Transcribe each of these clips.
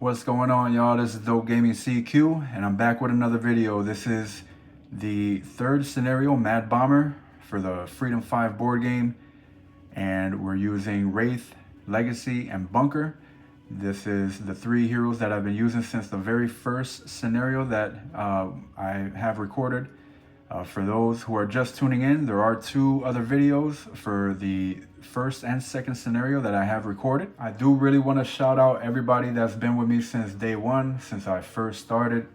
What's going on, y'all? This is Dope Gaming CQ, and I'm back with another video. This is the third scenario, Mad Bomber, for the Freedom 5 board game, and we're using Wraith, Legacy, and Bunker. This is the three heroes that I've been using since the very first scenario that I have recorded. For those who are just tuning in, there are two other videos for the first and second scenario that I have recorded. I do really want to shout out everybody that's been with me since day one, since I first started.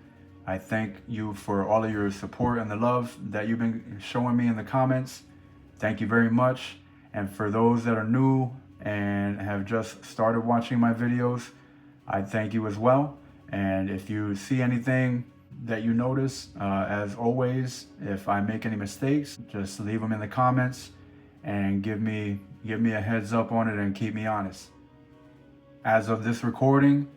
I thank you for all of your support and the love that you've been showing me in the comments. Thank you very much. And for those that are new and have just started watching my videos, I thank you as well. And if you see anything that you notice, as always, if I make any mistakes, just leave them in the comments and give me a heads up on it and keep me honest. As of this recording,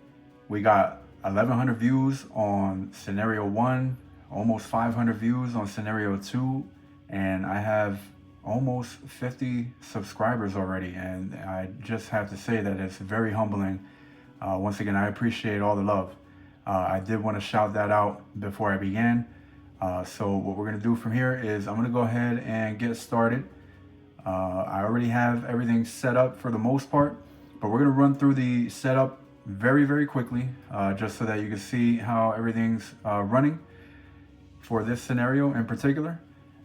we got 1,100 views on scenario 1, almost 500 views on scenario 2, and I have almost 50 subscribers already, and I just have to say that it's very humbling. Once again, I appreciate all the love. I did want to shout that out before I began. So what we're going to do from here is I'm going to go ahead and get started. I already have everything set up for the most part, but we're going to run through the setup very quickly, just so that you can see how everything's running for this scenario in particular.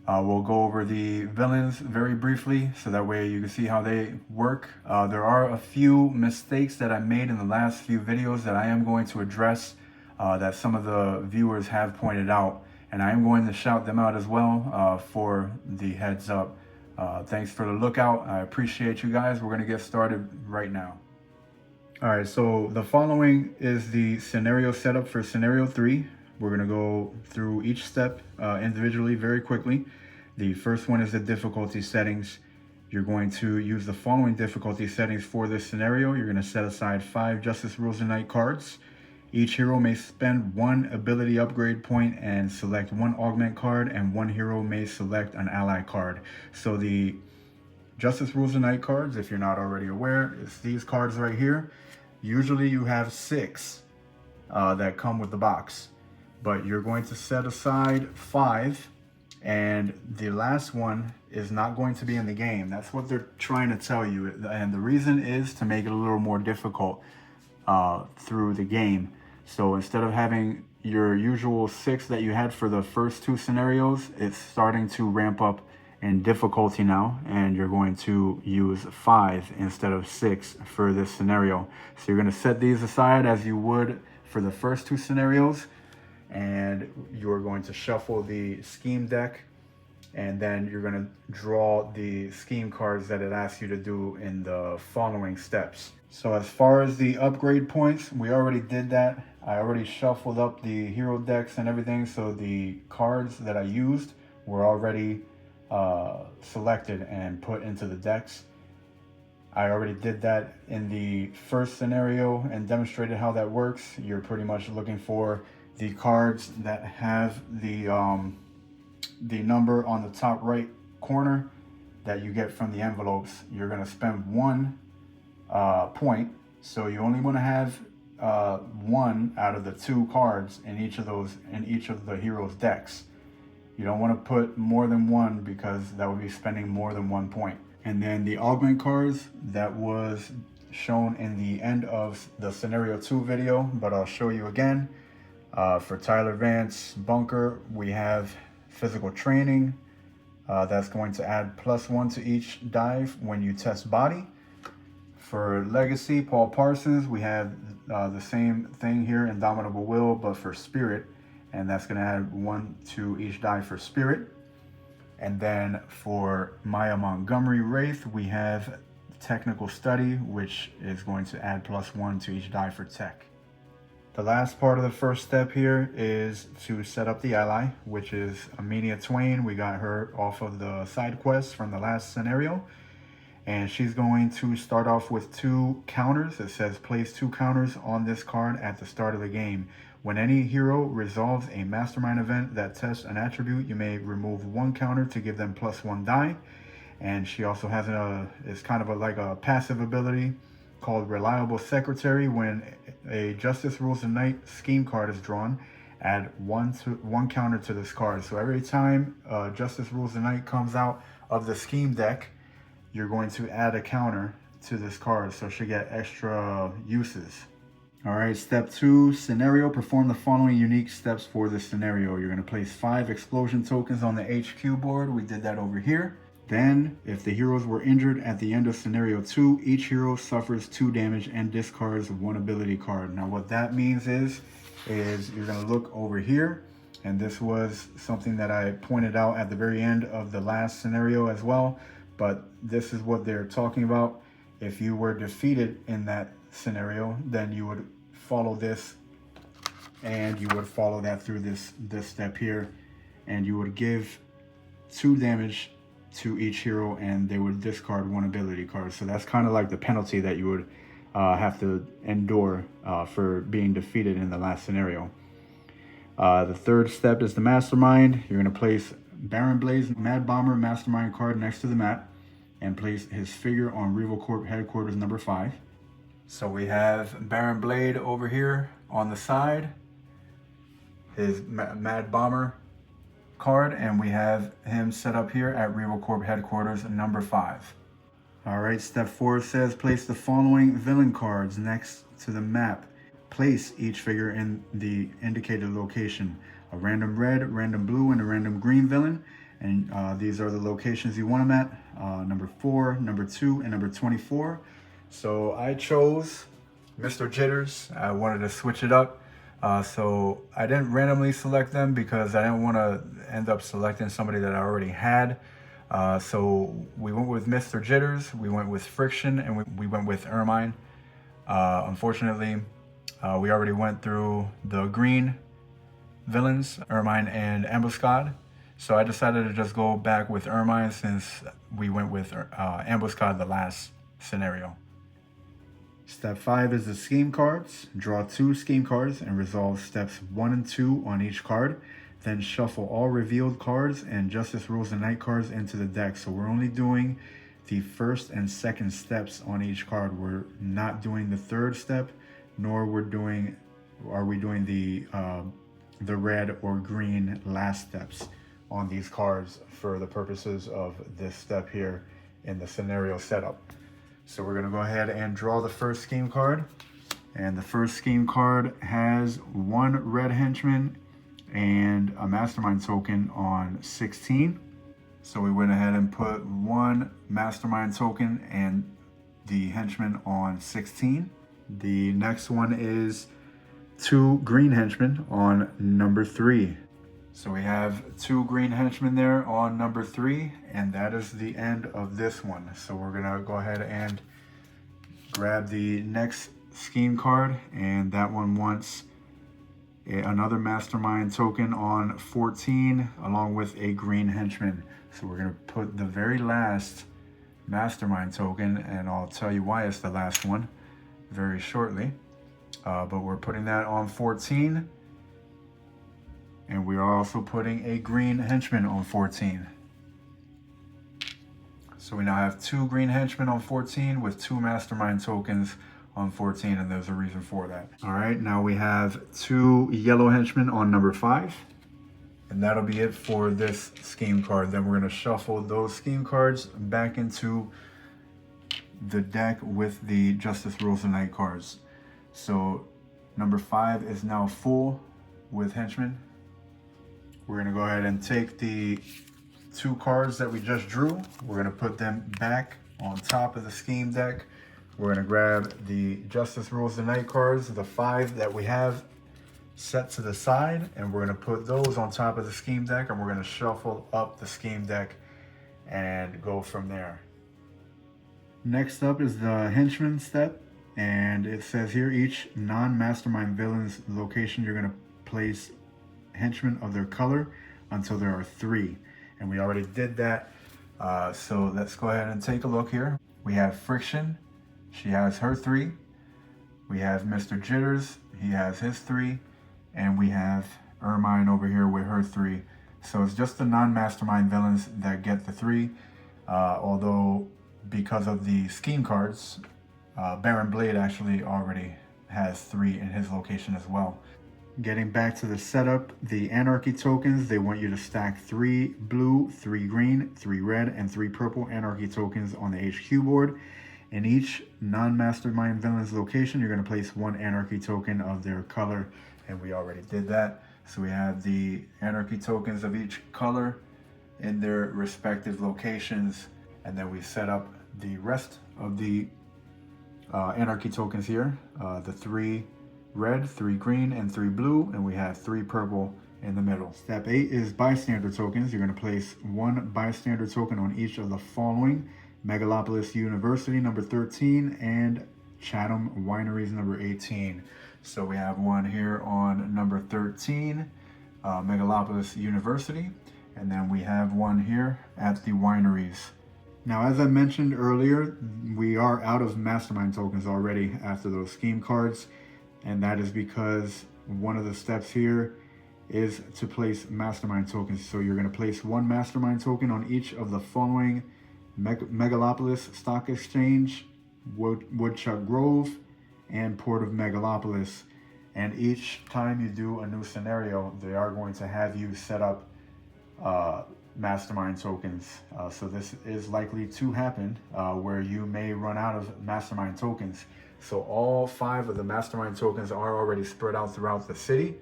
We'll go over the villains very briefly, so that way you can see how they work. There are a few mistakes that I made in the last few videos that I am going to address, that some of the viewers have pointed out, and I am going to shout them out as well for the heads up. Thanks for the lookout. I appreciate you guys. We're going to get started right now. All right, so the following is the scenario setup for scenario 3. We're going to go through each step individually very quickly. The first one is the difficulty settings. You're going to use the following difficulty settings for this scenario. You're going to set aside 5 Justice Rules of Night cards. Each hero may spend 1 ability upgrade point and select 1 augment card, and 1 hero may select an ally card. So the Justice Rules of Night cards, if you're not already aware, it's these cards right here. Usually you have 6 that come with the box, but you're going to set aside 5, and the last one is not going to be in the game. That's what they're trying to tell you, and the reason is to make it a little more difficult through the game. So instead of having your usual 6 that you had for the first 2 scenarios, it's starting to ramp up in difficulty now, and you're going to use 5 instead of 6 for this scenario. So you're going to set these aside as you would for the first 2 scenarios, and you're going to shuffle the scheme deck, and then you're going to draw the scheme cards that it asks you to do in the following steps. So as far as the upgrade points, we already did that. I already shuffled up the hero decks and everything, so the cards that I used were already selected and put into the decks. I already did that in the first scenario and demonstrated how that works. You're pretty much looking for the cards that have the number on the top right corner that you get from the envelopes. You're going to spend 1 point, so you only want to have 1 out of the 2 cards in each of the heroes' decks. You don't want to put more than 1, because that would be spending more than 1 point. And then the augment cards, that was shown in the end of the scenario 2 video, but I'll show you again. For Tyler Vance Bunker, we have physical training. That's going to add +1 to each dive when you test body. For Legacy, Paul Parsons, we have the same thing here, Indomitable Will, but for Spirit, and that's going to add 1 to each die for Spirit. And then for Maya Montgomery Wraith, we have Technical Study, which is going to add +1 to each die for Tech. The last part of the first step here is to set up the ally, which is Amelia Twain. We got her off of the side quest from the last scenario, and she's going to start off with 2 counters. It says place 2 counters on this card at the start of the game. When any hero resolves a Mastermind event that tests an attribute, you may remove 1 counter to give them +1 die. And she also has it's kind of like a passive ability called Reliable Secretary. When a Justice Rules the Night scheme card is drawn, add one counter to this card. So every time Justice Rules the Night comes out of the scheme deck, you're going to add a counter to this card, so she'll get extra uses. All right, step 2, scenario. Perform the following unique steps for this scenario. You're going to place 5 explosion tokens on the HQ board. We did that over here. Then, if the heroes were injured at the end of scenario 2, each hero suffers 2 damage and discards 1 ability card. Now what that means is you're going to look over here, and this was something that I pointed out at the very end of the last scenario as well, but this is what they're talking about. If you were defeated in that scenario, then you would follow this, and you would follow that through this step here, and you would give 2 damage to each hero, and they would discard 1 ability card. So that's kind of like the penalty that you would have to endure for being defeated in the last scenario. The third step is the Mastermind. You're going to place Baron Blaze Mad Bomber Mastermind card next to the mat and place his figure on Reval Corp headquarters number 5. So we have Baron Blade over here on the side, his Mad Bomber card, and we have him set up here at Reval Corp headquarters number 5. All right, step 4 says place the following villain cards next to the map. Place each figure in the indicated location: a random red, random blue, and a random green villain. And these are the locations you want them at: number 4, number 2, and number 24. So I chose Mr. Jitters. I wanted to switch it up. So I didn't randomly select them because I didn't want to end up selecting somebody that I already had. So we went with Mr. Jitters, we went with Friction, and we went with Ermine. Unfortunately, we already went through the green villains, Ermine and Ambuscade. So I decided to just go back with Ermine since we went with Ambuscade the last scenario. Step 5 is the scheme cards. Draw 2 scheme cards and resolve steps 1 and 2 on each card. Then shuffle all revealed cards and Justice Rules the Night cards into the deck. So we're only doing the first and second steps on each card. We're not doing the third step, nor are we doing the red or green last steps on these cards for the purposes of this step here in the scenario setup. So we're gonna go ahead and draw the first scheme card. And the first scheme card has 1 red henchman and a Mastermind token on 16. So we went ahead and put 1 Mastermind token and the henchman on 16. The next one is 2 green henchmen on number 3. So we have 2 green henchmen there on number 3, and that is the end of this one. So we're gonna go ahead and grab the next scheme card, and that one wants another Mastermind token on 14 along with a green henchman. So we're gonna put the very last Mastermind token, and I'll tell you why it's the last one very shortly. But we're putting that on 14. And we are also putting a green henchman on 14. So we now have 2 green henchmen on 14 with 2 Mastermind tokens on 14, and there's a reason for that. All right, now we have 2 yellow henchmen on number 5. And that'll be it for this scheme card. Then we're gonna shuffle those scheme cards back into the deck with the Justice Rules the Night cards. So number 5 is now full with henchmen. We're gonna go ahead and take the 2 cards that we just drew. We're gonna put them back on top of the scheme deck. We're gonna grab the Justice Rules the Night cards, the 5 that we have set to the side, and we're gonna put those on top of the scheme deck, and we're gonna shuffle up the scheme deck and go from there. Next up is the henchman step, and it says here each non-Mastermind villain's location, you're gonna place henchmen of their color until there are 3, and we already did that. So let's go ahead and take a look here. We have Friction, she has her 3. We have Mr. Jitters, he has his 3, and we have Ermine over here with her 3. So it's just the non-Mastermind villains that get the 3. Although because of the scheme cards, Baron Blade actually already has 3 in his location as well. Getting back to the setup, the Anarchy tokens, they want you to stack 3 blue, 3 green, 3 red, and 3 purple Anarchy tokens on the HQ board. In each non-Mastermind villain's location, you're going to place 1 Anarchy token of their color, and we already did that. So we have the Anarchy tokens of each color in their respective locations, and then we set up the rest of the Anarchy tokens here. The 3 red, 3 green, and 3 blue, and we have 3 purple in the middle. Step 8 is bystander tokens. You're going to place 1 bystander token on each of the following: Megalopolis University number 13 and Chatham Wineries number 18. So we have one here on number 13, Megalopolis University, and then we have one here at the wineries. Now, as I mentioned earlier, we are out of Mastermind tokens already after those scheme cards, and that is because one of the steps here is to place Mastermind tokens. So you're going to place 1 Mastermind token on each of the following: Megalopolis Stock Exchange, Woodchuck Grove, and Port of Megalopolis. And each time you do a new scenario, they are going to have you set up Mastermind tokens. So this is likely to happen where you may run out of Mastermind tokens. So all 5 of the Mastermind tokens are already spread out throughout the city.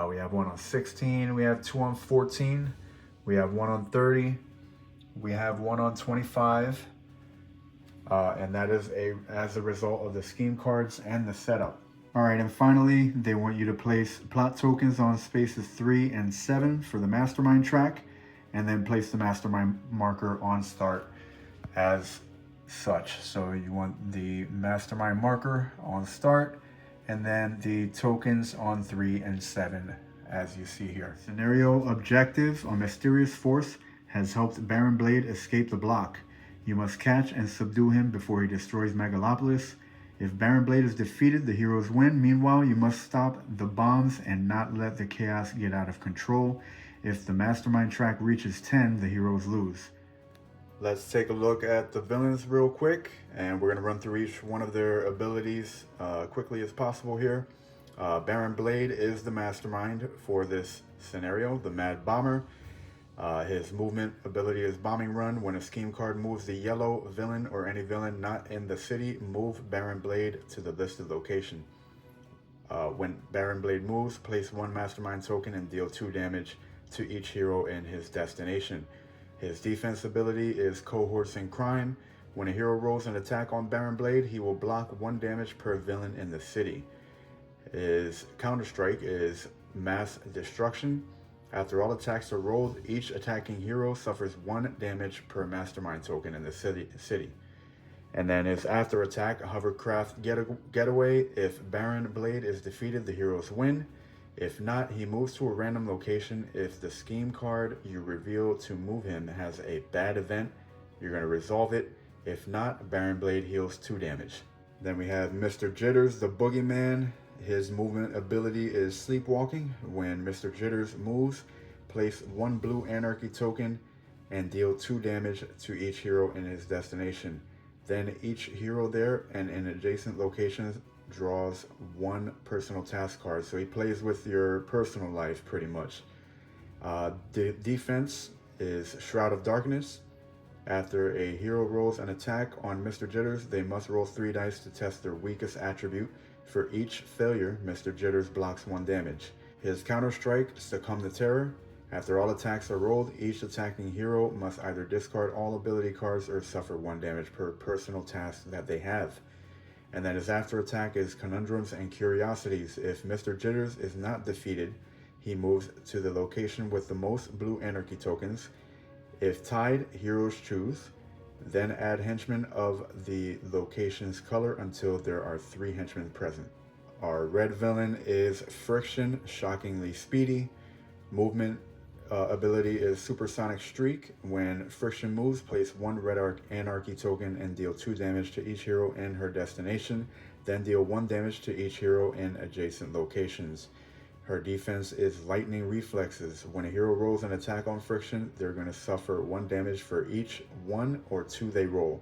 We have 1 on 16, we have 2 on 14, we have 1 on 30, we have 1 on 25, and that is as a result of the scheme cards and the setup. All right, and finally, they want you to place plot tokens on spaces 3 and 7 for the Mastermind track, and then place the Mastermind marker on start as such. So you want the Mastermind marker on start, and then the tokens on 3 and 7, as you see here. Scenario objective: a mysterious force has helped Baron Blade escape the block. You must catch and subdue him before he destroys Megalopolis. If Baron Blade is defeated, the heroes win. Meanwhile, you must stop the bombs and not let the chaos get out of control. If the Mastermind track reaches 10, the heroes lose. Let's take a look at the villains real quick, and we're going to run through each one of their abilities quickly as possible here. Baron Blade is the Mastermind for this scenario, the Mad Bomber. His movement ability is Bombing Run. When a scheme card moves the yellow villain or any villain not in the city, move Baron Blade to the listed location. When Baron Blade moves, place 1 Mastermind token and deal 2 damage to each hero in his destination. His defense ability is Cohorts in Crime. When a hero rolls an attack on Baron Blade, he will block 1 damage per villain in the city. His counter-strike is Mass Destruction. After all attacks are rolled, each attacking hero suffers 1 damage per Mastermind token in the city. And then his after attack, Hovercraft Getaway. If Baron Blade is defeated, the heroes win. If not, he moves to a random location. If the scheme card you reveal to move him has a bad event, you're going to resolve it. If not, Baron Blade heals 2 damage. Then we have Mr. Jitters, the Boogeyman. His movement ability is Sleepwalking. When Mr. Jitters moves, place 1 blue Anarchy token and deal 2 damage to each hero in his destination. Then each hero there and in adjacent locations draws 1 personal task card. So he plays with your personal life pretty much. The defense is Shroud of Darkness. After a hero rolls an attack on Mr. Jitters, they must roll 3 dice to test their weakest attribute. For each failure, Mr. Jitters blocks 1 damage. His counter-strike, Succumb to Terror. After all attacks are rolled, each attacking hero must either discard all ability cards or suffer 1 damage per personal task that they have. And then his after attack is Conundrums and Curiosities. If Mr. Jitters is not defeated, he moves to the location with the most blue Anarchy tokens. If tied, heroes choose. Then add henchmen of the location's color until there are 3 henchmen present. Our red villain is Friction, shockingly speedy. Movement ability is Supersonic Streak. When Friction moves, place 1 red Anarchy token and deal 2 damage to each hero in her destination. Then deal 1 damage to each hero in adjacent locations. Her defense is lightning reflexes. When a hero rolls an attack on friction, they're going to suffer 1 damage for each 1 or 2 they roll.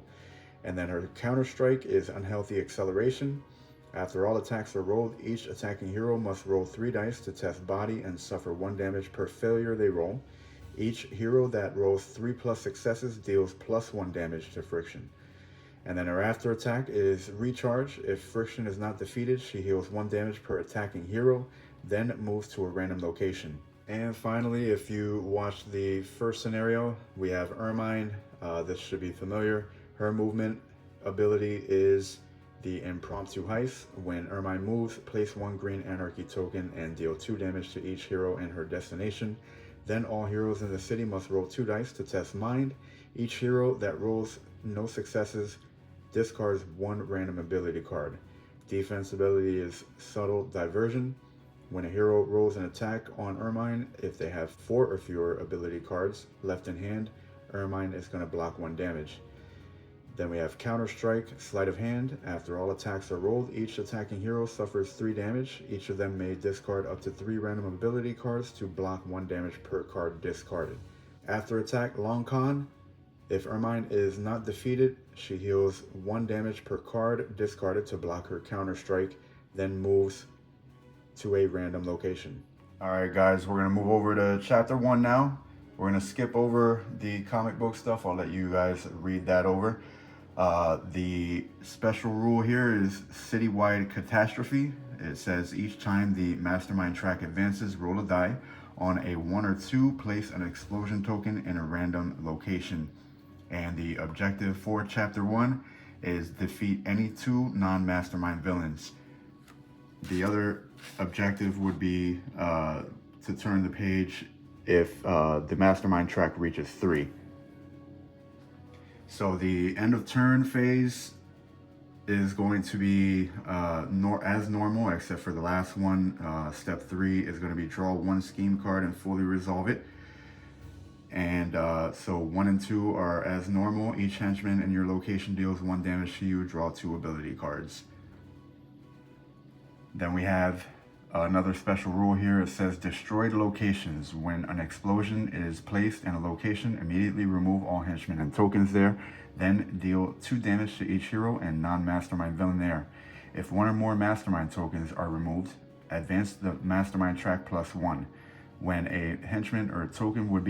And then her counter strike is unhealthy acceleration. After all attacks are rolled, each attacking hero must roll 3 dice to test body and suffer 1 damage per failure they roll. Each hero that rolls 3+ successes deals +1 damage to friction. And then her after attack is recharge. If friction is not defeated, she heals 1 damage per attacking hero, then moves to a random location. And finally, if you watched the first scenario, we have Ermine. This should be familiar. Her movement ability is the impromptu heist. When Ermine moves, place 1 green anarchy token and deal 2 damage to each hero in her destination. Then all heroes in the city must roll 2 dice to test mind. Each hero that rolls no successes discards 1 random ability card. Defense ability is subtle diversion. When a hero rolls an attack on Ermine, if they have 4 or fewer ability cards left in hand, Ermine is going to block 1 damage. Then we have counter strike, sleight of hand. After all attacks are rolled, each attacking hero suffers 3 damage. Each of them may discard up to 3 random ability cards to block 1 damage per card discarded. After attack, long con. If Ermine is not defeated, she heals 1 damage per card discarded to block her counter strike, then moves to a random location. Alright guys, we're going to move over to chapter 1 now. We're going to skip over the comic book stuff. I'll let you guys read that over. The special rule here is citywide catastrophe. It says each time the Mastermind track advances, roll a die. On a 1 or 2, place an explosion token in a random location. And the objective for chapter 1 is defeat any 2 non-Mastermind villains. The other objective would be to turn the page if the Mastermind track reaches 3. So the end of turn phase is going to be as normal, except for the last one. Step 3 is going to be draw 1 scheme card and fully resolve it. And so 1 and 2 are as normal. Each henchman in your location deals 1 damage to you. Draw 2 ability cards. Then we have another special rule here. It says destroyed locations. When an explosion is placed in a location, immediately remove all henchmen and tokens there. Then deal 2 damage to each hero and non-Mastermind villain there. If 1 or more Mastermind tokens are removed, advance the Mastermind track +1. When a henchman or a token would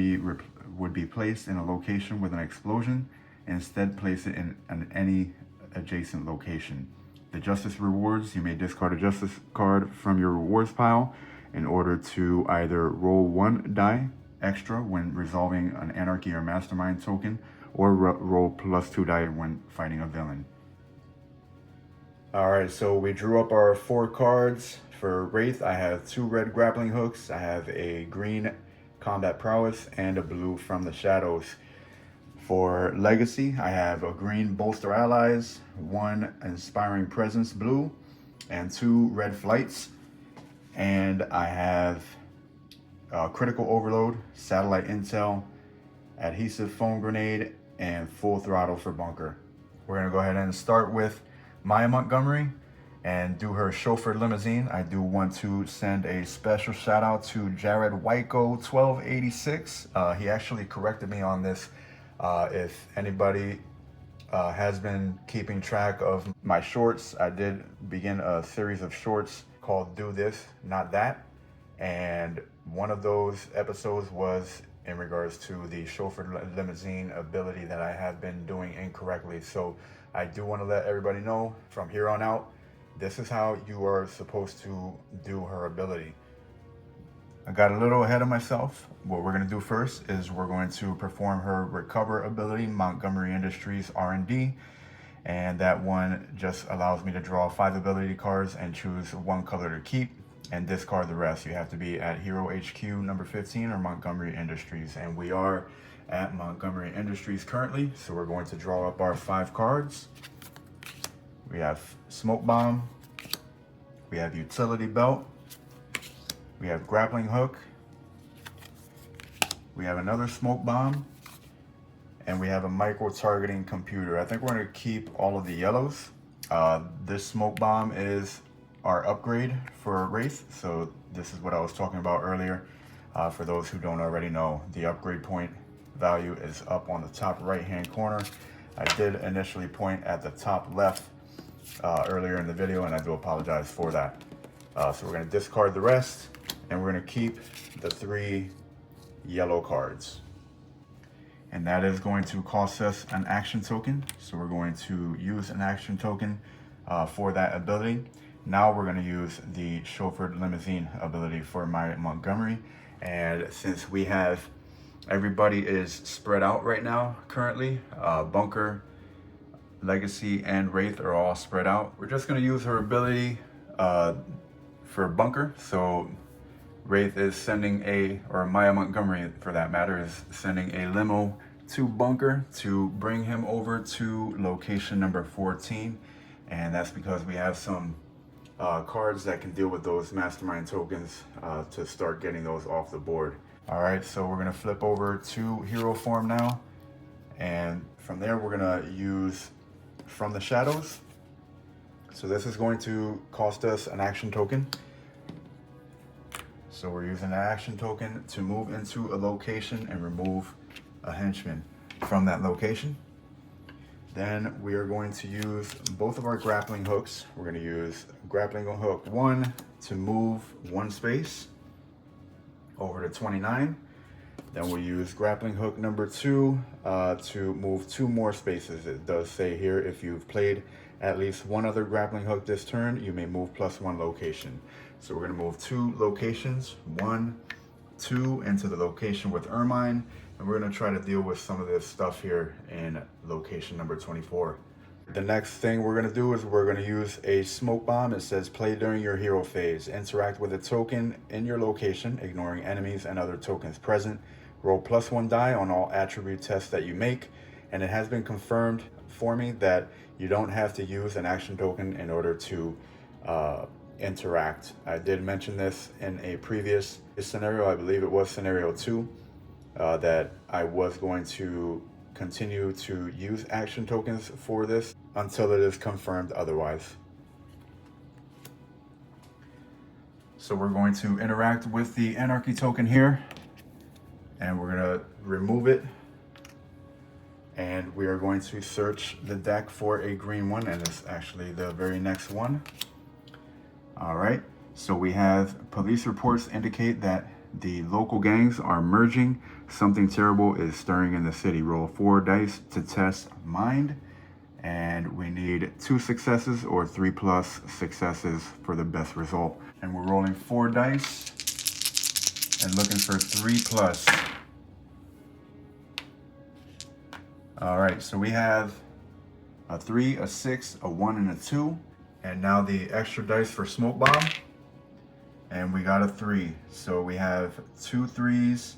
be placed in a location with an explosion, instead place it in any adjacent location. The Justice rewards, you may discard a Justice card from your rewards pile in order to either roll 1 die extra when resolving an Anarchy or Mastermind token, or roll +2 die when fighting a villain. Alright, so we drew up our 4 cards. For Wraith, I have 2 red grappling hooks, I have a green combat prowess, and a blue from the shadows. For Legacy, I have a green bolster allies, 1 inspiring presence blue, and 2 red flights. And I have critical overload, satellite intel, adhesive foam grenade, and full throttle for bunker. We're gonna go ahead and start with Maya Montgomery and do her chauffeur limousine. I do want to send a special shout out to Jared Wyko 1286. He actually corrected me on this. If anybody has been keeping track of my shorts, I did begin a series of shorts called Do This, Not That. And one of those episodes was in regards to the chauffeur limousine ability that I have been doing incorrectly. So I do want to let everybody know from here on out, this is how you are supposed to do her ability. I got a little ahead of myself. What we're going to do first is we're going to perform her recover ability, Montgomery Industries R&D. And that one just allows me to draw 5 ability cards and choose 1 color to keep and discard the rest. You have to be at Hero HQ number 15 or Montgomery Industries. And we are at Montgomery Industries currently. So we're going to draw up our 5 cards. We have Smoke Bomb. We have Utility Belt. We have Grappling Hook. We have another Smoke Bomb. And we have a micro-targeting computer. I think we're going to keep all of the yellows. This Smoke Bomb is our upgrade for Wraith. So this is what I was talking about earlier. For those who don't already know, the upgrade point value is up on the top right hand corner. I did initially point at the top left earlier in the video, and I do apologize for that. So we're going to discard the rest, and we're going to keep the 3 yellow cards. And that is going to cost us an action token. So we're going to use an action token for that ability. Now we're going to use the chauffeured limousine ability for my Montgomery. And since we have, everybody is spread out right now currently, Bunker, Legacy, and Wraith are all spread out. We're just going to use her ability for Bunker. So Wraith is sending or Maya Montgomery for that matter, is sending a limo to Bunker to bring him over to location number 14. And that's because we have some cards that can deal with those Mastermind tokens to start getting those off the board. All right, so we're gonna flip over to hero form now. And from there, we're gonna use From the Shadows. So this is going to cost us an action token. So we're using an action token to move into a location and remove a henchman from that location. Then we are going to use both of our grappling hooks. We're going to use grappling hook 1 to move 1 space over to 29. Then we'll use grappling hook number 2 to move 2 more spaces. It does say here, if you've played at least 1 other grappling hook this turn, you may move +1 location. So we're going to move 2 locations, 1, 2 into the location with Ermine. And we're going to try to deal with some of this stuff here in location number 24. The next thing we're going to do is we're going to use a smoke bomb. It says play during your hero phase. Interact with a token in your location, ignoring enemies and other tokens present. Roll +1 die on all attribute tests that you make. And it has been confirmed for me that you don't have to use an action token in order to interact. I did mention this in a previous scenario. I believe it was scenario 2. That I was going to continue to use action tokens for this until it is confirmed otherwise. So we're going to interact with the Anarchy token here, and we're going to remove it, and we are going to search the deck for a green one, and it's actually the very next one. All right, so we have police reports indicate that the local gangs are merging. Something terrible is stirring in the city. Roll 4 dice to test mind. And we need 2 successes or 3+ successes for the best result. And we're rolling 4 dice and looking for 3+. All right, so we have a 3, a 6, a 1, and a 2. And now the extra dice for smoke bomb. And we got a 3. So we have 2 3s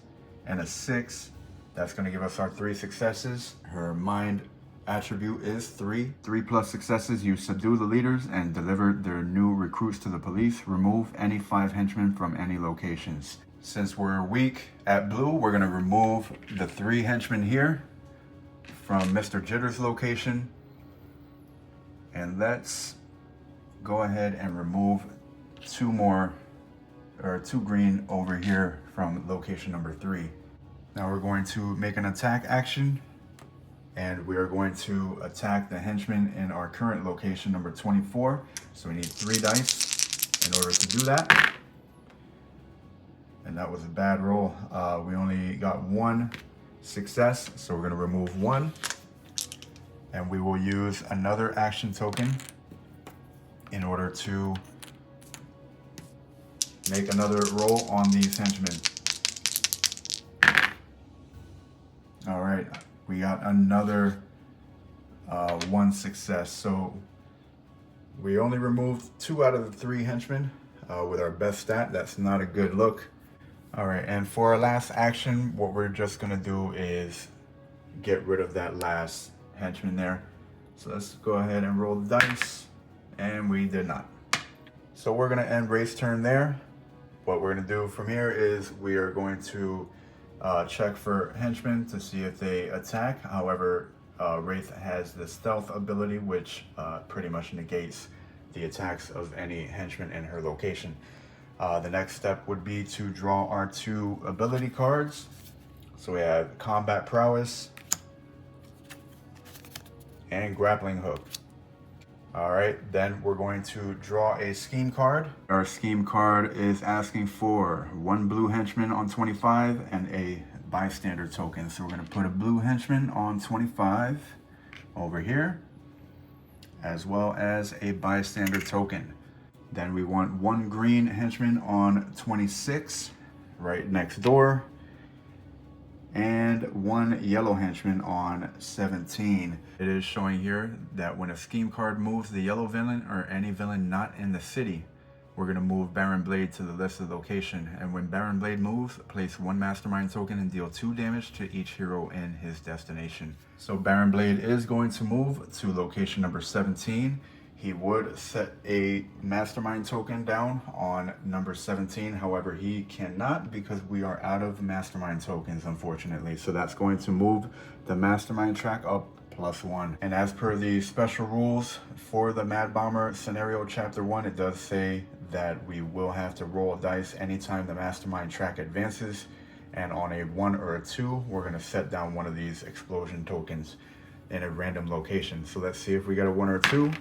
and a 6. That's going to give us our 3 successes. Her mind attribute is 3. 3+ successes. You subdue the leaders and deliver their new recruits to the police. Remove any 5 henchmen from any locations. Since we're weak at blue, we're going to remove the 3 henchmen here from Mr. Jitters' location. And let's go ahead and remove 2 more, or 2 green over here from location number 3. Now we're going to make an attack action, and we are going to attack the henchman in our current location number 24. So we need 3 dice in order to do that. And that was a bad roll. We only got 1 success, so we're going to remove 1. And we will use another action token in order to make another roll on these henchmen. All right, we got another 1 success. So we only removed 2 out of the 3 henchmen with our best stat. That's not a good look. All right, and for our last action, what we're just gonna do is get rid of that last henchman there. So let's go ahead and roll the dice, and we did not. So we're gonna end Wraith's turn there. What we're gonna do from here is we are going to check for henchmen to see if they attack. However, Wraith has the stealth ability, which pretty much negates the attacks of any henchmen in her location. The next step would be to draw our 2 ability cards. So we have Combat Prowess and Grappling Hook. All right, then we're going to draw a scheme card. Our scheme card is asking for 1 blue henchman on 25 and a bystander token. So we're gonna put a blue henchman on 25 over here, as well as a bystander token. Then we want 1 green henchman on 26, right next door, and 1 yellow henchman on 17. It is showing here that when a scheme card moves the yellow villain or any villain not in the city, we're gonna move Baron Blade to the listed location. And when Baron Blade moves, place 1 Mastermind token and deal 2 damage to each hero in his destination. So Baron Blade is going to move to location number 17. He would set a Mastermind token down on number 17. However, he cannot because we are out of Mastermind tokens, unfortunately. So that's going to move the Mastermind track up +1. And as per the special rules for the Mad Bomber scenario chapter 1, it does say that we will have to roll a dice anytime the Mastermind track advances. And on a 1 or a 2, we're gonna set down one of these explosion tokens in a random location. So let's see if we get a 1 or a 2.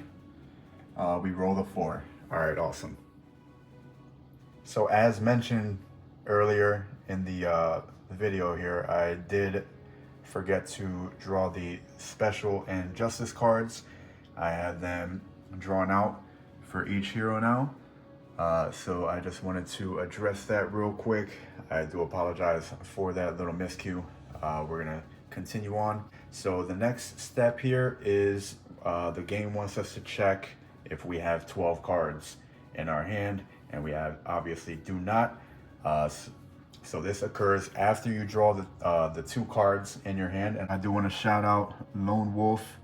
We roll a 4. All right, awesome. So as mentioned earlier in the video here, I did forget to draw the special and justice cards. I had them drawn out for each hero now. So I just wanted to address that real quick. I do apologize for that little miscue. We're gonna continue on. So the next step here is the game wants us to check if we have 12 cards in our hand, and we obviously do not. So this occurs after you draw the 2 cards in your hand. And I do want to shout out Lone Wolf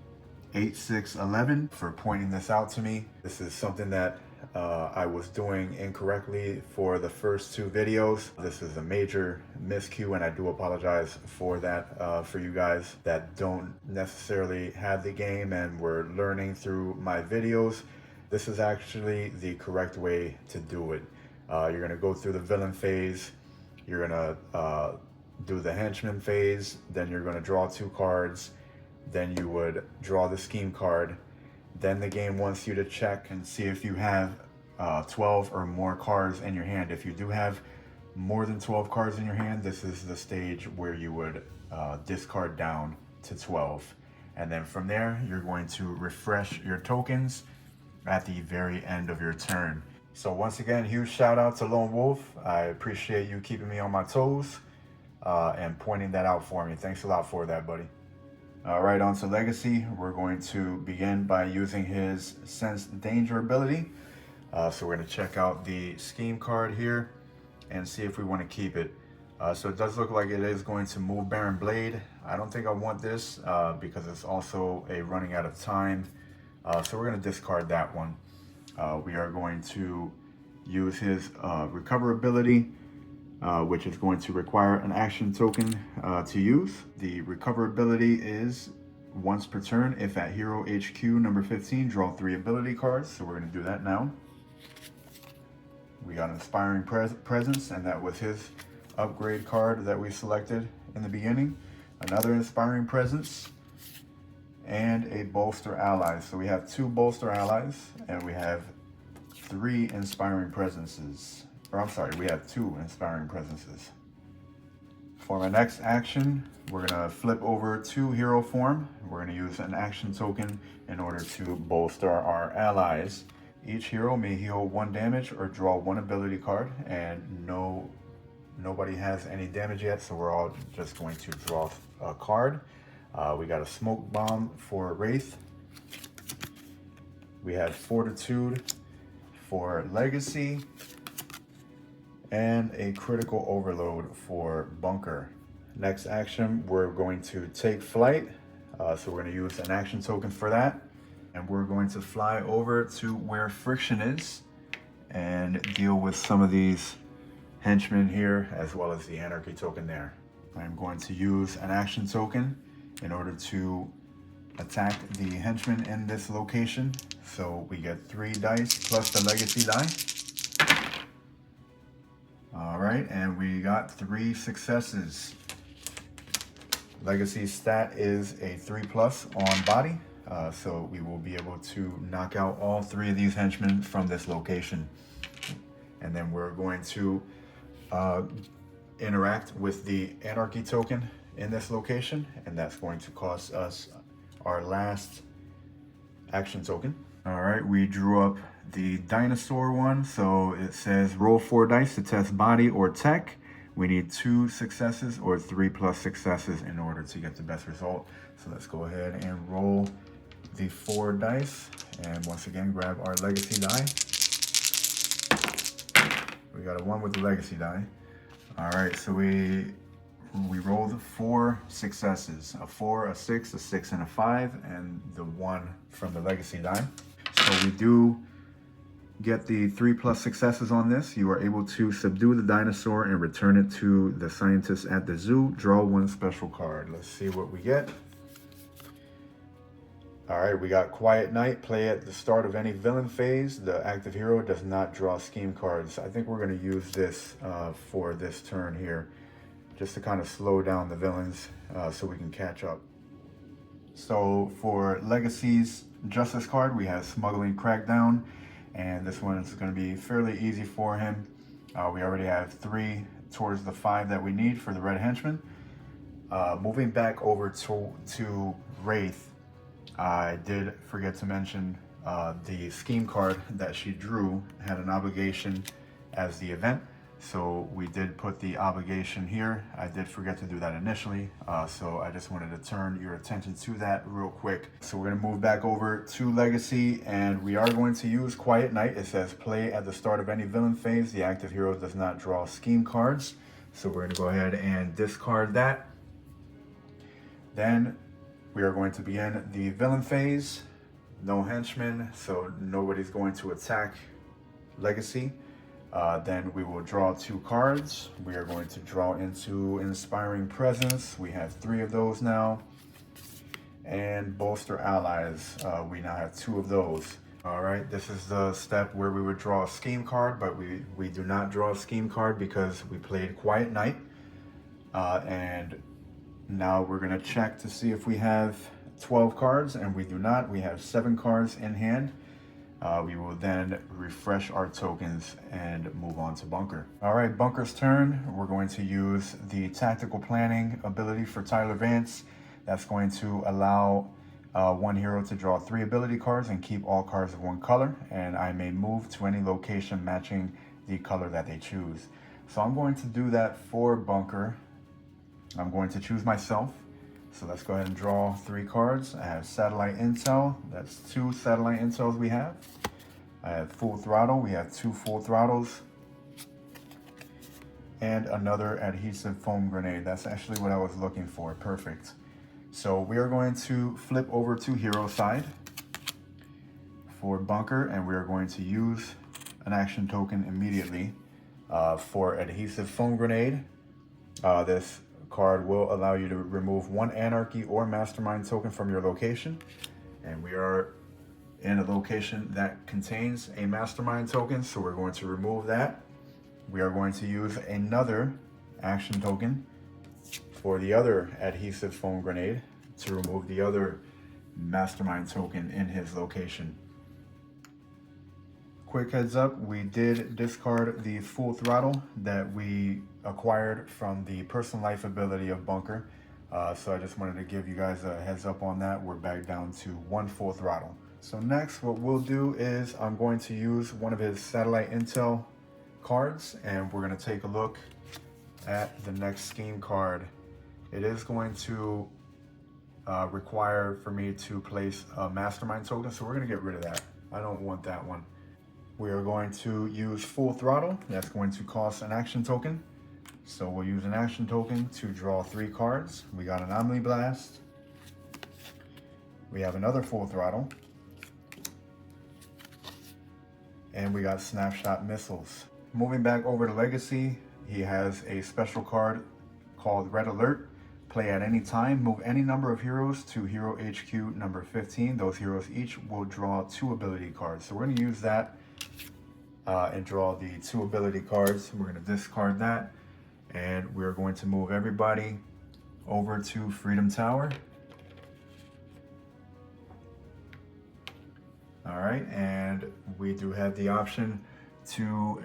8611 for pointing this out to me. This is something that I was doing incorrectly for the first 2 videos. This is a major miscue, and I do apologize for that for you guys that don't necessarily have the game and were learning through my videos. This is actually the correct way to do it. You're gonna go through the villain phase, you're gonna do the henchman phase, then you're gonna draw 2 cards, then you would draw the scheme card. Then the game wants you to check and see if you have 12 or more cards in your hand. If you do have more than 12 cards in your hand, this is the stage where you would discard down to 12. And then from there, you're going to refresh your tokens at the very end of your turn. So once again, huge shout out to Lone Wolf. I appreciate you keeping me on my toes and pointing that out for me. Thanks a lot for that, buddy. All right, on to Legacy. We're going to begin by using his Sense Danger ability. So we're gonna check out the scheme card here and see if we want to keep it. So it does look like it is going to move Baron Blade. I don't think I want this because it's also a running out of time. So we're gonna discard that one. We are going to use his recover ability, which is going to require an action token to use. The recover ability is once per turn. If at Hero HQ number 15, draw 3 ability cards. So we're gonna do that now. We got Inspiring Presence, and that was his upgrade card that we selected in the beginning. Another Inspiring Presence, and a Bolster Allies. So we have 2 Bolster Allies, and we have 3 Inspiring Presences. Or I'm sorry, we have 2 Inspiring Presences. For my next action, we're gonna flip over to hero form. We're gonna use an action token in order to bolster our allies. Each hero may heal 1 damage or draw 1 ability card, and nobody has any damage yet, so we're all just going to draw a card. We got a Smoke Bomb for Wraith. We have Fortitude for Legacy, and a Critical Overload for Bunker. Next action, we're going to take flight. So we're going to use an action token for that. And we're going to fly over to where Friction is and deal with some of these henchmen here, as well as the Anarchy token there. I'm going to use an action token in order to attack the henchmen in this location. So we get 3 dice plus the legacy die. All right, and we got 3 successes. Legacy stat is a 3+ on body. So we will be able to knock out all 3 of these henchmen from this location. And then we're going to interact with the anarchy token in this location, and that's going to cost us our last action token. All right, we drew up the dinosaur one. So it says roll 4 dice to test body or tech. We need 2 successes or 3+ successes in order to get the best result. So let's go ahead and roll the 4 dice, and once again grab our legacy die. We got a 1 with the legacy die. All right, so we rolled 4 successes, a 4, a 6, a 6, and a 5, and the 1 from the legacy die. So we do get the 3+ successes on this. You are able to subdue the dinosaur and return it to the scientists at the zoo. Draw 1 special card. Let's see what we get. All right, we got Quiet Night. Play at the start of any villain phase. The active hero does not draw scheme cards. I think we're going to use this for this turn here, just to kind of slow down the villains so we can catch up. So for Legacy's Justice card, we have Smuggling Crackdown, and this one is going to be fairly easy for him. We already have 3 towards the 5 that we need for the Red Henchman. Moving back over to Wraith, I did forget to mention the scheme card that she drew had an obligation as the event. So we did put the obligation here. I did forget to do that initially. So I just wanted to turn your attention to that real quick. So we're gonna move back over to Legacy, and we are going to use Quiet Night. It says play at the start of any villain phase. The active hero does not draw scheme cards. So we're gonna go ahead and discard that. Then we are going to begin the villain phase. No henchmen, so nobody's going to attack Legacy. Then we will draw 2 cards. We are going to draw into Inspiring Presence. We have 3 of those now. And Bolster Allies. We now have 2 of those. All right, this is the step where we would draw a scheme card, but we do not draw a scheme card because we played Quiet Night. And now we're gonna check to see if we have 12 cards, and we do not. We have 7 cards in hand. We will then refresh our tokens and move on to Bunker. All right, Bunker's turn. We're going to use the Tactical Planning ability for Tyler Vance. That's going to allow 1 hero to draw 3 ability cards and keep all cards of 1 color, and I may move to any location matching the color that they choose. So I'm going to do that for Bunker. I'm going to choose myself. So let's go ahead and draw 3 cards. I have Satellite Intel. That's 2 Satellite Intels we have. I have Full Throttle. We have 2 Full Throttles. And another Adhesive Foam Grenade. That's actually what I was looking for. Perfect. So we are going to flip over to Hero side for Bunker, and we are going to use an action token immediately for Adhesive Foam Grenade. This card will allow you to remove 1 Anarchy or Mastermind token from your location, and we are in a location that contains a Mastermind token, so we're going to remove that. We are going to use another action token for the other Adhesive Foam Grenade to remove the other Mastermind token in his location. Quick heads up, we did discard the Full Throttle that we acquired from the Personal Life ability of Bunker. So I just wanted to give you guys a heads up on that. We're back down to 1 Full Throttle. So next what we'll do is I'm going to use one of his Satellite Intel cards, and we're going to take a look at the next scheme card. It is going to require for me to place a Mastermind token, so we're going to get rid of that. I don't want that one. We are going to use Full Throttle. That's going to cost an action token. So we'll use an action token to draw 3 cards. We got an Omni Blast. We have another Full Throttle. And we got Snapshot Missiles. Moving back over to Legacy, he has a special card called Red Alert. Play at any time. Move any number of heroes to Hero HQ number 15. Those heroes each will draw 2 ability cards. So we're going to use that and draw the 2 ability cards. We're going to discard that. And we're going to move everybody over to Freedom Tower. All right, and we do have the option to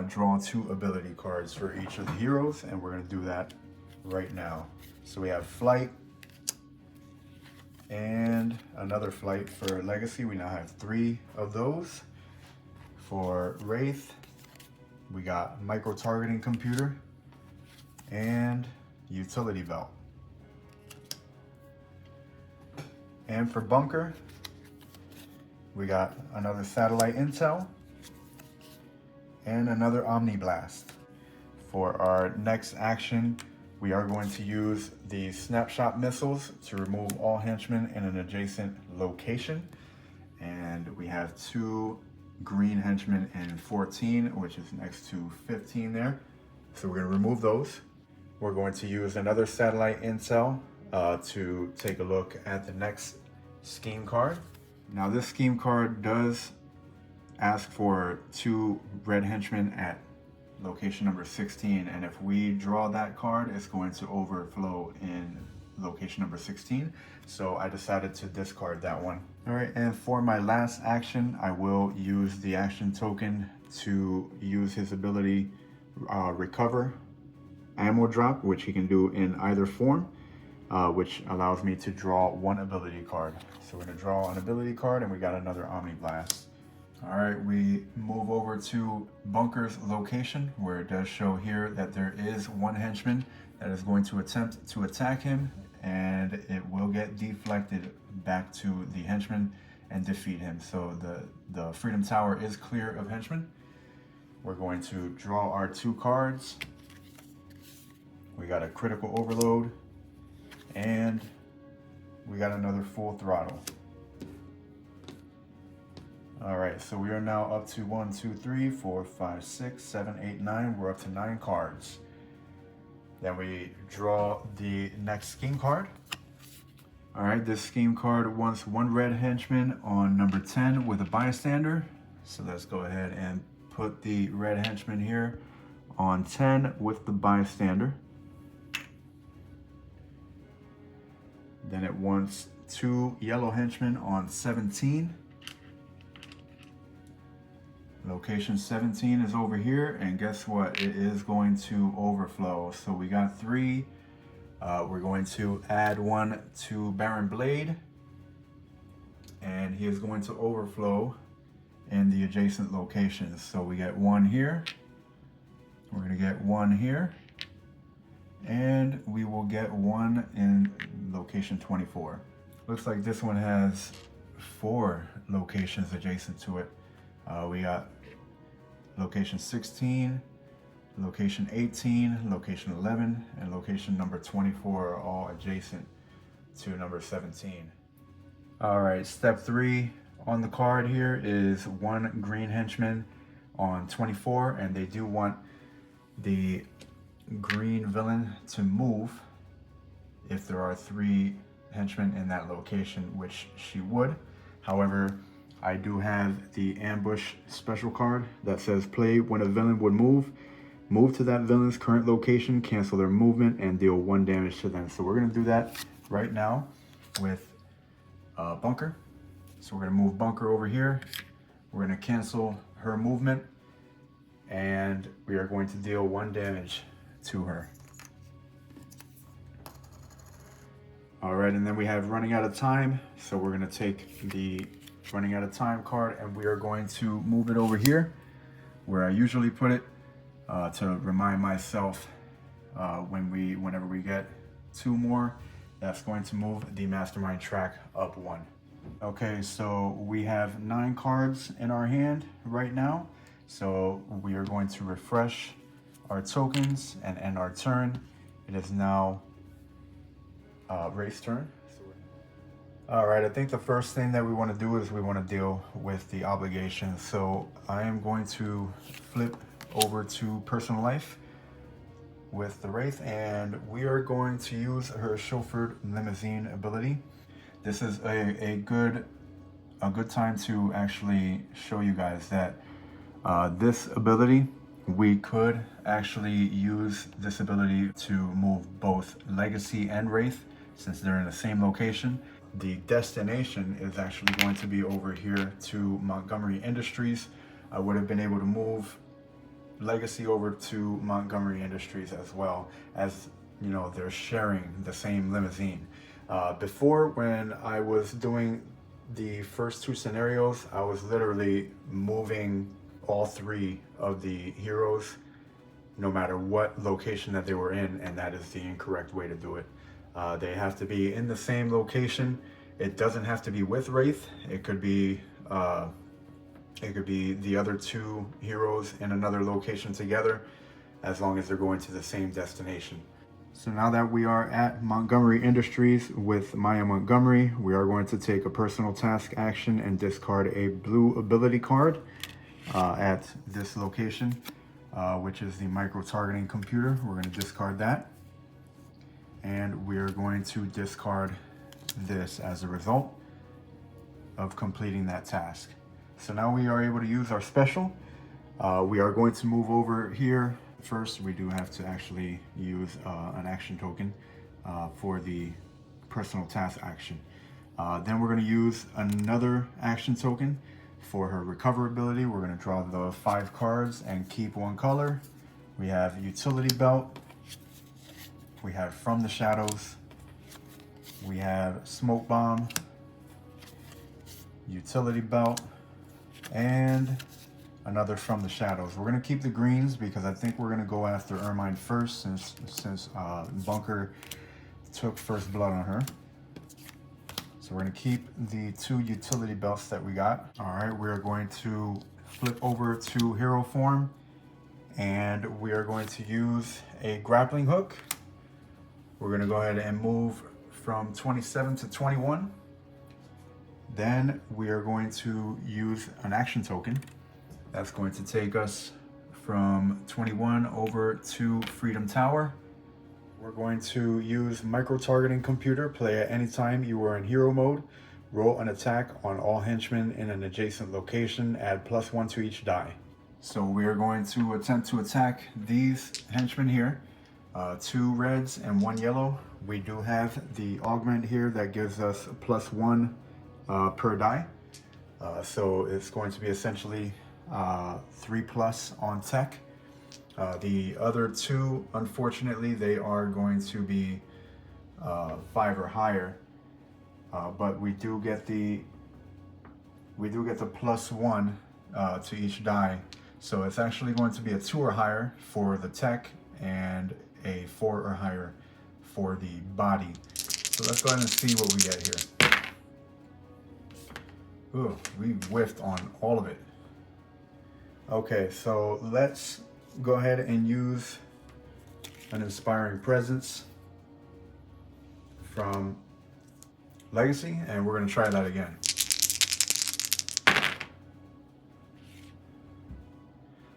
draw 2 ability cards for each of the heroes, and we're going to do that right now. So we have Flight and another Flight for Legacy. We now have 3 of those. For Wraith, we got Micro Targeting Computer and Utility Belt. And for Bunker, we got another Satellite Intel and another Omni Blast. For our next action, we are going to use the Snapshot Missiles to remove all henchmen in an adjacent location. And we have 2 green henchmen in 14, which is next to 15 there. So we're going to remove those. We're going to use another Satellite Intel to take a look at the next scheme card. Now this scheme card does ask for 2 red henchmen at location number 16, and if we draw that card, it's going to overflow in location number 16. So I decided to discard that one. All right, and for my last action, I will use the action token to use his ability Recover Ammo Drop, which he can do in either form, which allows me to draw 1 ability card. So we're gonna draw an ability card, and we got another Omni Blast. All right, we move over to Bunker's location, where it does show here that there is 1 henchman that is going to attempt to attack him, and it will get deflected back to the henchman and defeat him. So the Freedom Tower is clear of henchmen. We're going to draw our 2 cards. We got a Critical Overload, and we got another Full Throttle. All right, so we are now up to 1, 2, 3, 4, 5, 6, 7, 8, 9. We're up to 9 cards. Then we draw the next scheme card. All right, this scheme card wants 1 red henchman on number 10 with a bystander. So let's go ahead and put the red henchman here on 10 with the bystander. Then it wants 2 yellow henchmen on 17. Location 17 is over here, and guess what? It is going to overflow. So we got 3. We're going to add 1 to Baron Blade, and he is going to overflow in the adjacent locations. So we get 1 here. We're going to get 1 here, and we will get 1 in location 24. Looks like this one has 4 locations adjacent to it. We got location 16, location 18, location 11, and location number 24 are all adjacent to number 17. All right, step 3 on the card here is 1 green henchman on 24, and they do want the green villain to move if there are 3 henchmen in that location, which she would. However, I do have the ambush special card that says play when a villain would move to that villain's current location, cancel their movement, and deal 1 damage to them. So we're gonna do that right now with Bunker. So we're gonna move Bunker over here. We're gonna cancel her movement, and we are going to deal 1 damage to her. All right, and then we have running out of time. So we're gonna take the running out of time card, and we are going to move it over here where I usually put it to remind myself whenever we get 2 more, that's going to move the Mastermind track up 1. Okay, so we have 9 cards in our hand right now. So we are going to refresh our tokens and end our turn. It is now Wraith's turn. All right, I think the first thing that we want to do is we want to deal with the obligations. So I am going to flip over to personal life, with the Wraith, and we are going to use her chauffeured limousine ability. This is a good time to actually show you guys that this ability, we could actually use this ability to move both Legacy and Wraith since they're in the same location. The destination is actually going to be over here to Montgomery Industries. I would have been able to move Legacy over to Montgomery Industries as well, as you know, they're sharing the same limousine. Before, when I was doing the first two scenarios, I was literally moving all three of the heroes no matter what location that they were in, and that is the incorrect way to do it. They have to be in the same location. It doesn't have to be with Wraith. It could be the other two heroes in another location together, as long as they're going to the same destination. So now that we are at Montgomery Industries with Maya Montgomery, we are going to take a personal task action and discard a blue ability card at this location, which is the micro-targeting computer. We're going to discard that. And we are going to discard this as a result of completing that task. So now we are able to use our special. We are going to move over here. First, we do have to actually use an action token for the personal task action. Then we're going to use another action token for her recover ability. We're going to draw the 5 cards and keep one color. We have utility belt. We have from the shadows. We have smoke bomb, utility belt, and another from the shadows. We're going to keep the greens because I think we're going to go after Ermine first, since Bunker took first blood on her. So we're going to keep the 2 utility belts that we got. All right, we're going to flip over to hero form, and we are going to use a grappling hook. We're going to go ahead and move from 27 to 21. Then we are going to use an action token. That's going to take us from 21 over to Freedom Tower. We're going to use micro-targeting computer. Play at any time you are in hero mode. Roll an attack on all henchmen in an adjacent location. Add +1 to each die. So we are going to attempt to attack these henchmen here. 2 reds and 1 yellow. We do have the augment here that gives us +1 per die. So it's going to be essentially 3+ on tech. The other 2, unfortunately, they are going to be 5 or higher. But we do get the +1 to each die. So it's actually going to be a 2 or higher for the tech and a 4 or higher for the body. So let's go ahead and see what we get here. Ooh, we whiffed on all of it. Okay, so let's go ahead and use an inspiring presence from Legacy, and we're going to try that again.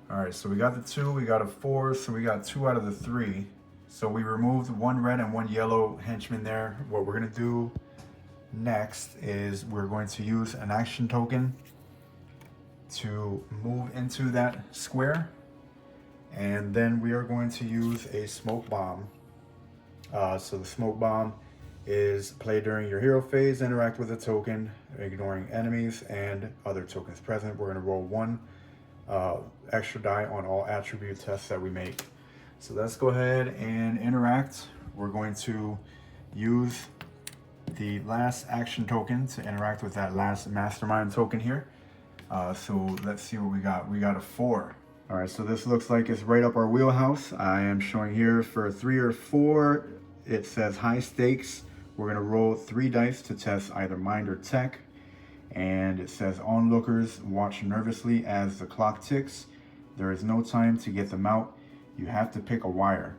All right, so we got the 2, we got a 4, so we got 2 out of the 3. So we removed 1 red and 1 yellow henchman there. What we're going to do next is we're going to use an action token to move into that square, and then we are going to use a smoke bomb. So the smoke bomb is played during your hero phase. Interact with a token, ignoring enemies and other tokens present. We're going to roll 1 extra die on all attribute tests that we make. So let's go ahead and interact. We're going to use the last action token to interact with that last Mastermind token here. So let's see what we got. We got a 4. All right, so this looks like it's right up our wheelhouse. I am showing here for 3 or 4. It says high stakes. We're gonna roll 3 dice to test either mind or tech. And it says onlookers watch nervously as the clock ticks. There is no time to get them out. You have to pick a wire.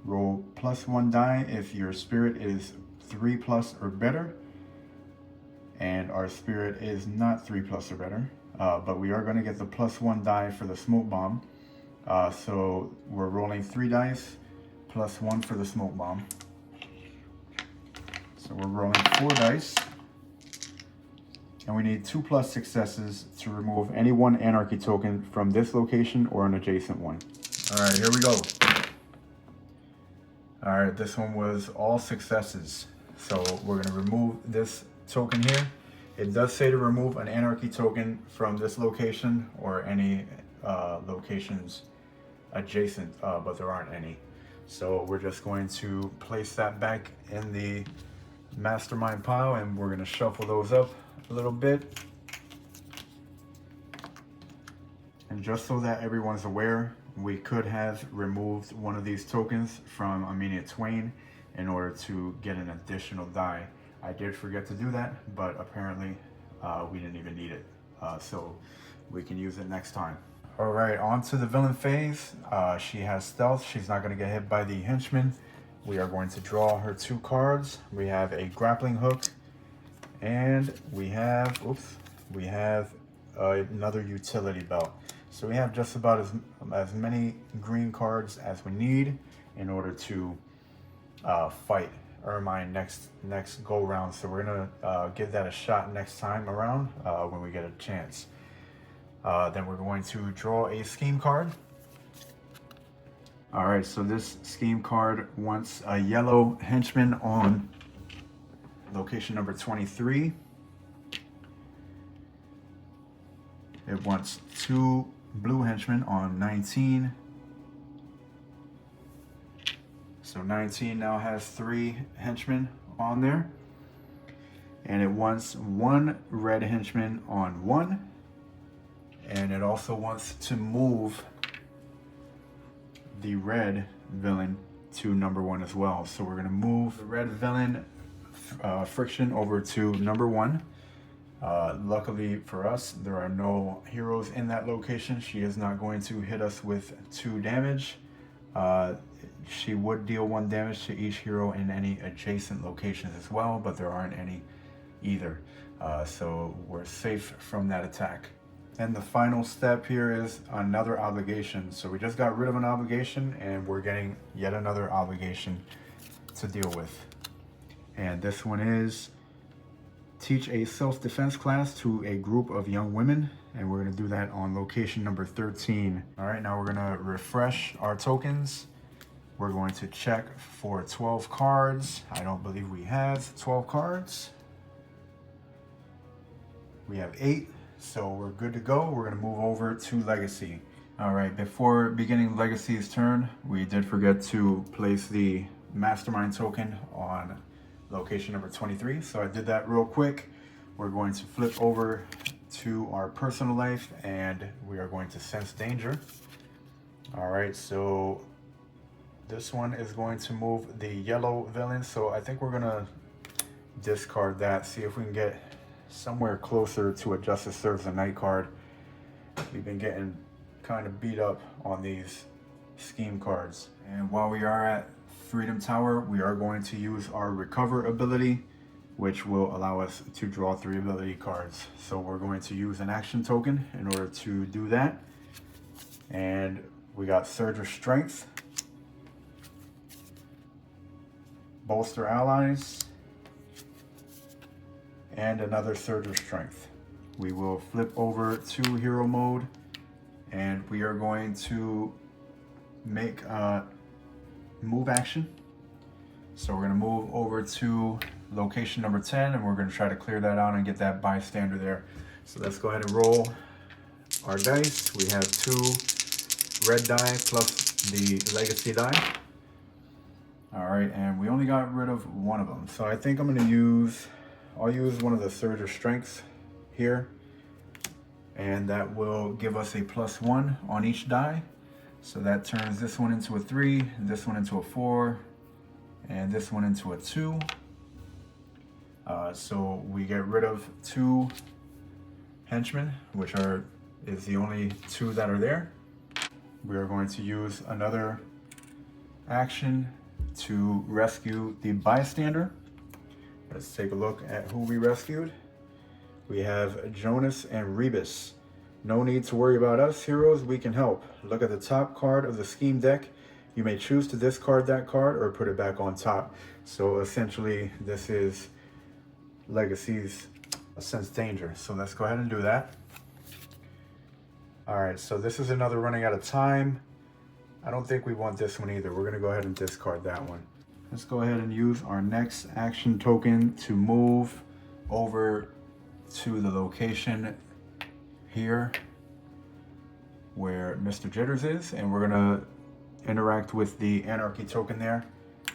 Roll +1 die if your spirit is 3+ or better. And our spirit is not 3+ or better. But we are going to get the +1 die for the smoke bomb. So we're rolling 3 dice. +1 for the smoke bomb. So we're rolling 4 dice. And we need 2+ successes to remove any one anarchy token from this location or an adjacent one. All right, here we go. All right, this one was all successes. So we're gonna remove this token here. It does say to remove an anarchy token from this location or any locations adjacent, but there aren't any. So we're just going to place that back in the Mastermind pile, and we're gonna shuffle those up a little bit. And just so that everyone's aware, we could have removed one of these tokens from Amelia Twain in order to get an additional die. I did forget to do that, but apparently we didn't even need it. So we can use it next time. All right, on to the villain phase. She has stealth. She's not gonna get hit by the henchman. We are going to draw her 2 cards. We have a grappling hook, and we have, another utility belt. So we have just about as many green cards as we need in order to fight Ermine next go round. So we're gonna give that a shot next time around when we get a chance. Then we're going to draw a scheme card. All right, so this scheme card wants a yellow henchman on location number 23. It wants 2 blue henchmen on 19. So 19 now has 3 henchmen on there. And it wants 1 red henchman on 1. And it also wants to move the red villain to number 1 as well. So we're gonna move the red villain friction over to number 1. Luckily for us, there are no heroes in that location. She is not going to hit us with 2 damage. She would deal 1 damage to each hero in any adjacent locations as well, but there aren't any either. So we're safe from that attack. And the final step here is another obligation. So we just got rid of an obligation and we're getting yet another obligation to deal with. And this one is teach a self-defense class to a group of young women. And we're gonna do that on location number 13. All right, now we're gonna refresh our tokens. We're going to check for 12 cards. I don't believe we have 12 cards. We have 8. So we're good to go. We're gonna move over to Legacy. All right, before beginning Legacy's turn, we did forget to place the Mastermind token on location number 23. So I did that real quick. We're going to flip over to our personal life and we are going to sense danger. All right, so this one is going to move the yellow villain. So I think we're gonna discard that, see if we can get somewhere closer to a Justice Serves the Night card. We've been getting kind of beat up on these scheme cards. And while we are at Freedom Tower, we are going to use our Recover ability, which will allow us to draw 3 ability cards. So we're going to use an action token in order to do that. And we got Surge of Strength, Bolster Allies, and another Surge of Strength. We will flip over to hero mode and we are going to make a move action. So we're gonna move over to location number 10 and we're gonna try to clear that out and get that bystander there. So let's go ahead and roll our dice. We have 2 red die plus the legacy die. All right, and we only got rid of 1 of them. So I think I'm gonna I'll use one of the Surge of Strengths here, and that will give us a +1 on each die. So that turns this one into a 3, this one into a 4, and this one into a 2. So we get rid of 2 henchmen, which is the only 2 that are there. We are going to use another action to rescue the bystander. Let's take a look at who we rescued. We have Jonas and Rebus. No need to worry about us, heroes, we can help. Look at the top card of the scheme deck You may choose to discard that card or put it back on top. So essentially, this is Legacy's Sense Danger. So let's go ahead and do that. All right, so this is another running out of time. I don't think we want this one either. We're gonna go ahead and discard that one. Let's go ahead and use our next action token to move over to the location here where Mr. Jitters is, and we're gonna interact with the Anarchy token there.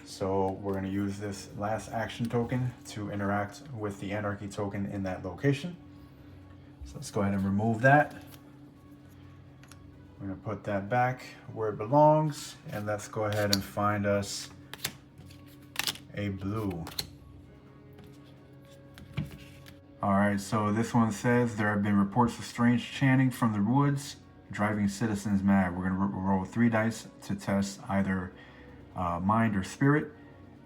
So we're gonna use this last action token to interact with the Anarchy token in that location. So let's go ahead and remove that. We're gonna put that back where it belongs, and let's go ahead and find us a blue. All right, so this one says there have been reports of strange chanting from the woods, driving citizens mad. We're gonna roll 3 dice to test either mind or spirit,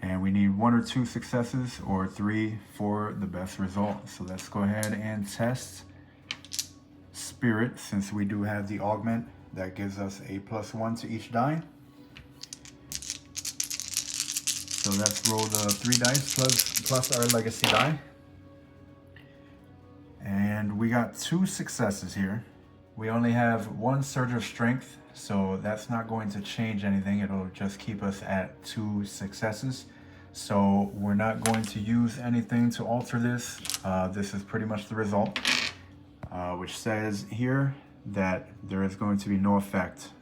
and we need 1 or 2 successes or 3 for the best result. So let's go ahead and test spirit, since we do have the augment that gives us a +1 to each die. So let's roll the 3 dice plus our legacy die. And we got 2 successes here. We only have 1 surge of strength, so that's not going to change anything. It'll just keep us at 2 successes. So we're not going to use anything to alter this. This is pretty much the result, which says here that there is going to be no effect.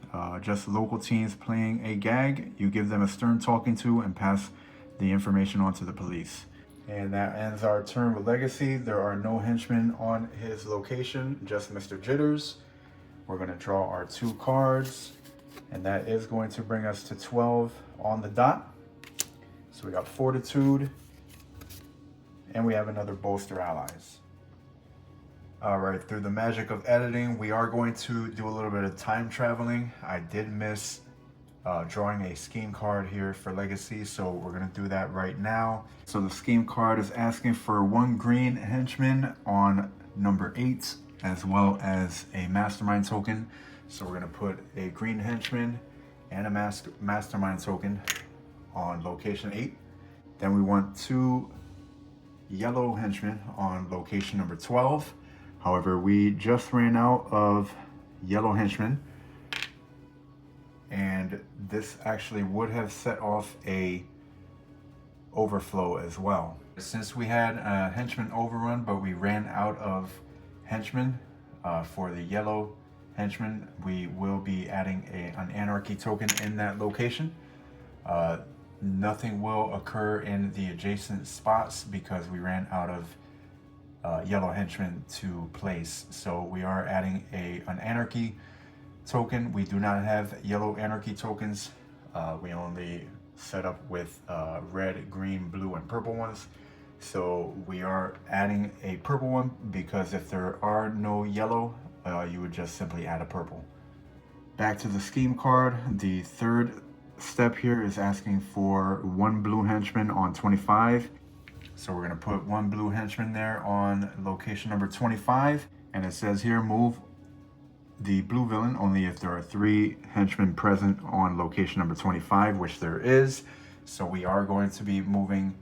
Just local teens playing a gag. You give them a stern talking to and pass the information on to the police. And that ends our turn with Legacy. There are no henchmen on his location, just Mr. Jitters. We're gonna draw our 2 cards, and that is going to bring us to 12 on the dot. So we got Fortitude, and we have another Bolster Allies. All right, through the magic of editing, we are going to do a little bit of time traveling. I did miss drawing a scheme card here for Legacy, so we're gonna do that right now. So the scheme card is asking for 1 green henchman on number 8, as well as a Mastermind token. So we're gonna put a green henchman and a Mastermind token on location 8. Then we want 2 yellow henchmen on location number 12. However, we just ran out of yellow henchmen, and this actually would have set off a overflow as well. Since we had a henchman overrun, but we ran out of henchmen for the yellow henchman, we will be adding an Anarchy token in that location. Nothing will occur in the adjacent spots because we ran out of yellow henchmen to place. So we are adding an Anarchy token. We do not have yellow Anarchy tokens. We only set up with red, green, blue, and purple ones. So we are adding a purple one because if there are no yellow, you would just simply add a purple. Back to the scheme card. The 3rd step here is asking for 1 blue henchman on 25. So we're gonna put 1 blue henchman there on location number 25. And it says here, move the blue villain only if there are 3 henchmen present on location number 25, which there is. So we are going to be moving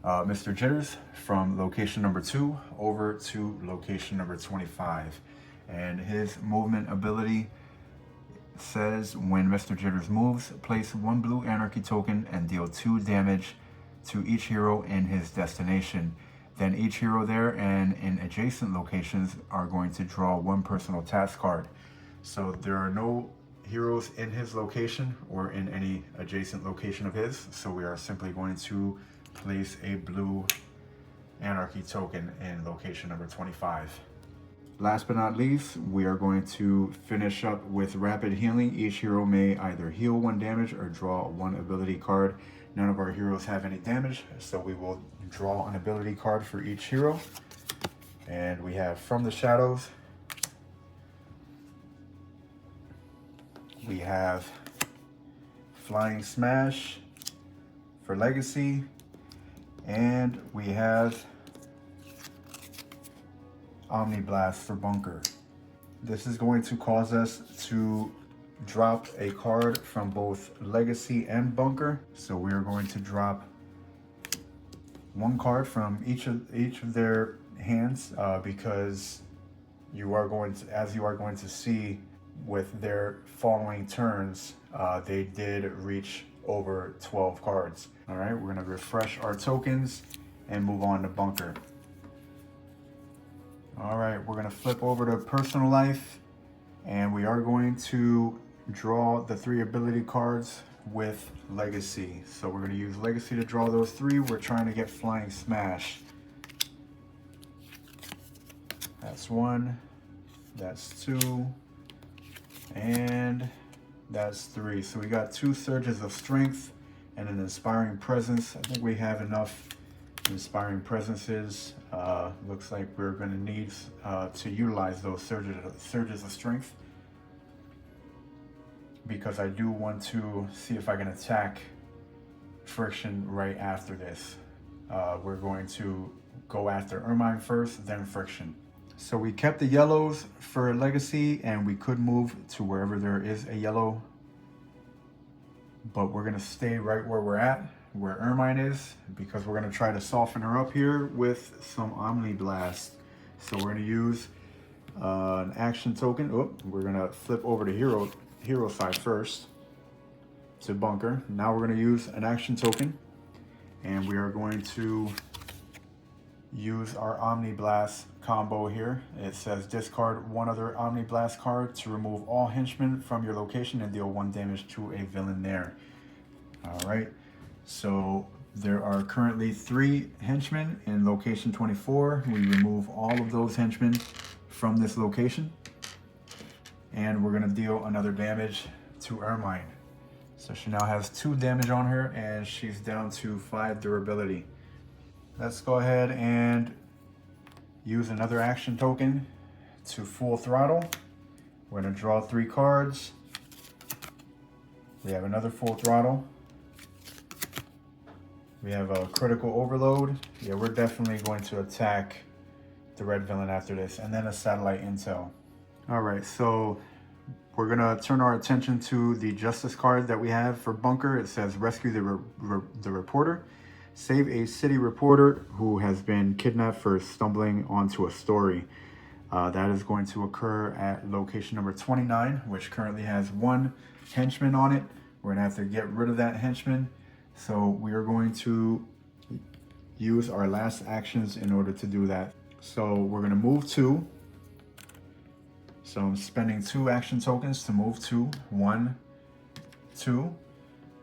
Mr. Jitters from location number 2 over to location number 25. And his movement ability says when Mr. Jitters moves, place 1 blue Anarchy token and deal 2 damage to each hero in his destination. Then each hero there and in adjacent locations are going to draw 1 personal task card. So there are no heroes in his location or in any adjacent location of his. So we are simply going to place a blue Anarchy token in location number 25. Last but not least, we are going to finish up with rapid healing. Each hero may either heal 1 damage or draw 1 ability card. None of our heroes have any damage, so we will draw an ability card for each hero. And we have From the Shadows. We have Flying Smash for Legacy. And we have Omni Blast for Bunker. This is going to cause us to drop a card from both Legacy and Bunker. So we are going to drop one card from each of their hands because you are going to, as you are going to see with their following turns, they did reach over 12 cards. All right, we're gonna refresh our tokens and move on to Bunker. All right, we're gonna flip over to Personal Life, and we are going to draw the 3 ability cards with Legacy. So we're gonna use Legacy to draw those 3. We're trying to get Flying Smash. That's 1, that's 2, and that's 3. So we got 2 Surges of Strength and an Inspiring Presence. I think we have enough Inspiring Presences. Looks like we're going to need to utilize those surges of Strength, because I do want to see if I can attack Friction right after this. We're going to go after Ermine first, then Friction. So we kept the yellows for Legacy, and we could move to wherever there is a yellow, but we're gonna stay right where we're at, where Ermine is, because we're gonna try to soften her up here with some Omni Blast. So we're gonna use an action token. Oh, we're gonna flip over to hero side first to Bunker. Now we're gonna use an action token, and we are going to use our Omni Blast combo here. It says discard 1 other Omni Blast card to remove all henchmen from your location and deal 1 damage to a villain there. All right, so there are currently 3 henchmen in location 24. We remove all of those henchmen from this location, and we're gonna deal another damage to Ermine. So she now has 2 damage on her, and she's down to 5 durability. Let's go ahead and use another action token to full throttle. We're gonna draw 3 cards. We have another full throttle. We have a critical overload. Yeah, we're definitely going to attack the red villain after this, and then a satellite intel. All right, so we're gonna turn our attention to the Justice card that we have for Bunker. It says rescue the reporter. Save a city reporter who has been kidnapped for stumbling onto a story. That is going to occur at location number 29, which currently has 1 henchman on it. We're gonna have to get rid of that henchman. So we are going to use our last actions in order to do that. So we're gonna move 2. So I'm spending 2 action tokens to move 2. 1, 2.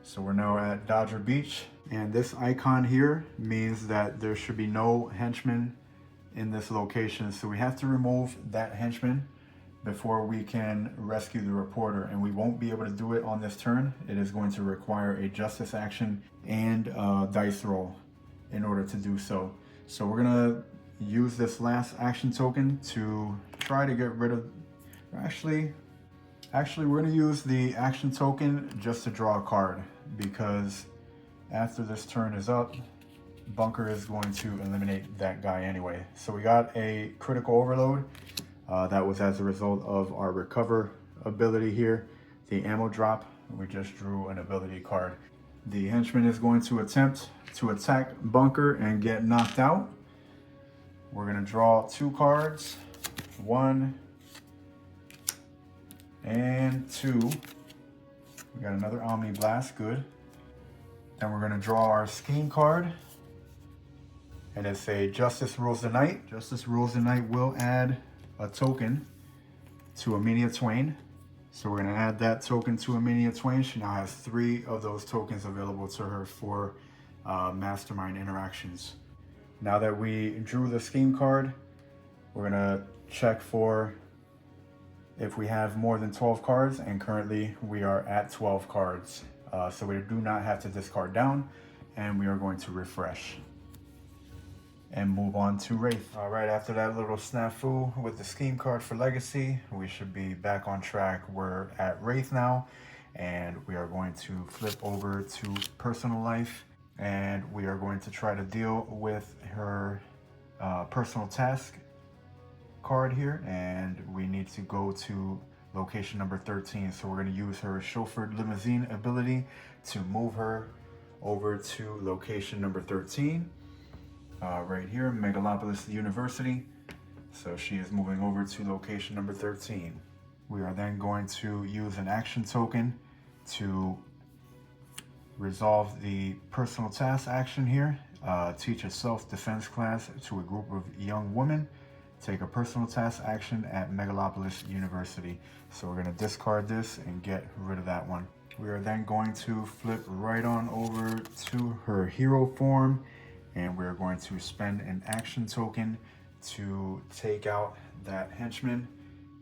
So we're now at Dodger Beach. And this icon here means that there should be no henchmen in this location. So we have to remove that henchman before we can rescue the reporter. And we won't be able to do it on this turn. It is going to require a justice action and a dice roll in order to do so. So we're gonna use this last action token to try to get rid of, actually we're gonna use the action token just to draw a card, because after this turn is up, Bunker is going to eliminate that guy anyway. So we got a critical overload. That was as a result of our recover ability here. The ammo drop, we just drew an ability card. The henchman is going to attempt to attack Bunker and get knocked out. We're gonna draw 2 cards, 1 and 2. We got another Omni Blast, good. Then we're gonna draw our scheme card, and it's a Justice Rules the Night. Justice Rules the Night will add a token to Amelia Twain. So we're gonna add that token to Amelia Twain. She now has 3 of those tokens available to her for Mastermind interactions. Now that we drew the scheme card, we're gonna check for if we have more than 12 cards, and currently we are at 12 cards. So we do not have to discard down, and we are going to refresh and move on to Wraith. All right, after that little snafu with the scheme card for Legacy, we should be back on track. We're at Wraith now, and we are going to flip over to Personal Life, and we are going to try to deal with her personal task card here, and we need to go to location number 13. So we're going to use her chauffeured limousine ability to move her over to location number 13, right here, Megalopolis University. So she is moving over to location number 13. We are then going to use an action token to resolve the personal task action here. Teach a self-defense class to a group of young women. Take a personal task action at Megalopolis University. So we're going to discard this and get rid of that one. We are then going to flip right on over to her hero form, and we're going to spend an action token to take out that henchman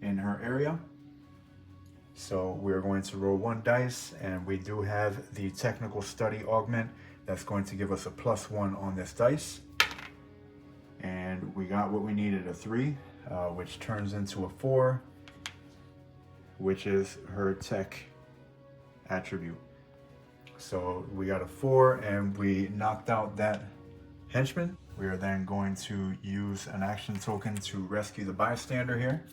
in her area. So we're going to roll 1 dice, and we do have the technical study augment that's going to give us a +1 on this dice. And we got what we needed, a 3, which turns into a 4, which is her tech attribute. So we got a 4 and we knocked out that henchman. We are then going to use an action token to rescue the bystander here.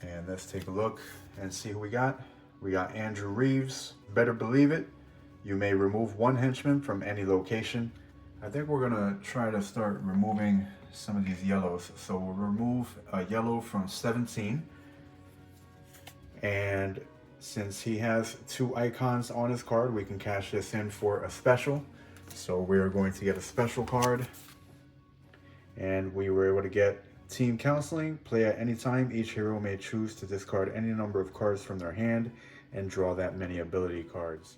And let's take a look and see who we got. We got Andrew Reeves. Better believe it, you may remove 1 henchman from any location. I think we're gonna try to start removing some of these yellows. So we'll remove a yellow from 17. And since he has 2 icons on his card, we can cash this in for a special. So we're going to get a special card. And we were able to get Team Counseling. Play at any time. Each hero may choose to discard any number of cards from their hand and draw that many ability cards.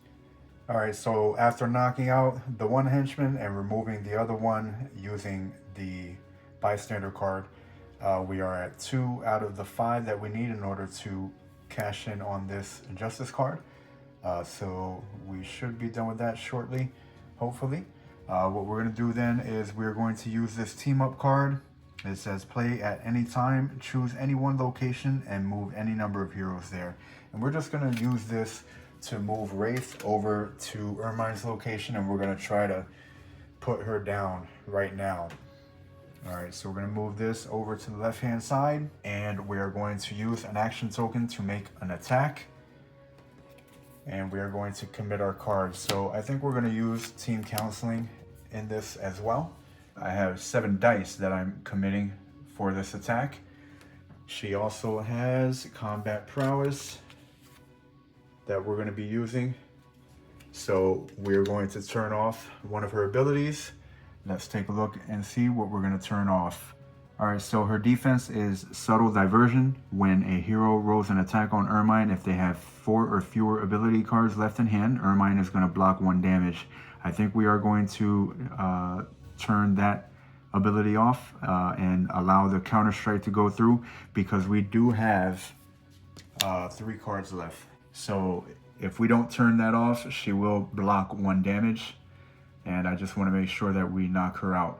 All right, so after knocking out the 1 henchman and removing the other one using the bystander card, we are at 2 out of the 5 that we need in order to cash in on this justice card. So we should be done with that shortly, hopefully. What we're going to do then is we're going to use this team up card. It says play at any time, choose any 1 location and move any number of heroes there. And we're just going to use this to move Wraith over to Ermine's location, and we're going to try to put her down right now. All right, so we're going to move this over to the left hand side, and we are going to use an action token to make an attack, and we are going to commit our cards. So I think we're going to use Team Counseling in this as well. I have 7 dice that I'm committing for this attack. She also has combat prowess that we're going to be using. So we're going to turn off one of her abilities. Let's take a look and see what we're going to turn off. All right, so her defense is subtle diversion. When a hero rolls an attack on Ermine, if they have 4 or fewer ability cards left in hand, Ermine is going to block 1 damage. I think we are going to turn that ability off and allow the counter strike to go through, because we do have 3 cards left. So if we don't turn that off, she will block 1 damage, and I just want to make sure that we knock her out.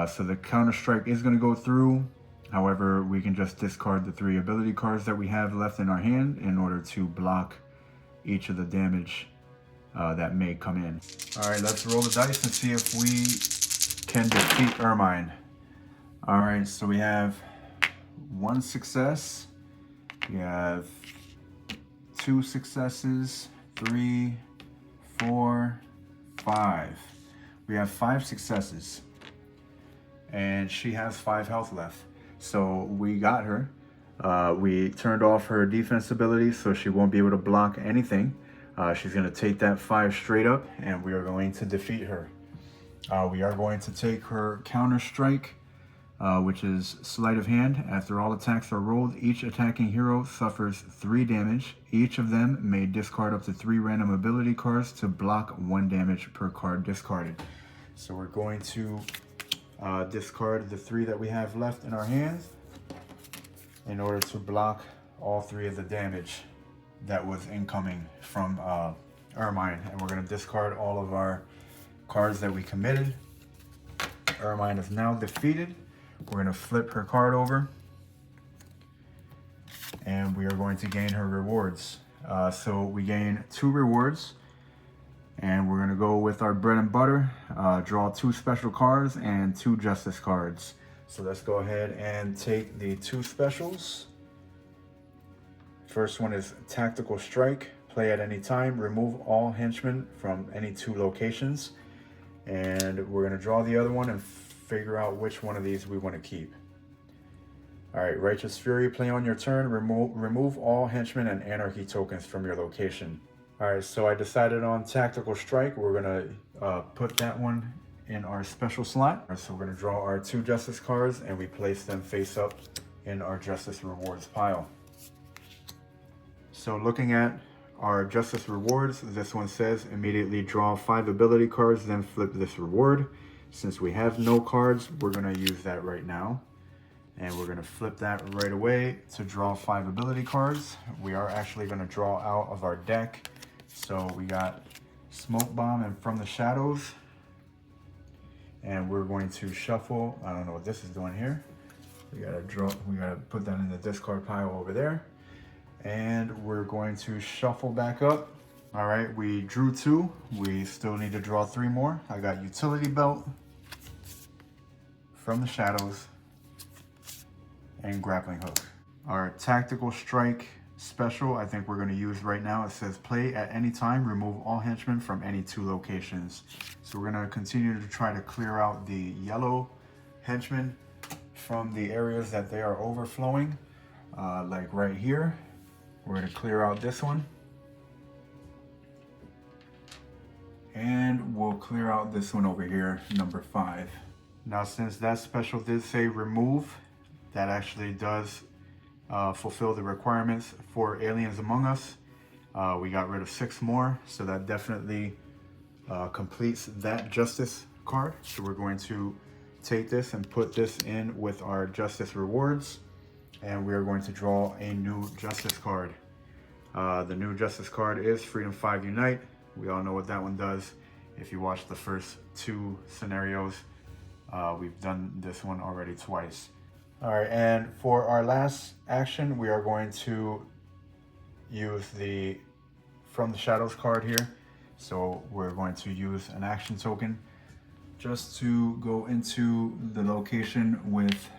So the counter strike is going to go through. However, we can just discard the 3 ability cards that we have left in our hand in order to block each of the damage that may come in. All right, let's roll the dice and see if we can defeat Ermine. All right, so we have 1 success. We have 2 successes, 3, 4, 5. We have 5 successes, and she has 5 health left. So we got her. We turned off her defense ability, so she won't be able to block anything. She's going to take that 5 straight up, and we are going to defeat her. We are going to take her counter strike, which is sleight of hand. After all attacks are rolled, each attacking hero suffers 3 damage. Each of them may discard up to 3 random ability cards to block 1 damage per card discarded. So we're going to discard the 3 that we have left in our hands in order to block all 3 of the damage that was incoming from Ermine. And we're going to discard all of our cards that we committed. Ermine is now defeated. We're going to flip her card over, and we are going to gain her rewards. So we gain 2 rewards, and we're going to go with our bread and butter, draw 2 special cards and 2 justice cards. So let's go ahead and take the 2 specials, first one is Tactical Strike. Play at any time. Remove all henchmen from any 2 locations. And we're going to draw the other one and figure out which one of these we want to keep. All right, Righteous Fury. Play on your turn. Remove all henchmen and anarchy tokens from your location. All right, so I decided on Tactical Strike. We're going to put that one in our special slot. So we're going to draw our 2 Justice cards and we place them face up in our Justice Rewards pile. So looking at our Justice Rewards, this one says immediately draw 5 ability cards, then flip this reward. Since we have no cards, we're going to use that right now. And we're going to flip that right away to draw 5 ability cards. We are actually going to draw out of our deck. So we got Smoke Bomb and From the Shadows. And we're going to shuffle. I don't know what this is doing here. We gotta put that in the discard pile over there. And we're going to shuffle back up. All right, we drew 2. We still need to draw 3 more. I got Utility Belt, From the Shadows, and Grappling Hook. Our Tactical Strike special, I think we're going to use right now. It says play at any time, remove all henchmen from any 2 locations. So we're going to continue to try to clear out the yellow henchmen from the areas that they are overflowing, like right here. We're going to clear out this one. And we'll clear out this one over here, number 5. Now, since that special did say remove, that actually does fulfill the requirements for Aliens Among Us. We got rid of 6 more, so that definitely completes that Justice card. So we're going to take this and put this in with our Justice Rewards, and we are going to draw a new Justice card. The new Justice card is Freedom 5 Unite. We all know what that one does. If you watch the first 2 scenarios, we've done this one already twice. All right, and for our last action, we are going to use the From the Shadows card here. So we're going to use an action token just to go into the location with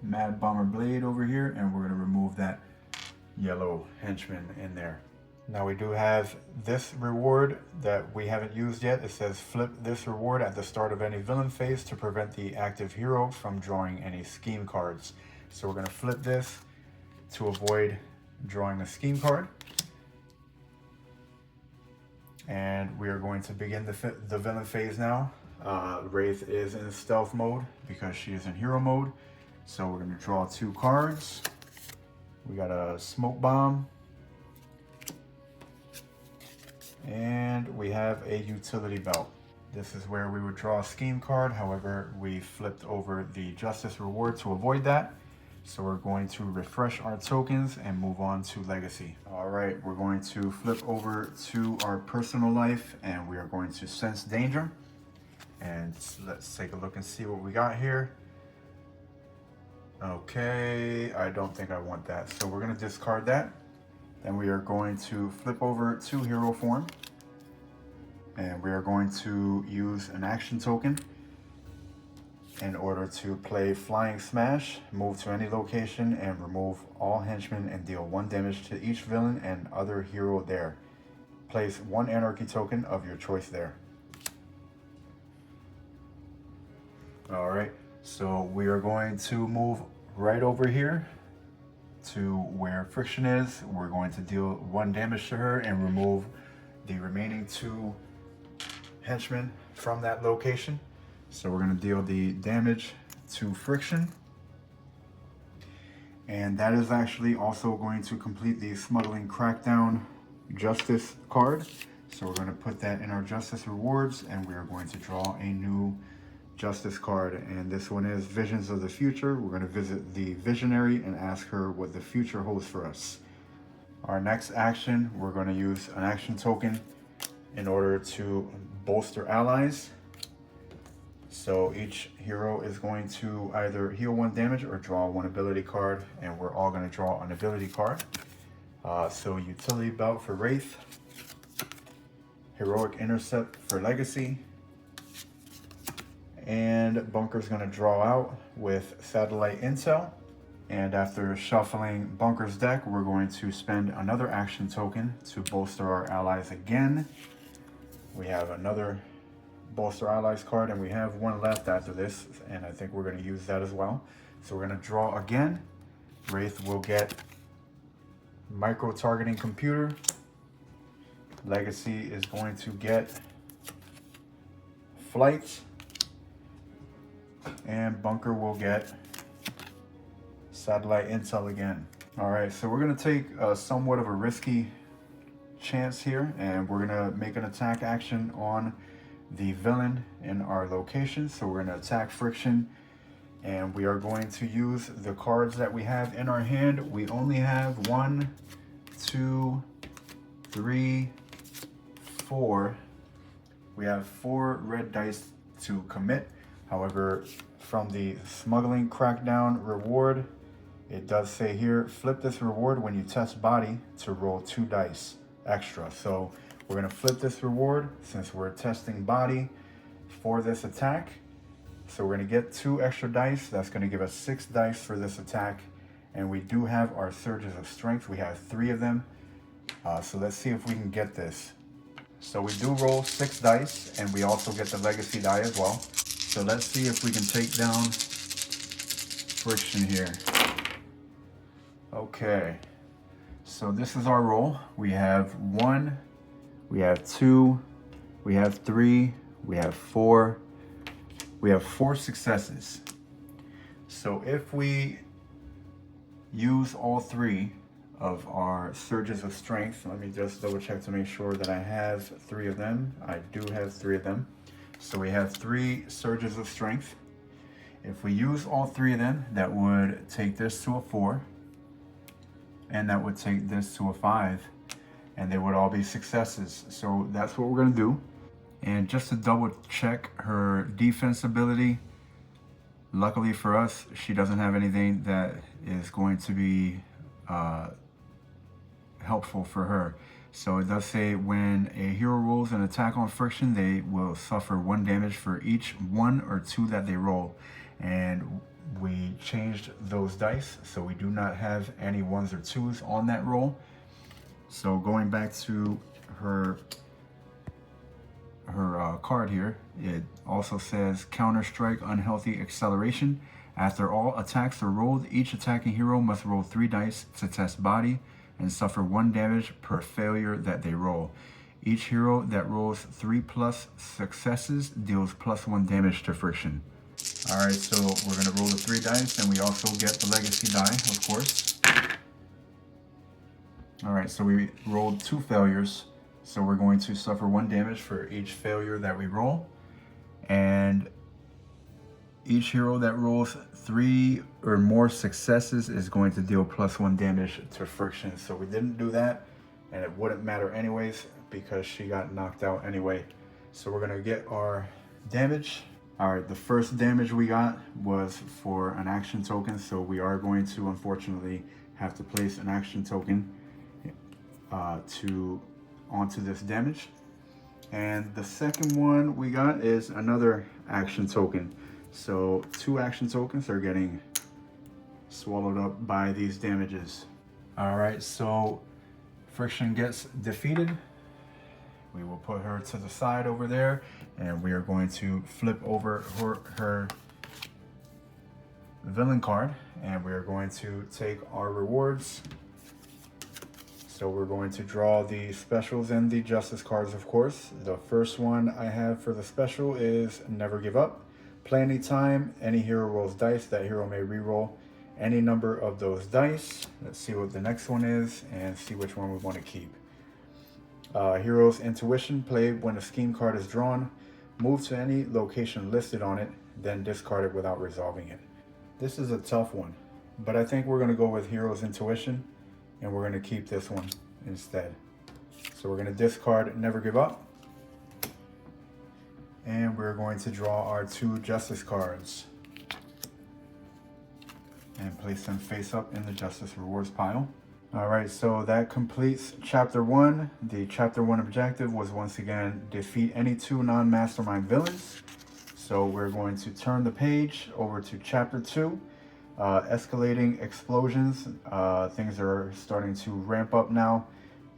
Mad Bomber Blade over here, and we're going to remove that yellow henchman in there. Now we do have this reward that we haven't used yet. It says flip this reward at the start of any villain phase to prevent the active hero from drawing any scheme cards. So we're going to flip this to avoid drawing a scheme card. And we are going to begin the villain phase now. Wraith is in stealth mode because she is in hero mode. So we're going to draw 2 cards. We got a Smoke Bomb. And we have a Utility Belt. This is where we would draw a scheme card. However, we flipped over the Justice reward to avoid that. So we're going to refresh our tokens and move on to Legacy. All right, we're going to flip over to our personal life and we are going to sense danger. And let's take a look and see what we got here. Okay, I don't think I want that. So we're gonna discard that. Then we are going to flip over to hero form. And we are going to use an action token in order to play Flying Smash, move to any location and remove all henchmen and deal 1 damage to each villain and other hero there. Place 1 anarchy token of your choice there. All right, so we are going to move right over here to where Friction is. We're going to deal 1 damage to her and remove the remaining 2 henchmen from that location. So we're going to deal the damage to Friction. And that is actually also going to complete the Smuggling Crackdown Justice card. So we're going to put that in our Justice rewards and we are going to draw a new Justice card, and this one is Visions of the Future. We're going to visit the Visionary and ask her what the future holds for us. Our next action, we're going to use an action token in order to bolster allies. So each hero is going to either heal 1 damage or draw 1 ability card, and we're all going to draw an ability card. So Utility Belt for Wraith, Heroic Intercept for Legacy, and Bunker's going to draw out with Satellite Intel. And after shuffling Bunker's deck, we're going to spend another action token to bolster our allies again. We have another bolster allies card, and we have one left after this, and I think we're going to use that as well. So we're going to draw again. Wraith will get micro targeting computer. Legacy is going to get flight, and Bunker will get satellite intel again. All right, so we're going to take somewhat of a risky chance here, and we're going to make an attack action on the villain in our location. So we're going to attack Friction, and we are going to use the cards that we have in our hand. We only have 1, 2, 3, 4. We have 4 red dice to commit. However, from the smuggling crackdown reward, it does say here, flip this reward when you test body to roll 2 dice extra. So we're going to flip this reward since we're testing body for this attack. So we're going to get 2 extra dice. That's going to give us 6 dice for this attack. And we do have our surges of strength. We have 3 of them. So let's see if we can get this. So we do roll 6 dice, and we also get the legacy die as well. So let's see if we can take down Friction here. Okay, so this is our roll. We have 1, we have 2, we have 3, we have 4. We have 4 successes. So if we use all 3 of our surges of strength, let me just double check to make sure that I have 3 of them. I do have 3 of them. So we have 3 surges of strength. If we use all 3 of them, that would take this to a 4, and that would take this to a 5, and they would all be successes. So that's what we're going to do. And just to double check her defense ability, luckily for us, she doesn't have anything that is going to be helpful for her. So it does say when a hero rolls an attack on Friction, they will suffer 1 damage for each 1 or 2 that they roll. And we changed those dice, so we do not have any 1s or 2s on that roll. So going back to her card here, it also says Counter-Strike Unhealthy Acceleration. After all attacks are rolled, each attacking hero must roll 3 dice to test body and suffer 1 damage per failure that they roll. Each hero that rolls 3+ successes deals +1 damage to Friction. All right, so we're gonna roll the 3 dice, and we also get the legacy die, of course. All right, so we rolled 2 failures. So we're going to suffer 1 damage for each failure that we roll. And each hero that rolls 3 or more successes is going to deal +1 damage to Friction. So we didn't do that, and it wouldn't matter anyways because she got knocked out anyway. So we're gonna get our damage. All right, the first damage we got was for an action token. So we are going to unfortunately have to place an action token onto this damage. And the second one we got is another action token. So 2 action tokens are getting swallowed up by these damages. All right, so Friction gets defeated. We will put her to the side over there, and we are going to flip over her villain card, and we are going to take our rewards. So we're going to draw the specials and the justice cards, of course. The first one I have for the special is Never Give Up. Play any time any hero rolls dice, that hero may reroll any number of those dice. Let's see what the next one is and see which one we want to keep. Hero's Intuition. Play when a scheme card is drawn. Move to any location listed on it, then discard it without resolving it. This is a tough one, but I think we're going to go with Hero's Intuition, and we're going to keep this one instead. So we're going to discard Never Give Up, and we're going to draw our 2 justice cards and place them face up in the justice rewards pile. All right, so that completes chapter 1. The chapter 1 objective was once again defeat any 2 non-mastermind villains. So we're going to turn the page over to chapter 2. Escalating explosions. Things are starting to ramp up now.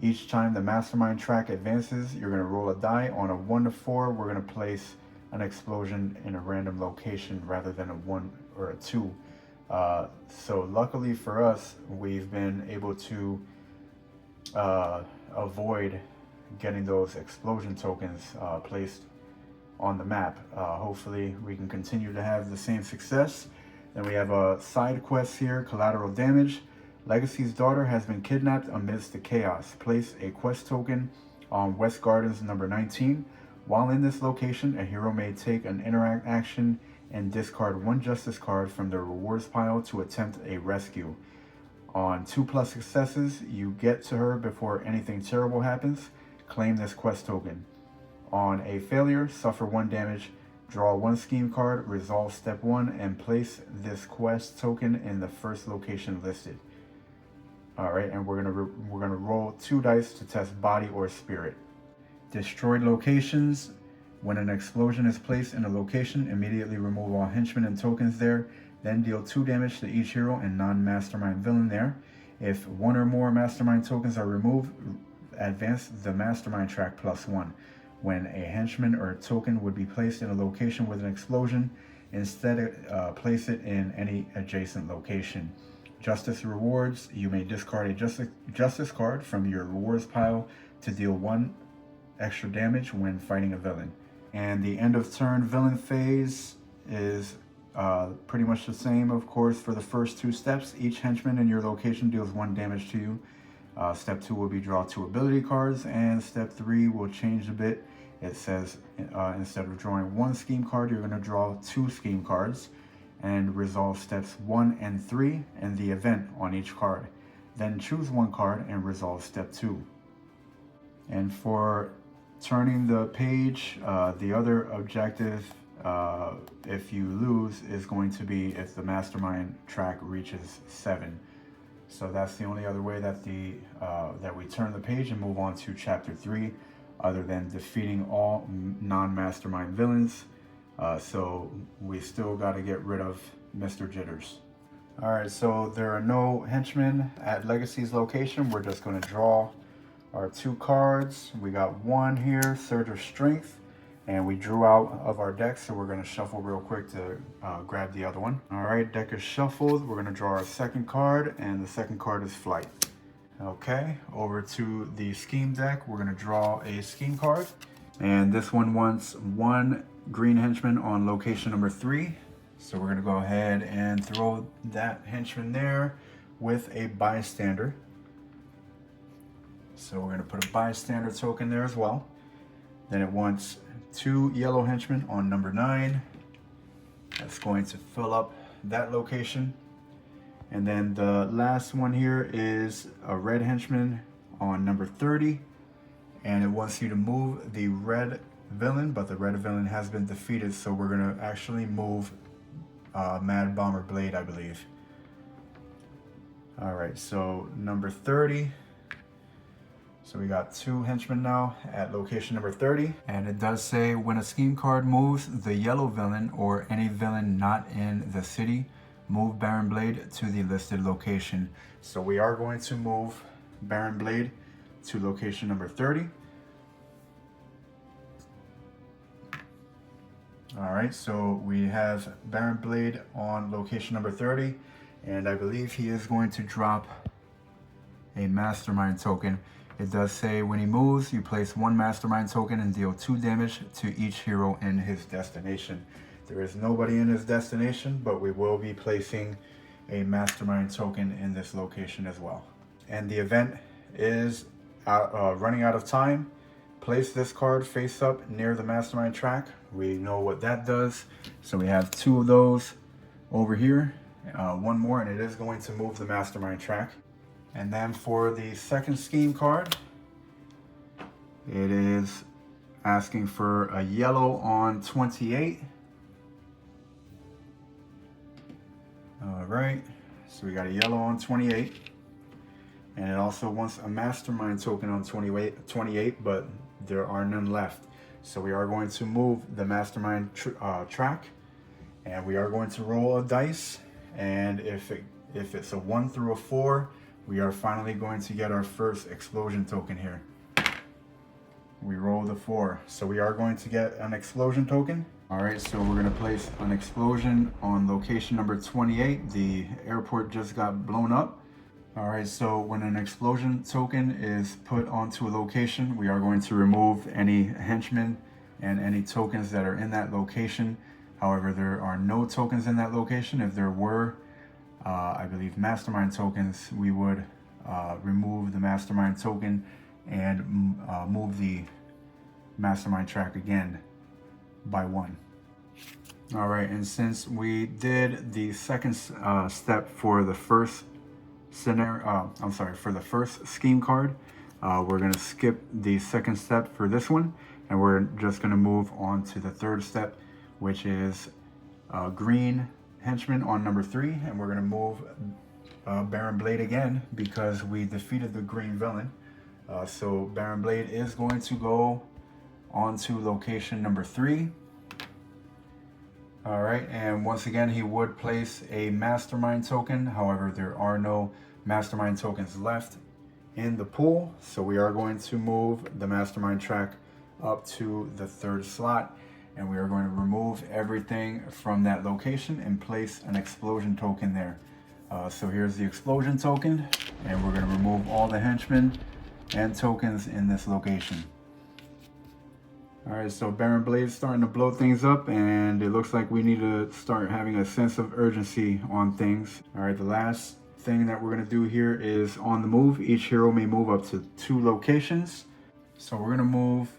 Each time the Mastermind track advances, you're going to roll a die. On a 1 to 4, we're going to place an explosion in a random location rather than a 1 or a 2. So luckily for us, we've been able to avoid getting those explosion tokens placed on the map. Hopefully we can continue to have the same success. Then we have a side quest here, collateral damage. Legacy's daughter has been kidnapped amidst the chaos. Place a quest token on West Gardens number 19. While in this location, a hero may take an interact action and discard 1 justice card from the rewards pile to attempt a rescue. On 2+ successes, you get to her before anything terrible happens. Claim this quest token. On a failure, suffer 1 damage, draw 1 scheme card, resolve step 1, and place this quest token in the first location listed. All right, and we're gonna roll 2 dice to test body or spirit. Destroyed locations. When an explosion is placed in a location, immediately remove all henchmen and tokens there. Then deal 2 damage to each hero and non-mastermind villain there. If 1 or more mastermind tokens are removed, advance the mastermind track +1. When a henchman or token would be placed in a location with an explosion, instead place it in any adjacent location. Justice rewards. You may discard a justice card from your rewards pile to deal 1 extra damage when fighting a villain. And the end of turn villain phase is pretty much the same, of course, for the first 2 steps. Each henchman in your location deals 1 damage to you. Step 2 will be draw 2 ability cards, and step 3 will change a bit. It says instead of drawing 1 scheme card, you're going to draw 2 scheme cards and resolve steps 1 and 3 and the event on each card. Then choose 1 card and resolve step 2. And for turning the page, the other objective, if you lose, is going to be if the mastermind track reaches 7. So that's the only other way that that we turn the page and move on to chapter 3, other than defeating all non-mastermind villains. So we still got to get rid of Mr. Jitters. All right, so there are no henchmen at Legacy's location. We're just going to draw our 2 cards. We got 1 here, Surge of Strength, and we drew out of our deck, so we're going to shuffle real quick to grab the other one. All right, deck is shuffled. We're going to draw our 2nd card, and the 2nd card is Flight. Okay, over to the scheme deck. We're going to draw a scheme card, and this one wants 1 green henchman on location number 3. So we're going to go ahead and throw that henchman there with a bystander. So we're going to put a bystander token there as well. Then it wants 2 yellow henchmen on number 9. That's going to fill up that location. And then the last one here is a red henchman on number 30. And it wants you to move the red villain, but the red villain has been defeated. So we're going to actually move Mad Bomber Blade, I believe. All right, so number 30. So we got 2 henchmen now at location number 30. And it does say when a scheme card moves the yellow villain or any villain not in the city, move Baron Blade to the listed location. So we are going to move Baron Blade to location number 30. All right, so we have Baron Blade on location number 30. And I believe he is going to drop a Mastermind token. It does say when he moves, you place 1 Mastermind token and deal 2 damage to each hero in his destination. There is nobody in his destination, but we will be placing a Mastermind token in this location as well. And the event is running out of time. Place this card face up near the Mastermind track. We know what that does. So we have 2 of those over here, 1 more, and it is going to move the Mastermind track. And then for the 2nd scheme card, it is asking for a yellow on 28. All right, so we got a yellow on 28. And it also wants a Mastermind token on 28, but there are none left. So we are going to move the Mastermind track, and we are going to roll a dice. And if it's a 1 through a 4, we are finally going to get our first explosion token here. We roll the 4, so we are going to get an explosion token. All right, so we're gonna place an explosion on location number 28. The airport just got blown up. All right, so when an explosion token is put onto a location, we are going to remove any henchmen and any tokens that are in that location. However, there are no tokens in that location. If there were, I believe, Mastermind tokens, we would remove the Mastermind token and move the Mastermind track again by 1. All right, and since we did the second step for the first scenario, for the first scheme card, we're gonna skip the second step for this one, and we're just gonna move on to the third step, which is green henchman on number 3, and we're gonna move Baron Blade again because we defeated the green villain. So Baron Blade is going to go onto location number 3. All right, and once again, he would place a Mastermind token. However, there are no Mastermind tokens left in the pool. So we are going to move the Mastermind track up to the 3rd slot, and we are going to remove everything from that location and place an explosion token there. So here's the explosion token, and we're going to remove all the henchmen and tokens in this location. All right, so Baron Blade's starting to blow things up, and it looks like we need to start having a sense of urgency on things. All right, the last thing that we're gonna do here is on the move. Each hero may move up to 2 locations. So we're gonna move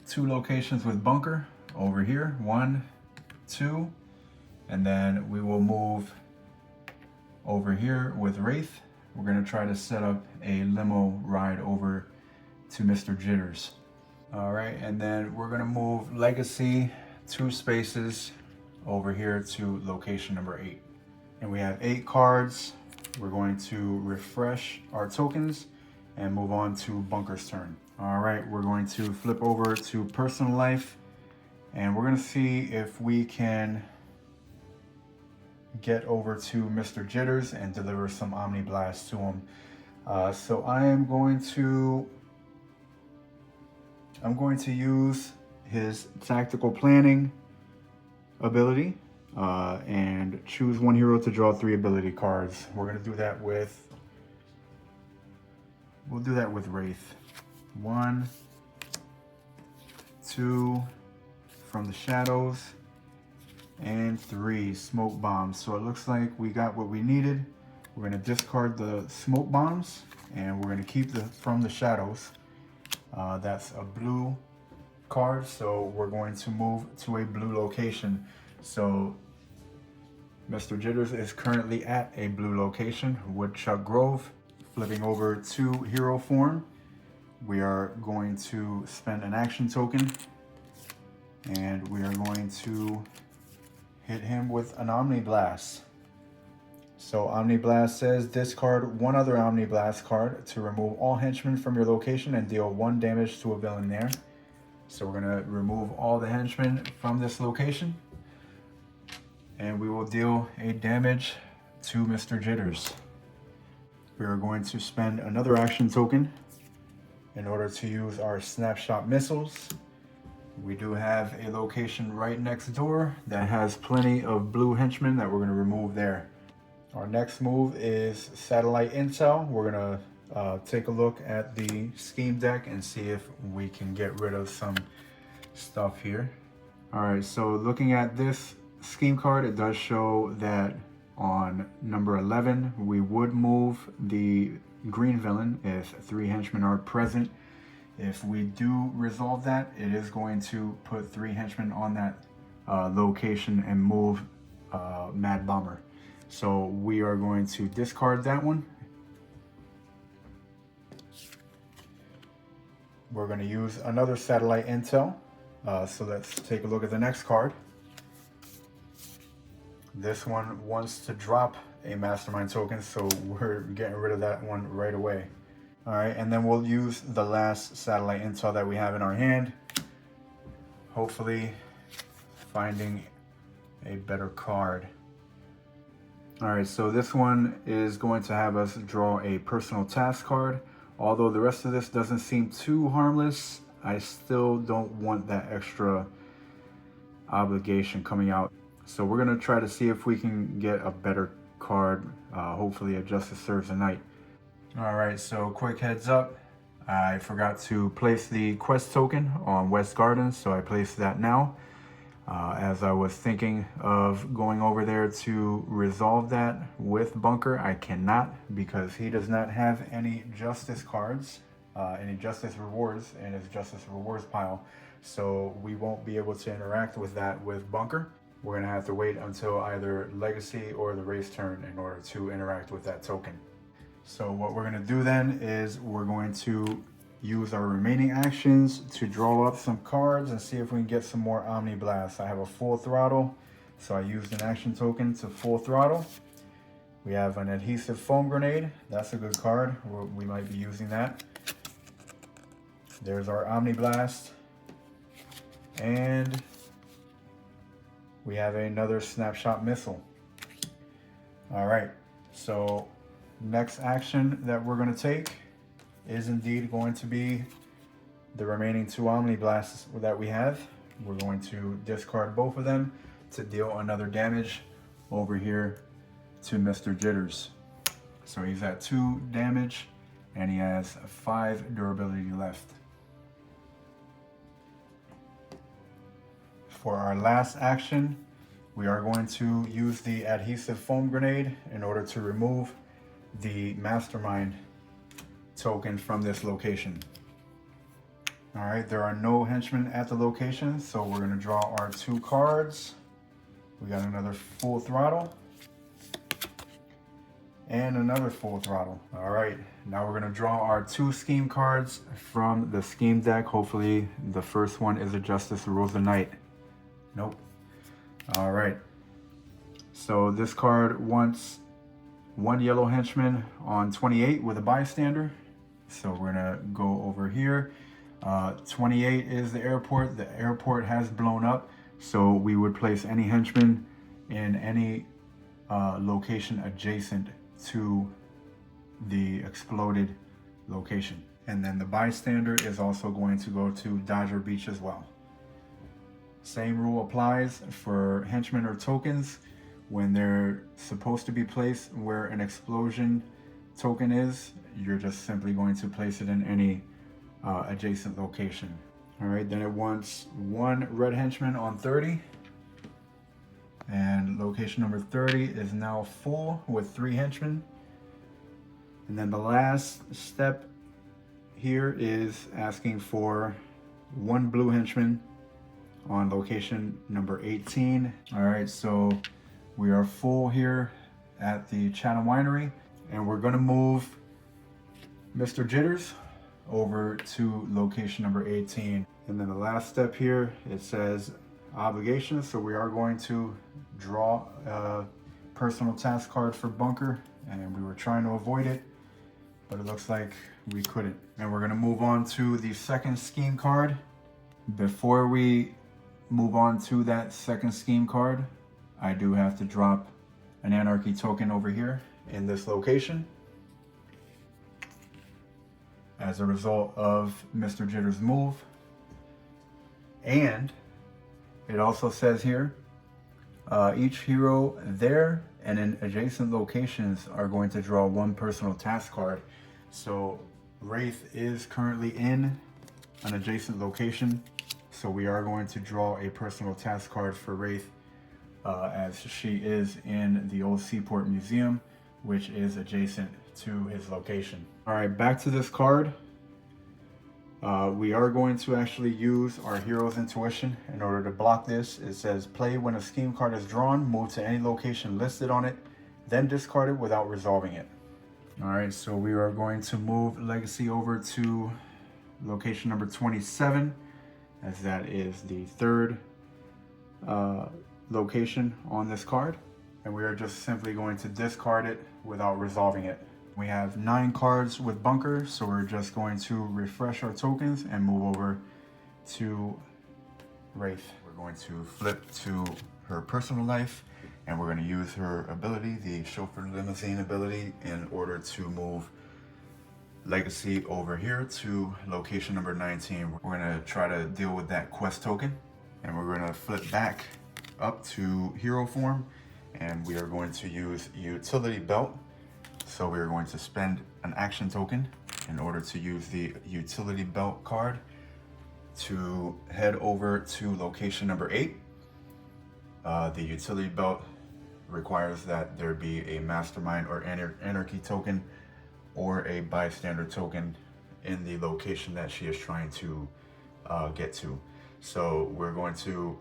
2 locations with Bunker over here, 1, 2, and then we will move over here with Wraith. We're gonna try to set up a limo ride over to Mr. Jitters. All right, and then we're gonna move Legacy 2 spaces over here to location number 8. And we have 8 cards. We're going to refresh our tokens and move on to Bunker's turn. All right, we're going to flip over to Personal Life, and we're gonna see if we can get over to Mr. Jitters and deliver some Omni Blast to him. So I'm going to use his tactical planning ability and choose 1 hero to draw 3 ability cards. We're gonna do that with, we'll do that with Wraith. 1, 2 from the shadows, and 3 smoke bombs. So it looks like we got what we needed. We're gonna discard the smoke bombs, and we're gonna keep the from the shadows. That's a blue card, so we're going to move to a blue location. So Mr. Jitters is currently at a blue location, Woodchuck Grove. Flipping over to hero form, we are going to spend an action token, and we are going to hit him with an Omni Blast. So Omni Blast says discard 1 other Omni Blast card to remove all henchmen from your location and deal 1 damage to a villain there. So we're gonna remove all the henchmen from this location, and we will deal a damage to Mr. Jitters. We are going to spend another action token in order to use our snapshot missiles. We do have a location right next door that has plenty of blue henchmen that we're gonna remove there. Our next move is satellite intel. We're gonna take a look at the scheme deck and see if we can get rid of some stuff here. All right, so looking at this scheme card, it does show that on number 11, we would move the green villain if 3 henchmen are present. If we do resolve that, it is going to put 3 henchmen on that location and move Mad Bomber. So we are going to discard that one. We're going to use another satellite intel. So let's take a look at the next card. This one wants to drop a Mastermind token, so we're getting rid of that one right away. All right, and then we'll use the last satellite intel that we have in our hand. Hopefully finding a better card. All right, so this one is going to have us draw a personal task card. Although the rest of this doesn't seem too harmless, I still don't want that extra obligation coming out. So we're gonna try to see if we can get a better card, hopefully a Justice Serves the Night. All right, so quick heads up. I forgot to place the quest token on West Gardens, so I placed that now. As I was thinking of going over there to resolve that with Bunker, I cannot because he does not have any Justice cards, any Justice rewards in his Justice rewards pile. So we won't be able to interact with that with Bunker. We're gonna have to wait until either Legacy or the race turn in order to interact with that token. So what we're gonna do then is we're going to use our remaining actions to draw up some cards and see if we can get some more Omni Blasts. I have a full throttle, so I used an action token to full throttle. We have an adhesive foam grenade. That's a good card. We might be using that. There's our Omni Blast. And we have another snapshot missile. All right, so next action that we're gonna take is indeed going to be the remaining 2 Omni Blasts that we have. We're going to discard both of them to deal another damage over here to Mr. Jitters. So he's at 2 damage and he has 5 durability left. For our last action, we are going to use the adhesive foam grenade in order to remove the Mastermind token from this location. All right, there are no henchmen at the location, so we're gonna draw our 2 cards. We got another full throttle and another full throttle. All right, now we're gonna draw our 2 scheme cards from the scheme deck. Hopefully the first one is a Justice Rules the Night. Nope. All right, so this card wants 1 yellow henchman on 28 with a bystander. So we're gonna go over here. 28 is the airport. The airport has blown up, so we would place any henchman in any location adjacent to the exploded location. And then the bystander is also going to go to Dodger Beach as well. Same rule applies for henchmen or tokens. When they're supposed to be placed where an explosion token is, you're just simply going to place it in any adjacent location. All right, then it wants 1 red henchman on 30. And location number 30 is now full with 3 henchmen. And then the last step here is asking for 1 blue henchman on location number 18. All right, so we are full here at the Chatham Winery, and we're gonna move Mr. Jitters over to location number 18. And then the last step here, it says obligations. So we are going to draw a personal task card for Bunker, and we were trying to avoid it, but it looks like we couldn't. And we're gonna move on to the second scheme card. Before we move on to that second scheme card, I do have to drop an Anarchy token over here in this location as a result of Mr. Jitters' move. And it also says here, each hero there and in adjacent locations are going to draw 1 personal task card. So Wraith is currently in an adjacent location, so we are going to draw a personal task card for Wraith as she is in the old Seaport Museum, which is adjacent to his location. All right, back to this card. We are going to actually use our Hero's Intuition in order to block this. It says play when a scheme card is drawn, move to any location listed on it, then discard it without resolving it. All right, so we are going to move Legacy over to location number 27, as that is the 3rd location on this card. And we are just simply going to discard it without resolving it. We have 9 cards with Bunker, so we're just going to refresh our tokens and move over to Wraith. We're going to flip to her personal life And we're going to use her ability, the chauffeur limousine ability, in order to move Legacy over here to location number 19. We're going to try to deal with that quest token, and we're going to flip back up to hero form, and we are going to use utility belt. So we are going to spend an action token in order to use the utility belt card to head over to location number 8. The utility belt requires that there be a Mastermind or Anarchy token or a bystander token in the location that she is trying to get to. So we're going to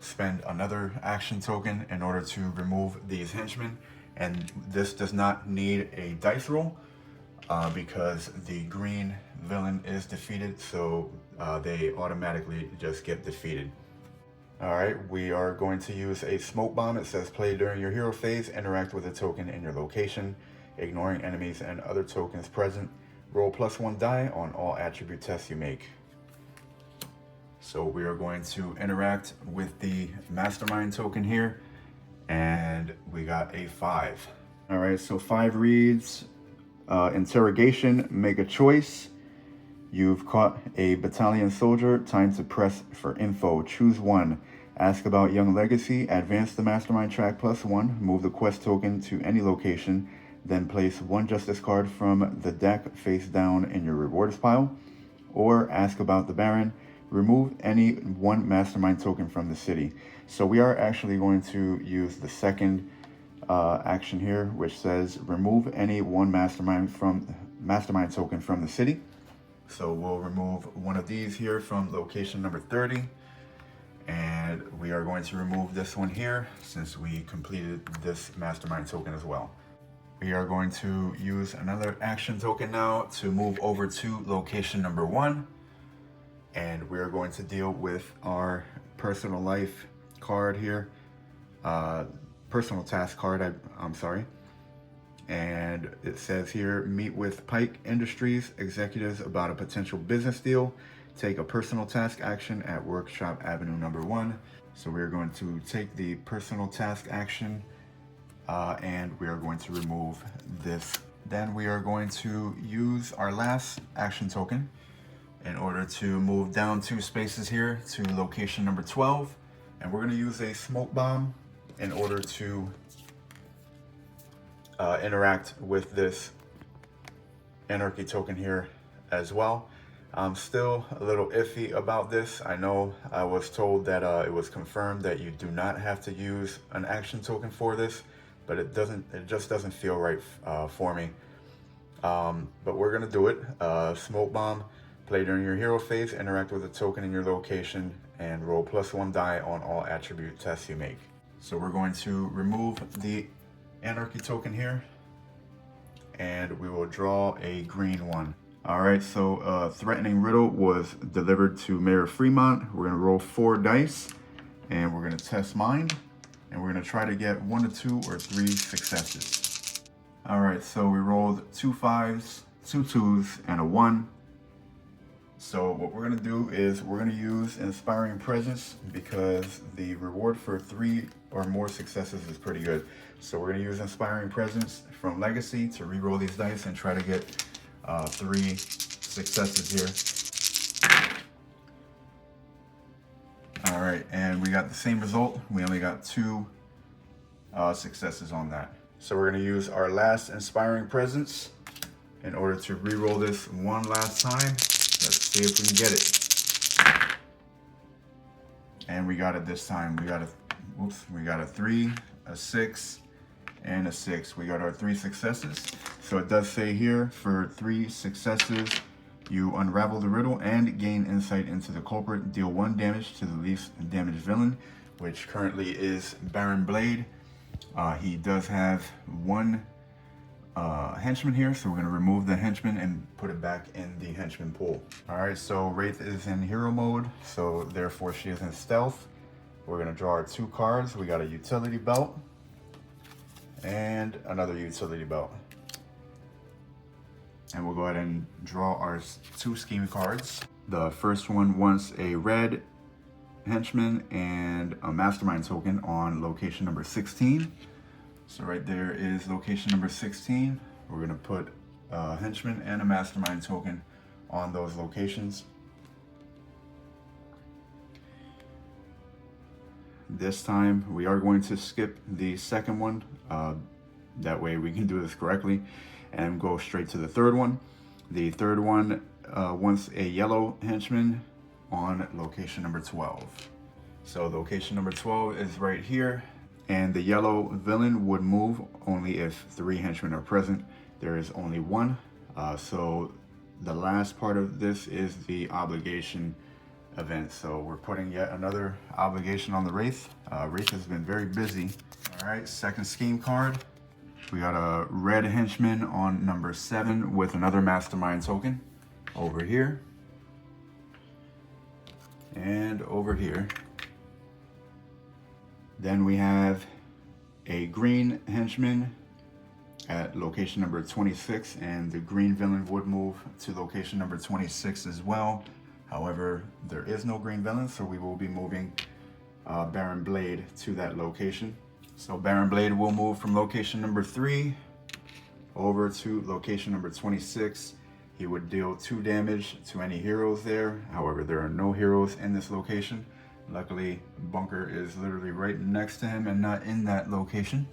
spend another action token in order to remove these henchmen, and this does not need a dice roll because the green villain is defeated, so they automatically just get defeated. Alright, we are going to use a smoke bomb. It says play during your hero phase, interact with a token in your location, ignoring enemies and other tokens present. Roll +1 die on all attribute tests you make. So we are going to interact with the Mastermind token here, and we got a 5. Alright, so 5 reads, interrogation, make a choice. You've caught a battalion soldier, time to press for info. Choose one. Ask about Young Legacy, advance the Mastermind track +1, move the quest token to any location, then place 1 justice card from the deck face down in your rewards pile. Or ask about the Baron, remove any 1 Mastermind token from the city. So we are actually going to use the second action here, which says remove any 1 Mastermind token from the city. So we'll remove one of these here from location number 30, and we are going to remove this one here since we completed this Mastermind token as well. We are going to use another action token now to move over to location number 1, and we are going to deal with our personal life card here, personal task card, I'm sorry. And it says here, meet with Pike Industries executives about a potential business deal. Take a personal task action at Workshop Avenue number 1. So we're going to take the personal task action and we are going to remove this. Then we are going to use our last action token in order to move down 2 spaces here to location number 12. And we're going to use a smoke bomb in order to interact with this Anarchy token here as well. I'm still a little iffy about this. I know I was told that it was confirmed that you do not have to use an action token for this, but it just doesn't feel right for me. But we're gonna do it. Smoke bomb, play during your hero phase, interact with a token in your location, and roll +1 die on all attribute tests you make. So we're going to remove the Anarchy token here, and we will draw a green one. All right, so threatening riddle was delivered to Mayor Fremont. We're gonna roll 4 dice, and we're gonna test mind, and we're gonna try to get 1 to 2 or 3 successes. All right, so we rolled 2 5s, 2 2s, and a 1. So what we're gonna do is we're gonna use Inspiring Presence because the reward for 3 or more successes is pretty good. So we're gonna use Inspiring Presence from Legacy to re-roll these dice and try to get 3 successes here. All right, and we got the same result. We only got 2 successes on that. So we're gonna use our last Inspiring Presence in order to re-roll this one last time. Let's see if we can get it. And we got it this time. We got a 3, a 6, and a 6. We got our 3 successes. So it does say here, for 3 successes, you unravel the riddle and gain insight into the culprit. Deal 1 damage to the least damaged villain, which currently is Baron Blade. He does have 1 henchman here, so we're going to remove the henchman and put it back in the henchman pool. All right, so Wraith is in hero mode, so therefore she is in stealth. We're going to draw our 2 cards. We got a utility belt and another utility belt. And we'll go ahead and draw our 2 scheme cards. The first one wants a red henchman and a mastermind token on location number 16. So right there is location number 16. We're gonna put a henchman and a mastermind token on those locations. This time we are going to skip the second one. That way we can do this correctly and go straight to the third one. The third one wants a yellow henchman on location number 12. So location number 12 is right here, and the yellow villain would move only if 3 henchmen are present. There is only 1. So the last part of this is the obligation event. So we're putting yet another obligation on the Wraith. Wraith has been very busy. All right, second scheme card. We got a red henchman on number 7 with another mastermind token over here and over here. Then we have a green henchman at location number 26, and the green villain would move to location number 26 as well. However, there is no green villain, so we will be moving Baron Blade to that location. So Baron Blade will move from location number 3 over to location number 26. He would deal 2 damage to any heroes there. However, there are no heroes in this location. Luckily, Bunker is literally right next to him and not in that location.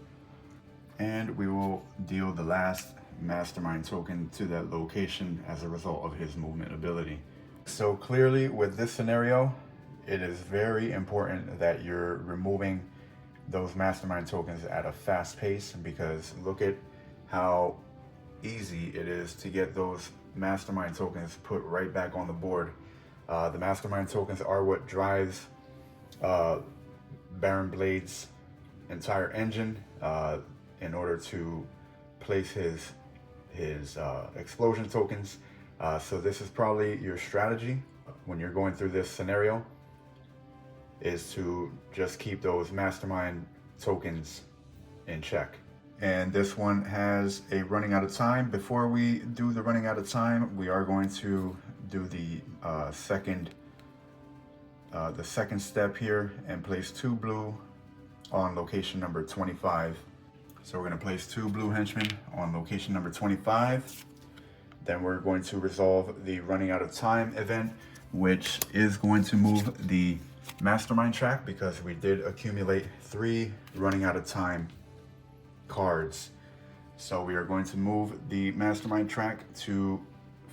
And we will deal the last mastermind token to that location as a result of his movement ability. So clearly with this scenario, it is very important that you're removing those mastermind tokens at a fast pace, because look at how easy it is to get those mastermind tokens put right back on the board. The mastermind tokens are what drives Baron Blade's entire engine in order to place his explosion tokens. So this is probably your strategy when you're going through this scenario, is to just keep those mastermind tokens in check. And this one has a running out of time. Before we do the running out of time, we are going to do the second step here and place 2 blue on location number 25. So we're going to place 2 blue henchmen on location number 25. Then we're going to resolve the running out of time event, which is going to move the mastermind track, because we did accumulate 3 running out of time cards. So we are going to move the mastermind track to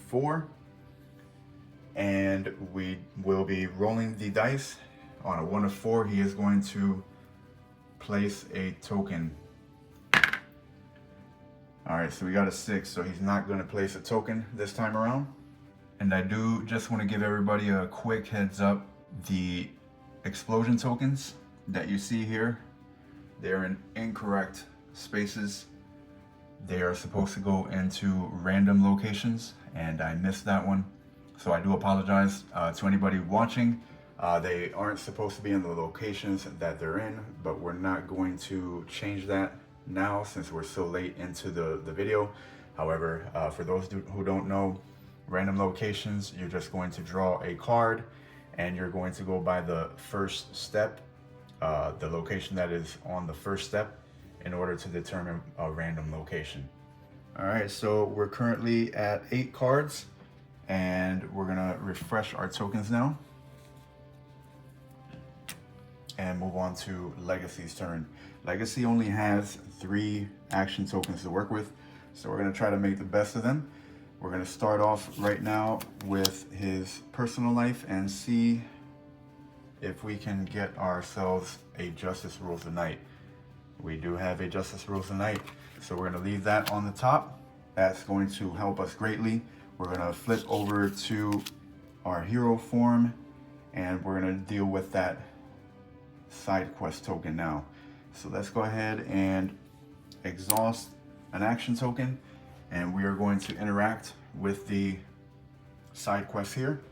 4, and we will be rolling the dice. On a 1 of 4, he is going to place a token. All right, so we got a 6, so he's not going to place a token this time around. And I do just want to give everybody a quick heads up. The explosion tokens that you see here, they're in incorrect spaces. They are supposed to go into random locations, and I missed that one. So I do apologize to anybody watching. They aren't supposed to be in the locations that they're in, but we're not going to change that now since we're so late into the video. However, for those who don't know, random locations, you're just going to draw a card and you're going to go by the first step, the location that is on the first step, in order to determine a random location. All right, so we're currently at 8 cards, and we're gonna refresh our tokens now and move on to Legacy's turn. Legacy only has 3 action tokens to work with, so we're gonna try to make the best of them. We're gonna start off right now with his personal life and see if we can get ourselves a Justice Rules the Night. We do have a Justice Rules the Night, so we're gonna leave that on the top. That's going to help us greatly. We're gonna flip over to our hero form, and we're gonna deal with that side quest token now. So let's go ahead and exhaust an action token, and we are going to interact with the side quest here.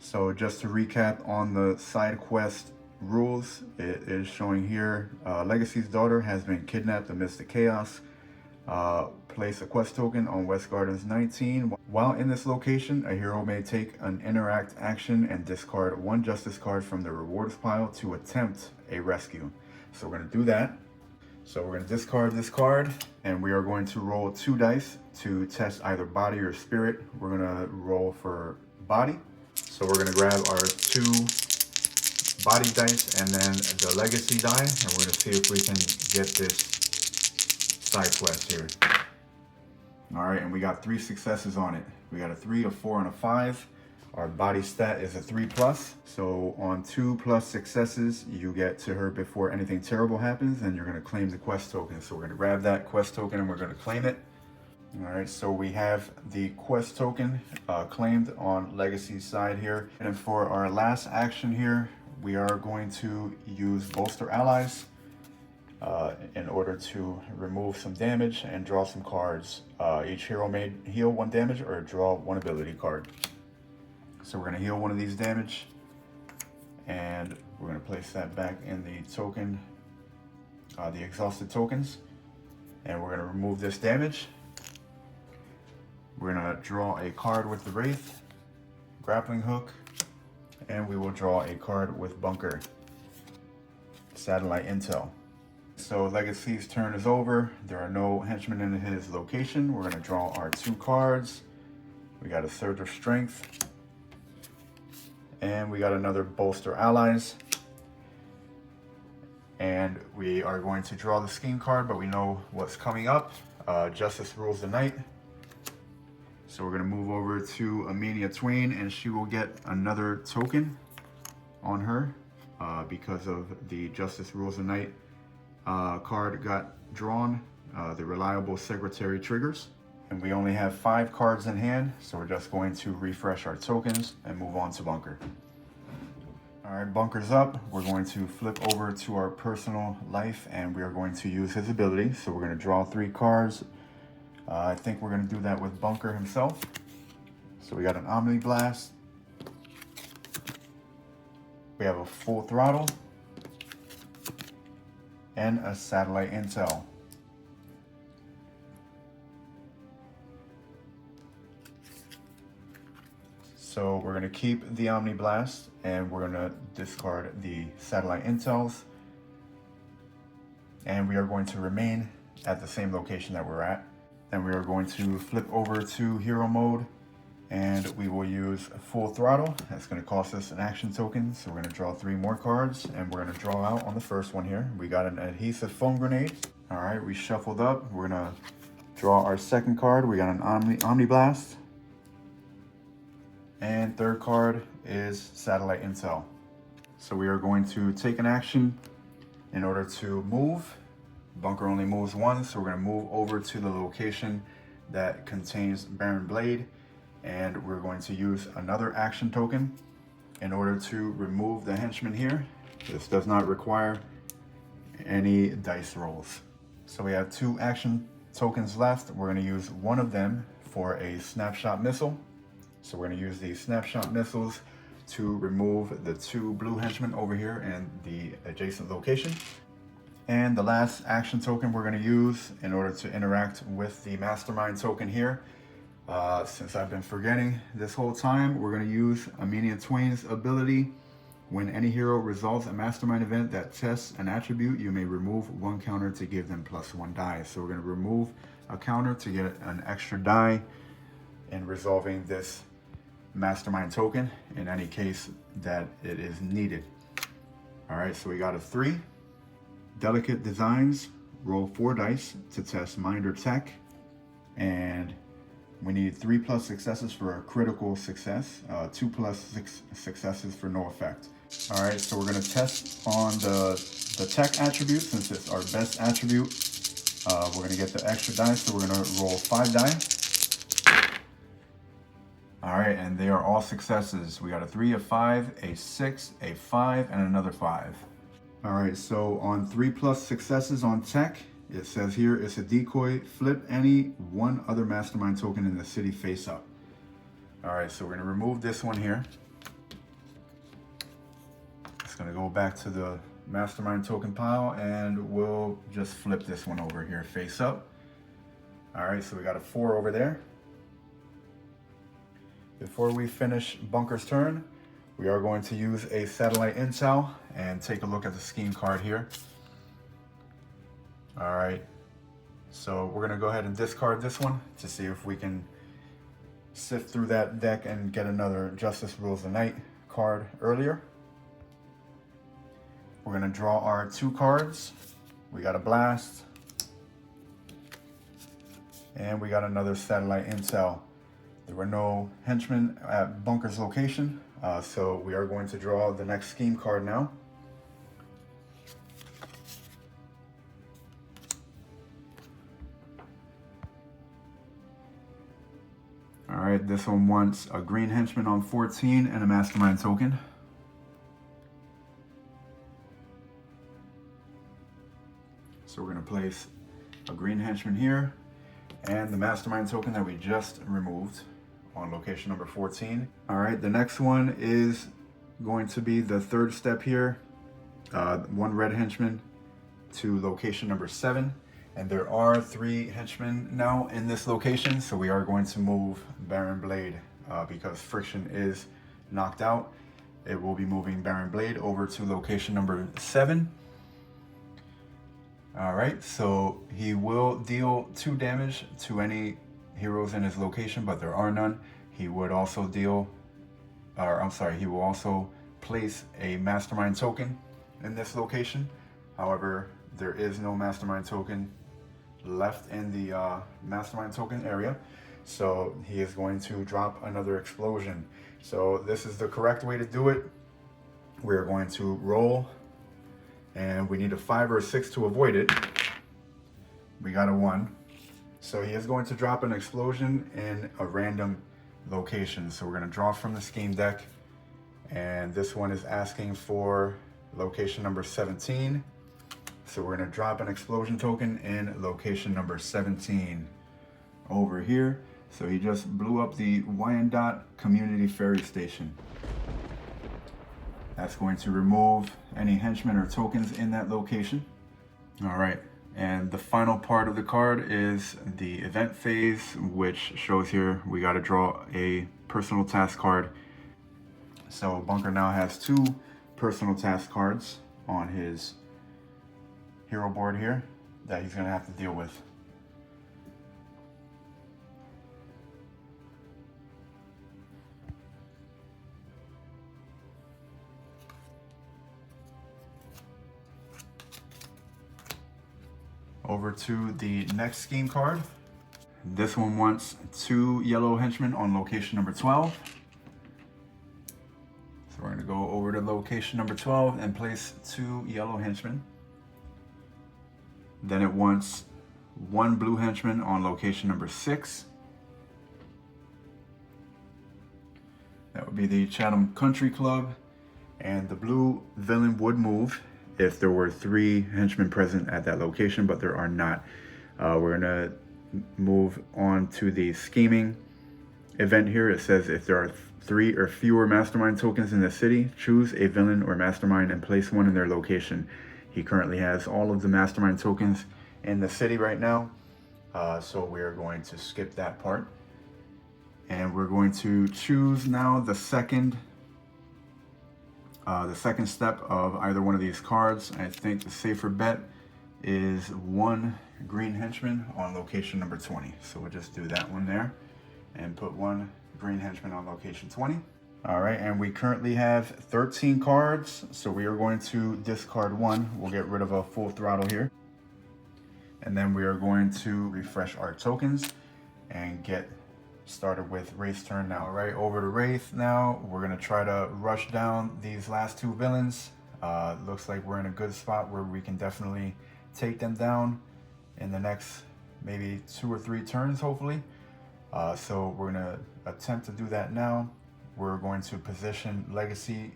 So just to recap on the side quest rules, it is showing here, Legacy's daughter has been kidnapped amidst the chaos. Place a quest token on West Gardens 19. While in this location, a hero may take an interact action and discard one justice card from the rewards pile to attempt a rescue. So we're going to do that. So we're going to discard this card, and we are going to roll 2 dice to test either body or spirit. We're going to roll for body. So we're going to grab our 2 body dice and then the legacy die, and we're going to see if we can get this side quest here. All right, and we got 3 successes on it. We got a 3, a 4, and a 5. Our body stat is a 3+. So on 2+ successes, you get to her before anything terrible happens, and you're going to claim the quest token. So we're going to grab that quest token and we're going to claim it. All right, so we have the quest token claimed on legacy side here. And for our last action here, we are going to use bolster allies in order to remove some damage and draw some cards. Each hero may heal 1 damage or draw 1 ability card. So we're going to heal 1 of these damage, and we're going to place that back in the token, the exhausted tokens, and we're going to remove this damage. We're going to draw a card with the Wraith, grappling hook, and we will draw a card with bunker, satellite intel. So Legacy's turn is over. There are no henchmen in his location. We're going to draw our 2 cards. We got a Surge of Strength, and we got another bolster allies. And we are going to draw the scheme card, but we know what's coming up. Justice rules the night. So we're going to move over to Ermine Twain, and she will get another token on her because of the Justice rules the night card got drawn. The reliable secretary triggers. And we only have 5 cards in hand, so we're just going to refresh our tokens and move on to bunker. All right, bunker's up. We're going to flip over to our personal life, and we are going to use his ability. So we're going to draw 3 cards. I think we're going to do that with bunker himself. So we got an Omni Blast. We have a Full Throttle and a Satellite Intel. So we're going to keep the Omni Blast, and we're going to discard the Satellite Intels. And we are going to remain at the same location that we're at. And we are going to flip over to hero mode, and we will use Full Throttle. That's going to cost us an action token. So we're going to draw 3 more cards, and we're going to draw out on the first one here. We got an Adhesive Foam Grenade. All right, we shuffled up. We're going to draw our second card. We got an Omni Blast. And third card is Satellite Intel. So we are going to take an action in order to move. Bunker only moves once, so we're going to move over to the location that contains Baron Blade, and we're going to use another action token in order to remove the henchman here. This does not require any dice rolls. So we have 2 action tokens left. We're going to use one of them for a snapshot missile. So we're going to use these snapshot missiles to remove the 2 blue henchmen over here in the adjacent location. And the last action token we're going to use in order to interact with the Mastermind token here, since I've been forgetting this whole time, we're going to use Ermine Twain's ability. When any hero resolves a Mastermind event that tests an attribute, you may remove 1 counter to give them +1 die. So we're going to remove a counter to get an extra die in resolving this Mastermind token in any case that it is needed. All right, so we got a 3. Delicate Designs, roll 4 dice to test mind or tech, and we need 3+ successes for a critical success, 2+ successes for no effect. All right, so we're going to test on the tech attribute. Since it's our best attribute, we're going to get the extra die, so we're going to roll 5 die. All right, and they are all successes. We got a 3, a 5, a 6, a 5, and another 5. All right, so on 3+ successes on tech, it says here it's a decoy. Flip any 1 other Mastermind token in the city face up. All right, so we're gonna remove this one here. It's gonna go back to the Mastermind token pile, and we'll just flip this one over here face up. All right, so we got a 4 over there. Before we finish Bunker's turn, we are going to use a satellite intel and take a look at the scheme card here. All right, so we're gonna go ahead and discard this one to see if we can sift through that deck and get another Justice Rules the Night card earlier. We're gonna draw our 2 cards. We got a Blast, and we got another satellite intel. There were no henchmen at Bunker's location, so we are going to draw the next scheme card now. All right, this one wants a green henchman on 14 and a Mastermind token. So we're gonna place a green henchman here and the Mastermind token that we just removed on location number 14. All right, the next one is going to be the 3rd step here. 1 red henchman to location number 7. And there are 3 henchmen now in this location, so we are going to move Baron Blade because Friction is knocked out. It will be moving Baron Blade over to location number 7. All right, so he will deal 2 damage to any heroes in his location, but there are none. He would also deal, or I'm sorry, he will also place a Mastermind token in this location. However, there is no Mastermind token left in the Mastermind token area, so he is going to drop another explosion. So this is the correct way to do it. We're going to roll, and we need a 5 or a 6 to avoid it. We got a 1. So he is going to drop an explosion in a random location. So we're going to draw from the scheme deck, and this one is asking for location number 17. So we're going to drop an explosion token in location number 17 over here. So he just blew up the Wyandotte Community Ferry Station. That's going to remove any henchmen or tokens in that location. All right, and the final part of the card is the event phase, which shows here we got to draw a personal task card. So Bunker now has 2 personal task cards on his hero board here that he's going to have to deal with. Over to the next scheme card. This one wants 2 yellow henchmen on location number 12. So we're going to go over to location number 12 and place 2 yellow henchmen. Then it wants 1 blue henchman on location number 6. That would be the Chatham Country Club, and the blue villain would move if there were 3 henchmen present at that location, but there are not. We're gonna move on to the scheming event here. It says if there are 3 or fewer Mastermind tokens in the city, choose a villain or Mastermind and place 1 in their location. He currently has all of the Mastermind tokens in the city right now, so we're going to skip that part. And we're going to choose now the second step of either one of these cards. I think the safer bet is 1 green henchman on location number 20. So we'll just do that one there and put 1 green henchman on location 20. All right, and we currently have 13 cards, so we are going to discard 1. We'll get rid of a full throttle here. And then we are going to refresh our tokens and get started with Wraith's turn now. All right, over to Wraith now. We're gonna try to rush down these last 2 villains. Looks like we're in a good spot where we can definitely take them down in the next maybe 2 or 3 turns, hopefully. So we're gonna attempt to do that now. We're going to position Legacy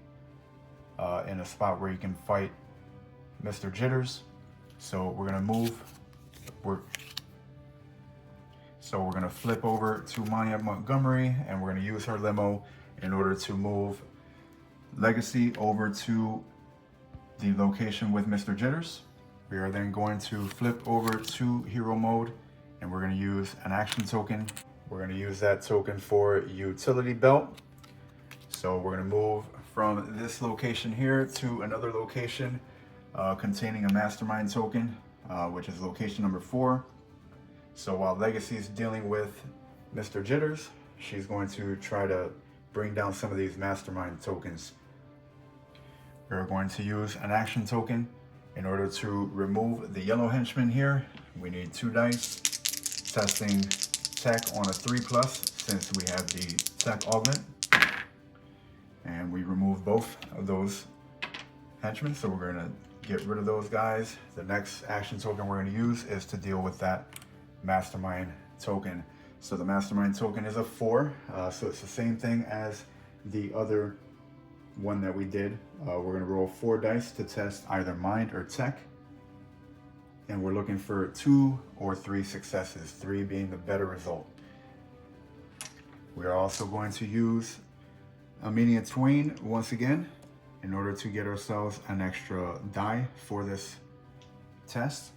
in a spot where he can fight Mr. Jitters. So we're gonna move. So we're gonna flip over to Maya Montgomery, and we're gonna use her limo in order to move Legacy over to the location with Mr. Jitters. We are then going to flip over to hero mode and we're going to use an action token. We're going to use that token for utility belt. So we're going to move from this location here to another location containing a Mastermind token, which is location number 4. So while Legacy is dealing with Mr. Jitters, she's going to try to bring down some of these Mastermind tokens. We're going to use an action token in order to remove the yellow henchman here. We need 2 dice, testing tech on a 3+ since we have the tech augment. And we remove both of those henchmen, so we're gonna get rid of those guys. The next action token we're gonna use is to deal with that Mastermind token. So the Mastermind token is a 4, so it's the same thing as the other one that we did. We're gonna roll 4 dice to test either mind or tech. And we're looking for 2 or 3 successes, 3 being the better result. We are also going to use Ermine Twain once again in order to get ourselves an extra die for this test.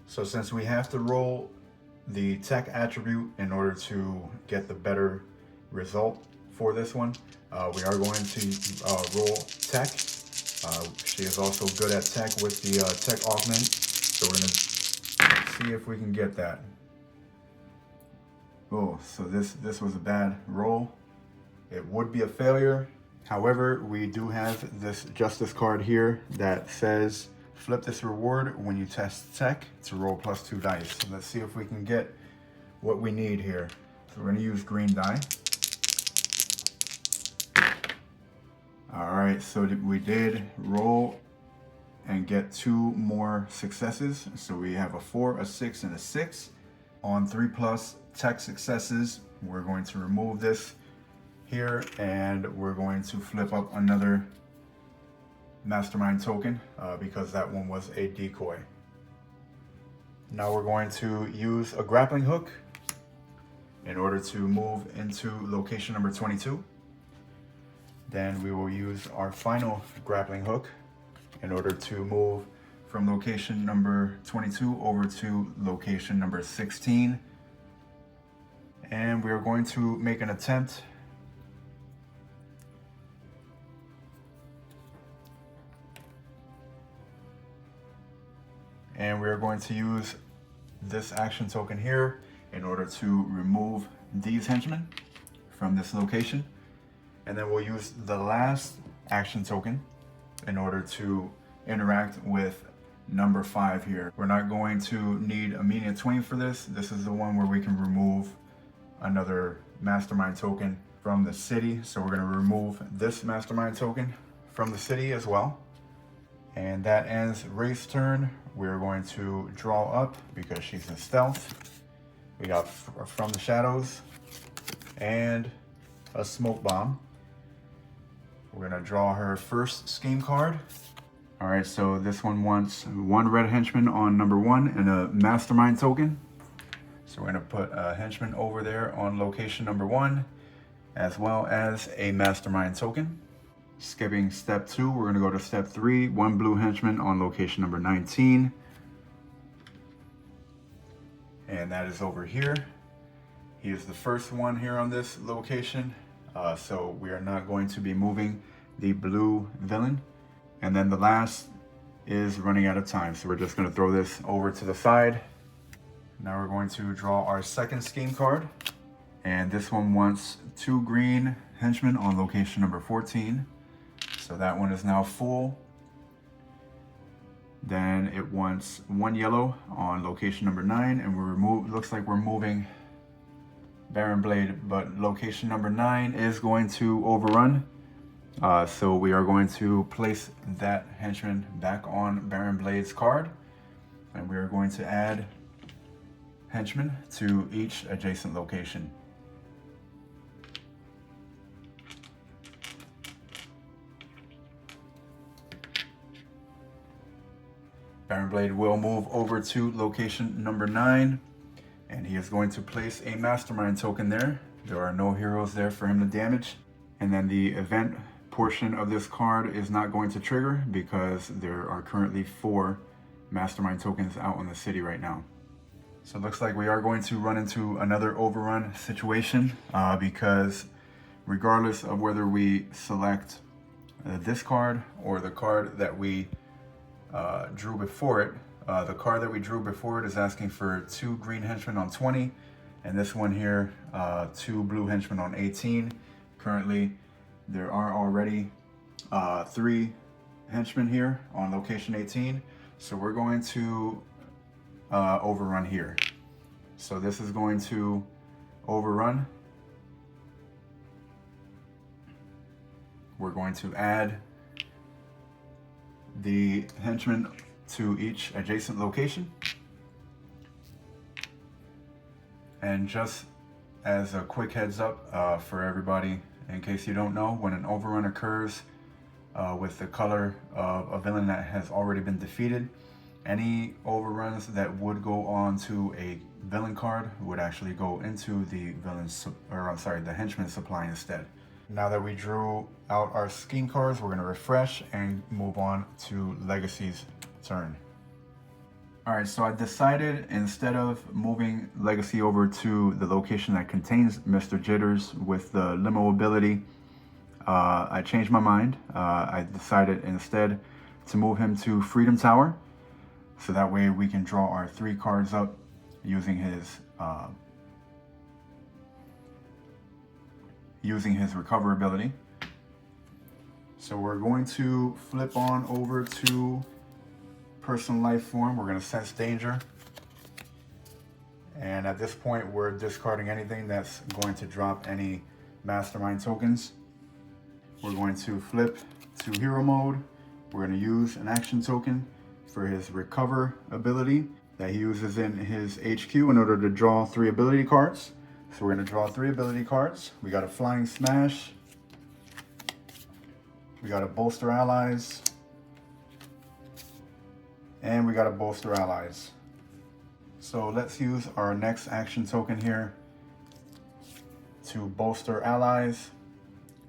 So since we have to roll the tech attribute in order to get the better result for this one, we are going to roll tech. She is also good at tech with the tech augment, so we're gonna see if we can get that. Oh, so this was a bad roll. It would be a failure. However, we do have this justice card here that says flip this reward when you test tech to roll +2 dice. So let's see if we can get what we need here. So we're gonna use green die. All right, so we did roll and get 2 more successes. So we have a 4, a 6, and a 6. On 3+ tech successes, we're going to remove this here and we're going to flip up another Mastermind token because that one was a decoy. Now we're going to use a grappling hook in order to move into location number 22. Then we will use our final grappling hook in order to move from location number 22 over to location number 16. And we are going to make an attempt and we are going to use this action token here in order to remove these henchmen from this location. And then we'll use the last action token in order to interact with number 5 here. We're not going to need Ermine Twain for this. This is the one where we can remove another Mastermind token from the city. So we're going to remove this Mastermind token from the city as well. And that ends Wraith's turn. We're going to draw up because she's in stealth. We got From the Shadows and a smoke bomb. We're gonna draw her first scheme card. All right, so this one wants 1 red henchman on number 1 and a Mastermind token. So we're gonna put a henchman over there on location number 1, as well as a Mastermind token. Skipping step 2, we're gonna go to step 3, 1 blue henchman on location number 19. And that is over here. He is the first one here on this location. So we are not going to be moving the blue villain. And then the last is running out of time. So we're just gonna throw this over to the side. Now we're going to draw our second scheme card. And this one wants 2 green henchmen on location number 14. So that one is now full. Then it wants 1 yellow on location number 9, and looks like we're moving Baron Blade, but location number 9 is going to overrun. So we are going to place that henchman back on Baron Blade's card, and we are going to add henchmen to each adjacent location. Baron Blade will move over to location number 9, and he is going to place a Mastermind token there. There are no heroes there for him to damage. And then the event portion of this card is not going to trigger because there are currently 4 Mastermind tokens out in the city right now. So it looks like we are going to run into another overrun situation because regardless of whether we select this card or the card that we drew before it, the card that we drew before it is asking for 2 green henchmen on 20, and this one here, 2 blue henchmen on 18. Currently, there are already 3 henchmen here on location 18, so we're going to overrun here. So this is going to overrun. We're going to add the henchmen to each adjacent location. And just as a quick heads up for everybody, in case you don't know, when an overrun occurs with the color of a villain that has already been defeated, any overruns that would go on to a villain card would actually go into the the henchman supply instead. Now that we drew out our scheme cards, we're going to refresh and move on to Legacy's turn. All right, so I decided instead of moving Legacy over to the location that contains Mr. Jitters with the limo ability, I changed my mind. I decided instead to move him to Freedom Tower, so that way we can draw our 3 cards up using his recover ability. So we're going to flip on over to personal life form. We're going to sense danger, and at this point we're discarding anything that's going to drop any Mastermind tokens. We're going to flip to hero mode. We're going to use an action token for his recover ability that he uses in his HQ in order to draw 3 ability cards. So we're going to draw 3 ability cards. We got a Flying Smash, we got a Bolster Allies, and we got a Bolster Allies. So let's use our next action token here to bolster allies.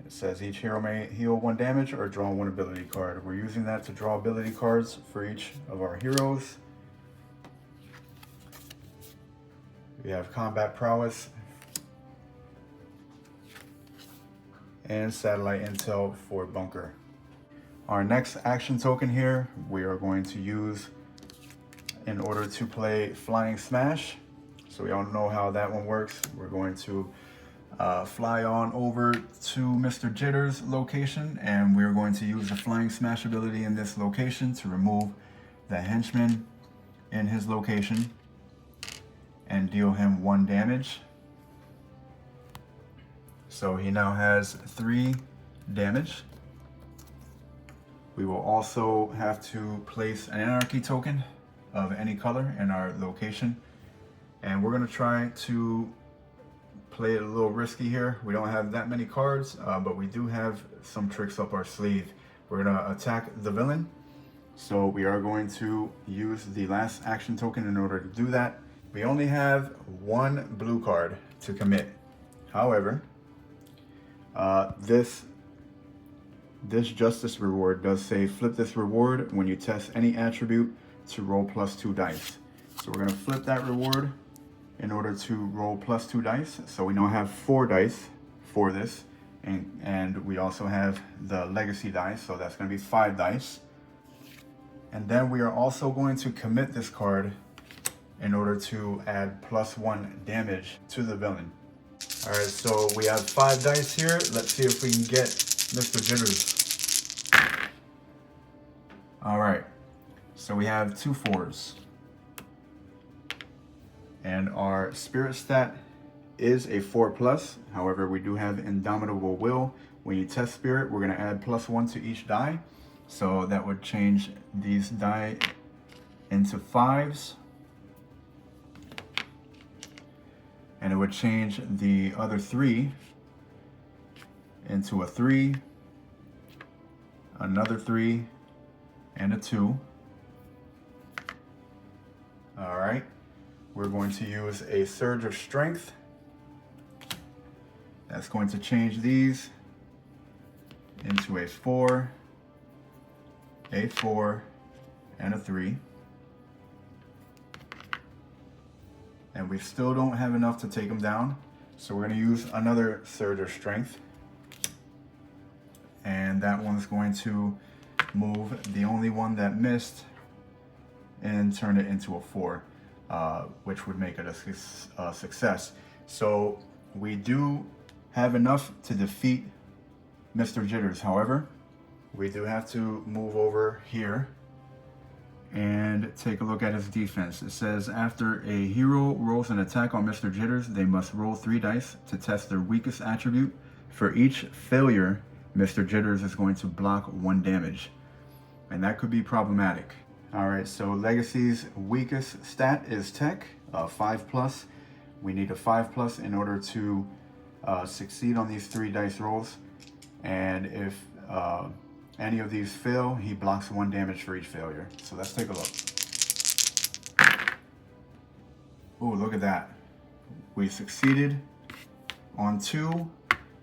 It says each hero may heal 1 damage or draw 1 ability card. We're using that to draw ability cards for each of our heroes. We have Combat Prowess and Satellite Intel for Bunker. Our next action token here, we are going to use in order to play Flying Smash. So we all know how that one works. We're going to fly on over to Mr. Jitters' location, and we're going to use the Flying Smash ability in this location to remove the henchman in his location and deal him 1 damage. So he now has 3 damage. We will also have to place an anarchy token of any color in our location, and we're going to try to play it a little risky here. We don't have that many cards, but we do have some tricks up our sleeve. We're going to attack the villain, so we are going to use the last action token in order to do that. We only have 1 blue card to commit. However, this justice reward does say flip this reward when you test any attribute to roll +2 dice. So we're going to flip that reward in order to roll +2 dice. So we now have 4 dice for this, and we also have the legacy dice, so that's going to be 5 dice. And then we are also going to commit this card in order to add +1 damage to the villain. All right, so we have 5 dice here. Let's see if we can get Mr. Jitters. All right, so we have 2 4s. And our spirit stat is a 4+. However, we do have Indomitable Will. When you test spirit, we're going to add +1 to each die. So that would change these die into 5s. And it would change the other 3 into a 3, another 3, and a 2. All right. We're going to use a Surge of Strength. That's going to change these into a 4, a 4, and a 3. and we still don't have enough to take him down. So we're going to use another Surge of Strength. And that one's going to move the only one that missed and turn it into a 4, which would make it a success. So we do have enough to defeat Mr. Jitters. However, we do have to move over here and take a look at his defense. It says after a hero rolls an attack on Mr. Jitters, they must roll 3 dice to test their weakest attribute. For each failure, Mr. Jitters is going to block 1 damage, and that could be problematic. All right, so Legacy's weakest stat is Tech, 5+. We need a 5+ in order to succeed on these 3 dice rolls, and if any of these fail, he blocks 1 damage for each failure. So let's take a look. Oh, look at that. We succeeded on 2,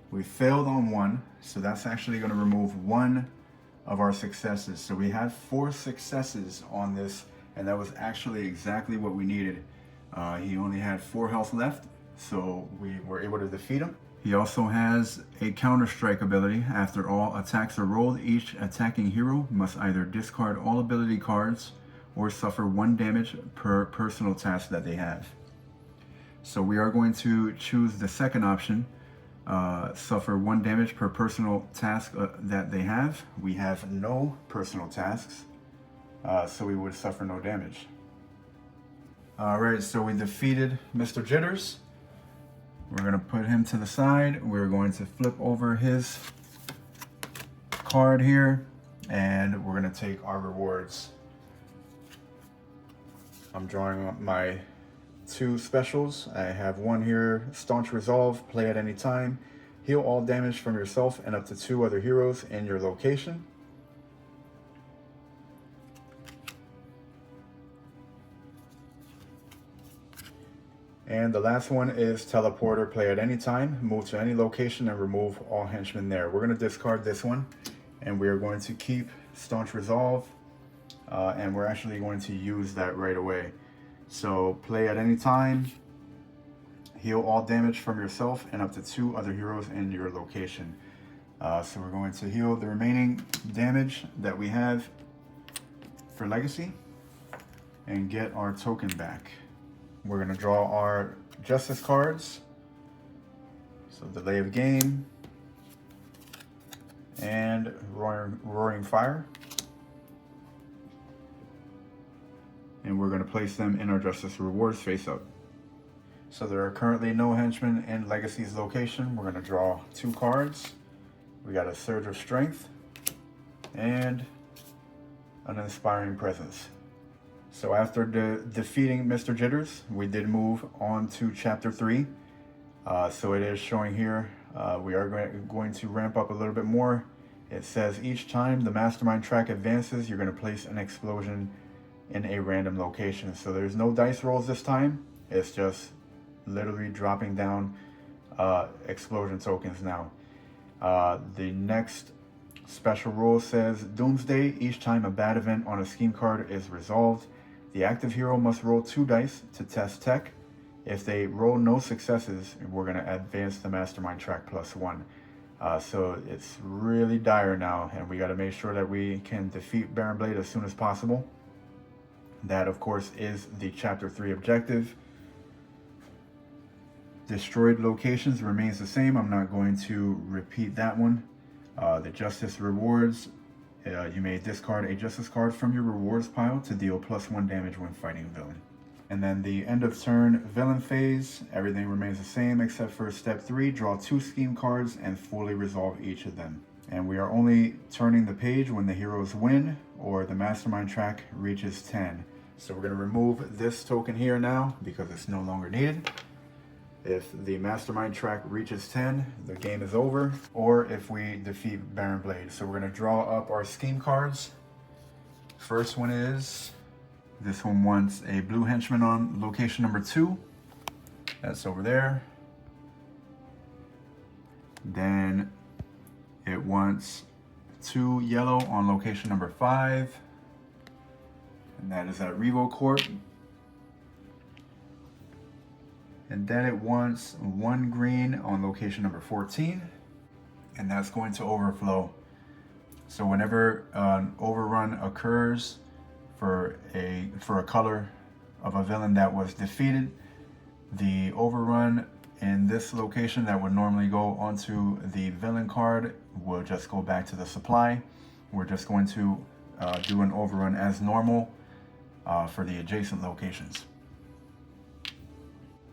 we failed on 1, so that's actually going to remove 1 of our successes. So we had 4 successes on this, and that was actually exactly what we needed. He only had 4 health left, so we were able to defeat him. He also has a counter-strike ability. After all attacks are rolled, each attacking hero must either discard all ability cards or suffer 1 damage per personal task that they have. So we are going to choose the second option, suffer 1 damage per personal task that they have. We have no personal tasks, so we would suffer no damage. All right, so we defeated Mr. Jitters. We're gonna put him to the side. We're going to flip over his card here, and we're gonna take our rewards. I'm drawing up my 2 specials. I have one here, Staunch Resolve, play at any time. Heal all damage from yourself and up to 2 other heroes in your location. And the last one is Teleporter, play at any time, move to any location and remove all henchmen there. We're going to discard this one, and we are going to keep Staunch Resolve, and we're actually going to use that right away. So play at any time, heal all damage from yourself and up to 2 other heroes in your location. So we're going to heal the remaining damage that we have for Legacy and get our token back. We're going to draw our Justice cards. So Delay of Game and Roaring Fire. And we're going to place them in our Justice rewards face up. So there are currently no henchmen in Legacy's location. We're going to draw 2 cards. We got a Surge of Strength and an Inspiring Presence. So after defeating Mr. Jitters, we did move on to Chapter 3. So it is showing here, we are going to ramp up a little bit more. It says each time the Mastermind track advances, you're going to place an explosion in a random location. So there's no dice rolls this time. It's just literally dropping down explosion tokens now. The next special rule says Doomsday. Each time a bad event on a scheme card is resolved, the active hero must roll 2 dice to test tech. If they roll no successes, we're going to advance the Mastermind track +1. So it's really dire now, and we got to make sure that we can defeat Baron Blade as soon as possible. That, of course, is the Chapter 3 objective. Destroyed locations remains the same. I'm not going to repeat that one. The Justice rewards, you may discard a Justice card from your rewards pile to deal +1 damage when fighting a villain. And then the end of turn villain phase, everything remains the same except for step 3, draw 2 scheme cards and fully resolve each of them. And we are only turning the page when the heroes win or the Mastermind track reaches 10. So we're going to remove this token here now because it's no longer needed. If the Mastermind track reaches 10, the game is over, or if we defeat Baron Blade. So we're going to draw up our scheme cards. First one is, this one wants a blue henchman on location number 2. That's over there. Then it wants 2 yellow on location number 5. And that is at Revo Court. And then it wants 1 green on location number 14, and that's going to overflow. So whenever an overrun occurs for a color of a villain that was defeated, the overrun in this location that would normally go onto the villain card will just go back to the supply. We're just going to do an overrun as normal for the adjacent locations.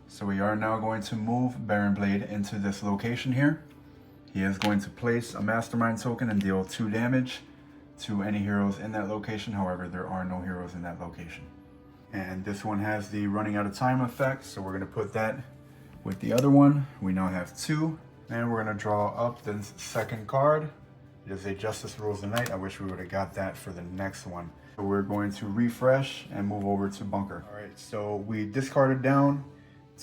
So we are now going to move Baron Blade into this location here. He is going to place a Mastermind token and deal 2 damage to any heroes in that location. However, there are no heroes in that location. And this one has the running out of time effect, so we're going to put that with the other one. We now have 2, and we're going to draw up the second card. It is a Justice Rules the Night. I wish we would have got that for the next one. So we're going to refresh and move over to Bunker. All right, so we discarded down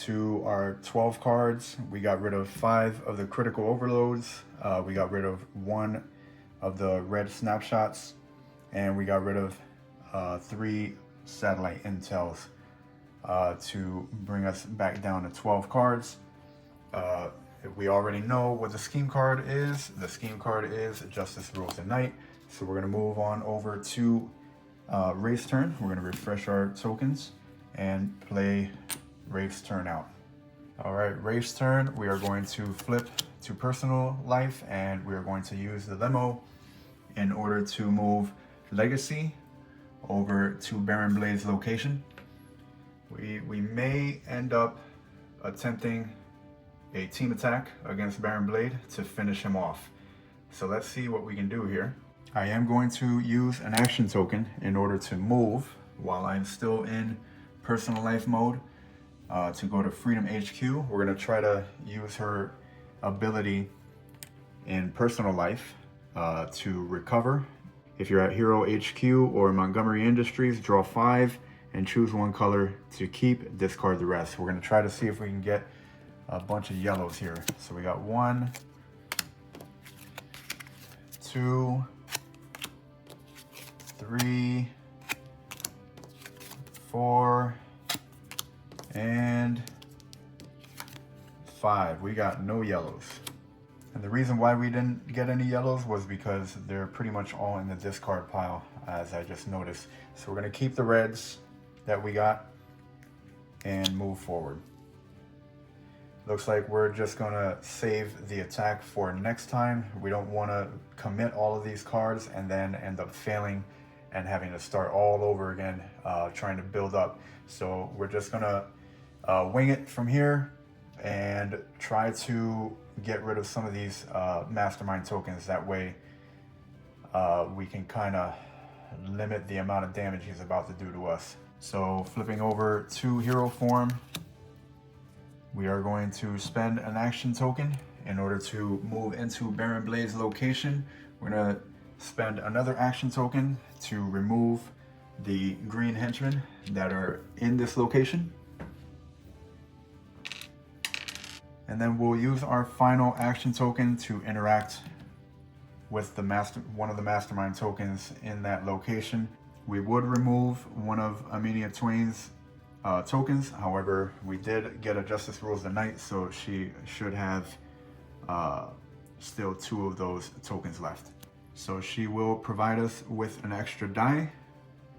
to our 12 cards. We got rid of 5 of the critical overloads. We got rid of 1 of the red snapshots, and we got rid of 3 satellite intels to bring us back down to 12 cards. We already know what the scheme card is. The scheme card is Justice Rules the Night. So we're going to move on over to Wraith's turn. We're going to refresh our tokens and play Wraith's turn out. All right, Wraith's turn. We are going to flip to personal life, and we are going to use the limo in order to move Legacy over to Baron Blade's location. We may end up attempting a team attack against Baron Blade to finish him off. So let's see what we can do here. I am going to use an action token in order to move while I'm still in personal life mode to go to Freedom HQ. We're going to try to use her ability in personal life to recover. If you're at Hero HQ or Montgomery Industries, draw 5 and choose 1 color to keep, discard the rest. We're going to try to see if we can get a bunch of yellows here. So we got 1, 2, 3, 4, and 5. We got no yellows. And the reason why we didn't get any yellows was because they're pretty much all in the discard pile, as I just noticed. So we're going to keep the reds that we got and move forward. Looks like we're just going to save the attack for next time. We don't want to commit all of these cards and then end up failing and having to start all over again, trying to build up. So we're just going to wing it from here and try to get rid of some of these Mastermind tokens. That way we can kind of limit the amount of damage he's about to do to us. So flipping over to hero form, we are going to spend an action token in order to move into Baron Blade's location. We're going to spend another action token to remove the green henchmen that are in this location. And then we'll use our final action token to interact with the one of the Mastermind tokens in that location. We would remove one of Amelia Twain's tokens. However, we did get a Justice Rules the Night, so she should have still 2 of those tokens left. So she will provide us with an extra die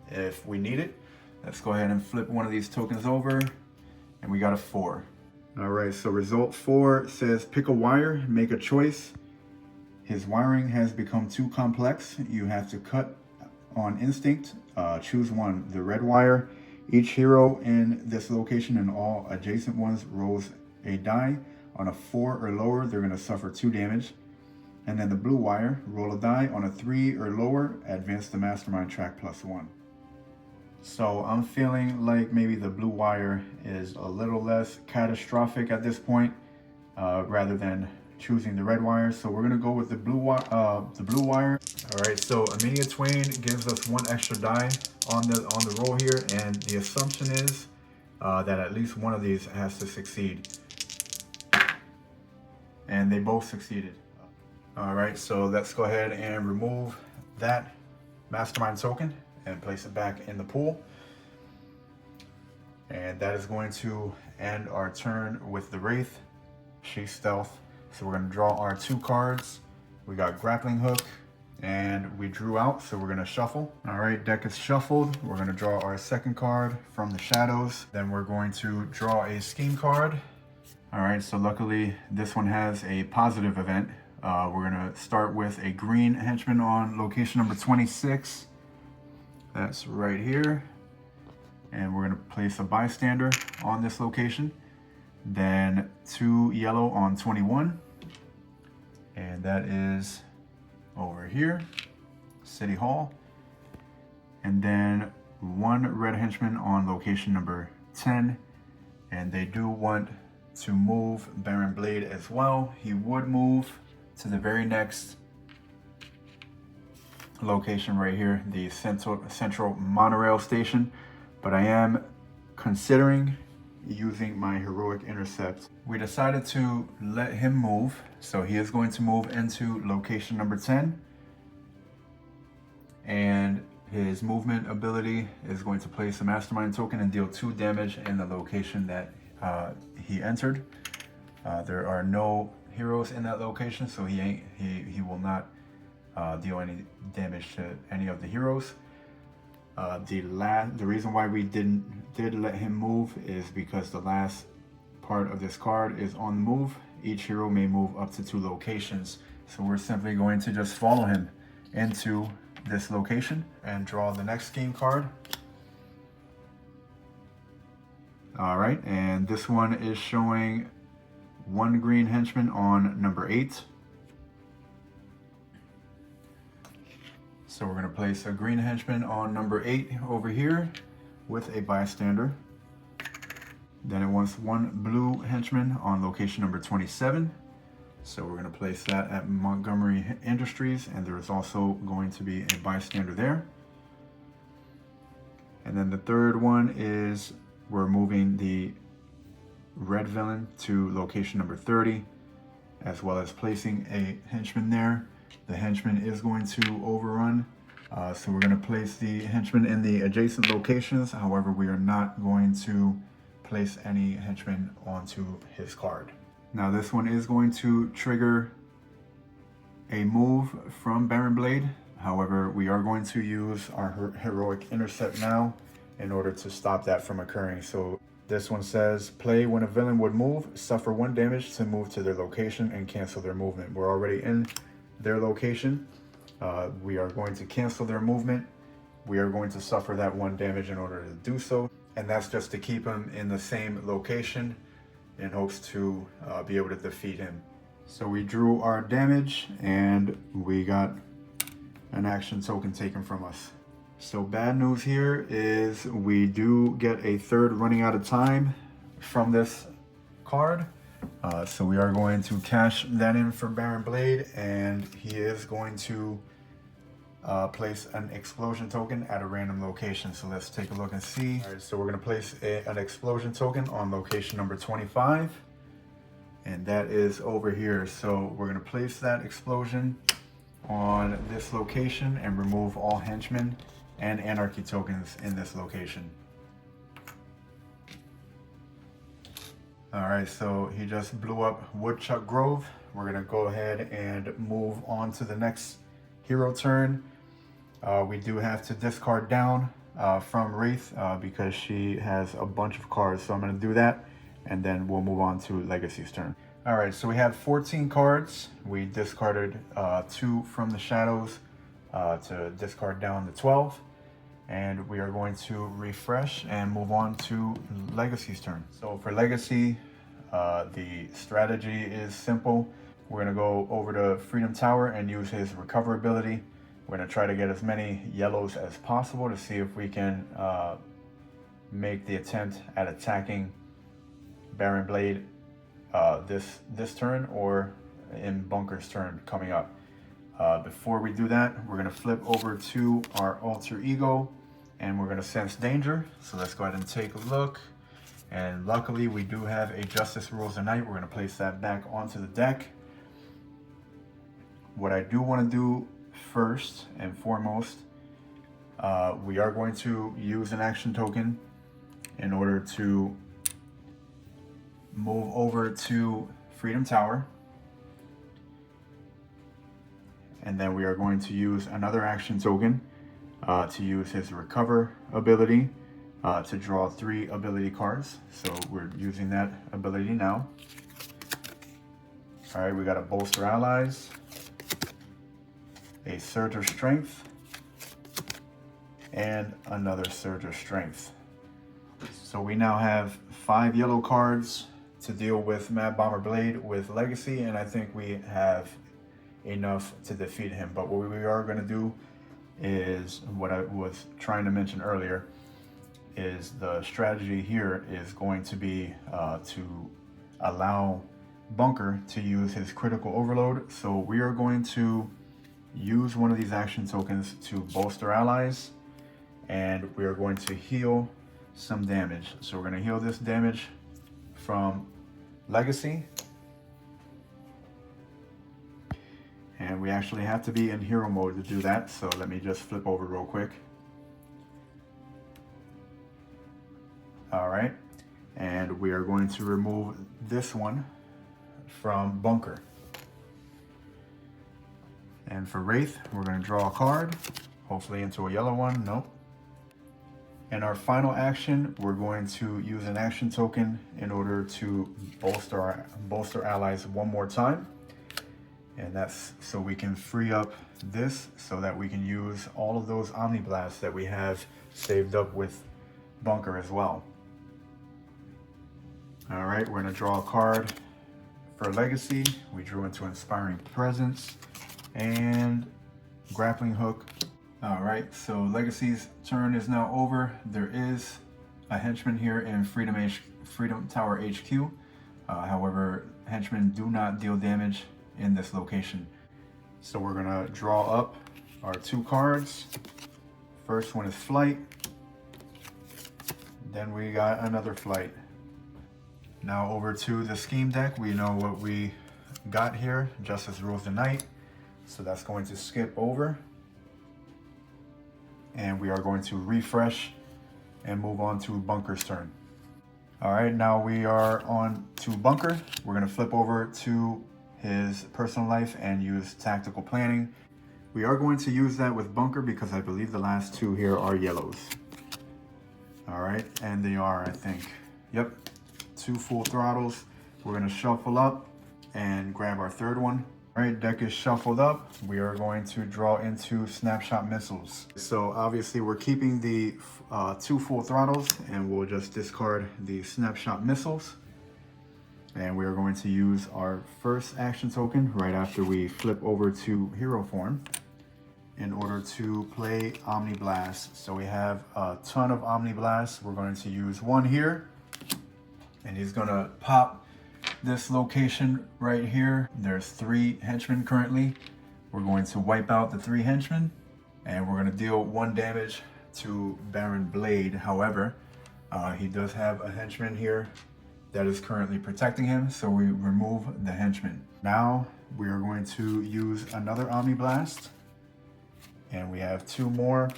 if we need it. Let's go ahead and flip one of these tokens over, and we got a 4. All right, so result 4 says pick a wire, make a choice. His wiring has become too complex. You have to cut on instinct. Choose one, the red wire. Each hero in this location and all adjacent ones rolls a die. On a 4 or lower, they're gonna suffer 2 damage. And then the blue wire, roll a die. On a 3 or lower, advance the Mastermind track +1. So I'm feeling like maybe the blue wire is a little less catastrophic at this point, rather than choosing the red wire. So we're gonna go with the blue wire. All right, so Amelia Twain gives us 1 extra die on the roll here, and the assumption is that at least one of these has to succeed. And they both succeeded. All right, so let's go ahead and remove that Mastermind token and place it back in the pool. And that is going to end our turn with the Wraith. She's stealth. So we're gonna draw our 2 cards. We got grappling hook and we drew out, so we're gonna shuffle. All right, deck is shuffled. We're gonna draw our 2nd card from the shadows. Then we're going to draw a scheme card. All right, so luckily this one has a positive event. We're gonna start with a green henchman on location number 26. That's right here. And we're gonna place a bystander on this location. Then 2 yellow on 21. And that is over here, City Hall. And then 1 red henchman on location number 10. And they do want to move Baron Blade as well. He would move to the very next location right here, the central monorail station. But I am considering using my heroic intercept. We decided to let him move, so he is going to move into location number 10, and his movement ability is going to place a Mastermind token and deal 2 damage in the location that he entered. There are no heroes in that location, so he will not deal any damage to any of the heroes. The reason why we did let him move is because the last part of this card is on the move. Each hero may move up to 2 locations. So we're simply going to just follow him into this location and draw the next scheme card. All right, and this one is showing 1 green henchman on number 8. So we're going to place a green henchman on number 8 over here with a bystander. Then it wants 1 blue henchman on location number 27. So we're going to place that at Montgomery Industries, and there is also going to be a bystander there. And then the third one is we're moving the red villain to location number 30, as well as placing a henchman there. The henchman is going to overrun, so we're going to place the henchman in the adjacent locations. However, we are not going to place any henchmen onto his card. Now this one is going to trigger a move from Baron Blade. However, we are going to use our heroic intercept now in order to stop that from occurring. So this one says, play when a villain would move, suffer 1 damage to move to their location and cancel their movement. We're already in their location. We are going to cancel their movement. We are going to suffer that 1 damage in order to do so. And that's just to keep him in the same location in hopes to be able to defeat him. So we drew our damage and we got an action token taken from us. So bad news here is we do get a 3rd running out of time from this card. So we are going to cash that in for Baron Blade, and he is going to place an explosion token at a random location. So let's take a look and see. All right, so we're going to place an explosion token on location number 25, and that is over here. So we're going to place that explosion on this location and remove all henchmen and anarchy tokens in this location. All right, so he just blew up Woodchuck Grove. We're gonna go ahead and move on to the next hero turn. We do have to discard down from Wraith because she has a bunch of cards. So I'm gonna do that, and then we'll move on to Legacy's turn. All right, so we have 14 cards. We discarded 2 from the shadows to discard down the 12. And we are going to refresh and move on to Legacy's turn. So for Legacy, the strategy is simple. We're gonna go over to Freedom Tower and use his recover ability. We're gonna try to get as many yellows as possible to see if we can make the attempt at attacking Baron Blade this turn or in Bunker's turn coming up. Before we do that, we're gonna flip over to our alter ego and we're gonna sense danger. So let's go ahead and take a look. And luckily we do have a Justice Rules the Night. We're gonna place that back onto the deck. What I do wanna do first and foremost, we are going to use an action token in order to move over to Freedom Tower. And then we are going to use another action token to use his recover ability to draw 3 ability cards. So we're using that ability now. All right, we got a bolster allies, a surge of strength, and another surge of strength. So we now have 5 yellow cards to deal with Mad Bomber Blade with Legacy, and I think we have enough to defeat him. But what we are going to do is what I was trying to mention earlier, is the strategy here is going to be to allow Bunker to use his critical overload. So we are going to use one of these action tokens to bolster allies, and we are going to heal some damage. So we're going to heal this damage from Legacy, and we actually have to be in hero mode to do that. So let me just flip over real quick. All right, and we are going to remove this one from Bunker. And for Wraith, we're going to draw a card, hopefully into a yellow one. Nope. And our final action, we're going to use an action token in order to bolster allies one more time. And that's so we can free up this so that we can use all of those Omni Blasts that we have saved up with Bunker as well. All right, we're going to draw a card for Legacy. We drew into Inspiring Presence and Grappling Hook. All right, so Legacy's turn is now over. There is a henchman here in Freedom Tower HQ. However, henchmen do not deal damage in this location. So we're gonna draw up our 2 cards. First one is Flight. Then we got another Flight. Now over to the scheme deck. We know what we got here. Justice Rules the Night. So that's going to skip over. And we are going to refresh and move on to Bunker's turn. All right, now we are on to Bunker. We're gonna flip over to his personal life and use tactical planning. We are going to use that with Bunker because I believe the last 2 here are yellows. All right, and they are, I think. Yep, 2 full throttles. We're gonna shuffle up and grab our 3rd one. All right, deck is shuffled up. We are going to draw into Snapshot Missiles. So obviously we're keeping the 2 full throttles, and we'll just discard the Snapshot Missiles. And we are going to use our first action token right after we flip over to hero form in order to play Omni Blast. So we have a ton of Omni Blasts. We're going to use one here, and he's gonna pop this location right here. There's 3 henchmen currently. We're going to wipe out the 3 henchmen, and we're going to deal 1 damage to Baron Blade. However, he does have a henchman here that is currently protecting him, so we remove the henchman. Now we are going to use another Omni Blast, and we have 2 more.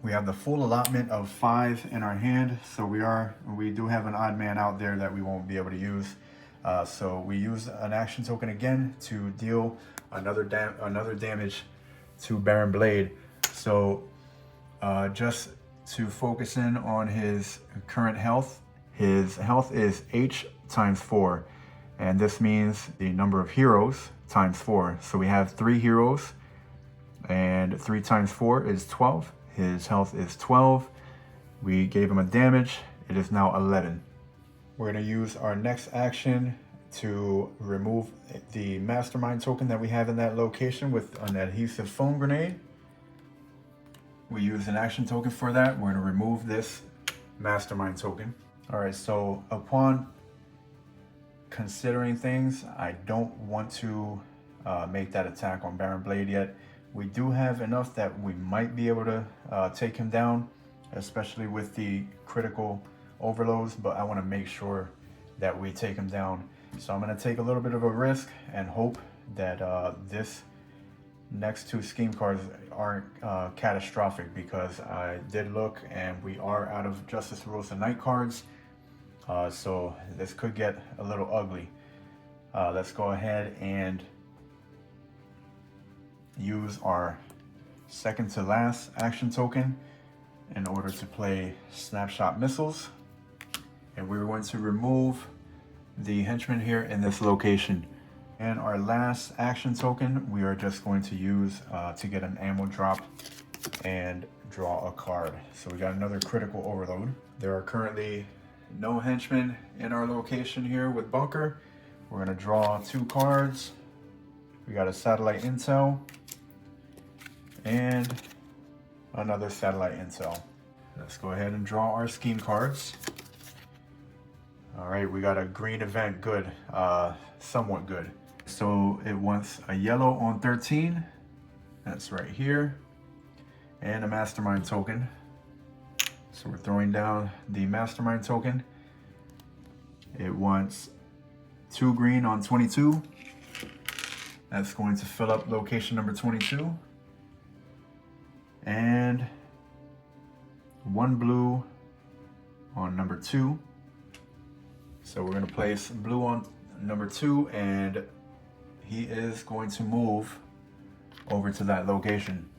We have the full allotment of 5 in our hand, so we do have an odd man out there that we won't be able to use. So we use an action token again to deal another damage to Baron Blade. So just to focus in on his current health, his health is H times 4, and this means the number of heroes times 4. So we have 3 heroes, and 3 times 4 is 12. His health is 12. We gave him a damage. It is now 11. We're going to use our next action to remove the Mastermind token that we have in that location with an adhesive foam grenade. We use an action token for that. We're going to remove this Mastermind token. All right, so upon considering things, I don't want to make that attack on Baron Blade yet. We do have enough that we might be able to take him down, especially with the critical overloads, but I want to make sure that we take him down. So I'm going to take a little bit of a risk and hope that this next 2 scheme cards aren't catastrophic, because I did look and we are out of Justice Rules the Night cards. So this could get a little ugly. Let's go ahead and use our second to last action token in order to play snapshot missiles. And we're going to remove the henchman here in this location. And our last action token, we are just going to use to get an ammo drop and draw a card. So we got another critical overload. There are currently no henchmen in our location here with bunker. We're gonna draw 2 cards. We got a satellite intel and another satellite intel. Let's go ahead and draw our scheme cards. All right, we got a green event, good, somewhat good. So it wants a yellow on 13, that's right here, and a Mastermind token. So we're throwing down the Mastermind token. It wants 2 green on 22. That's going to fill up location number 22. And 1 blue on number 2. So we're gonna place blue on number 2, and he is going to move over to that location.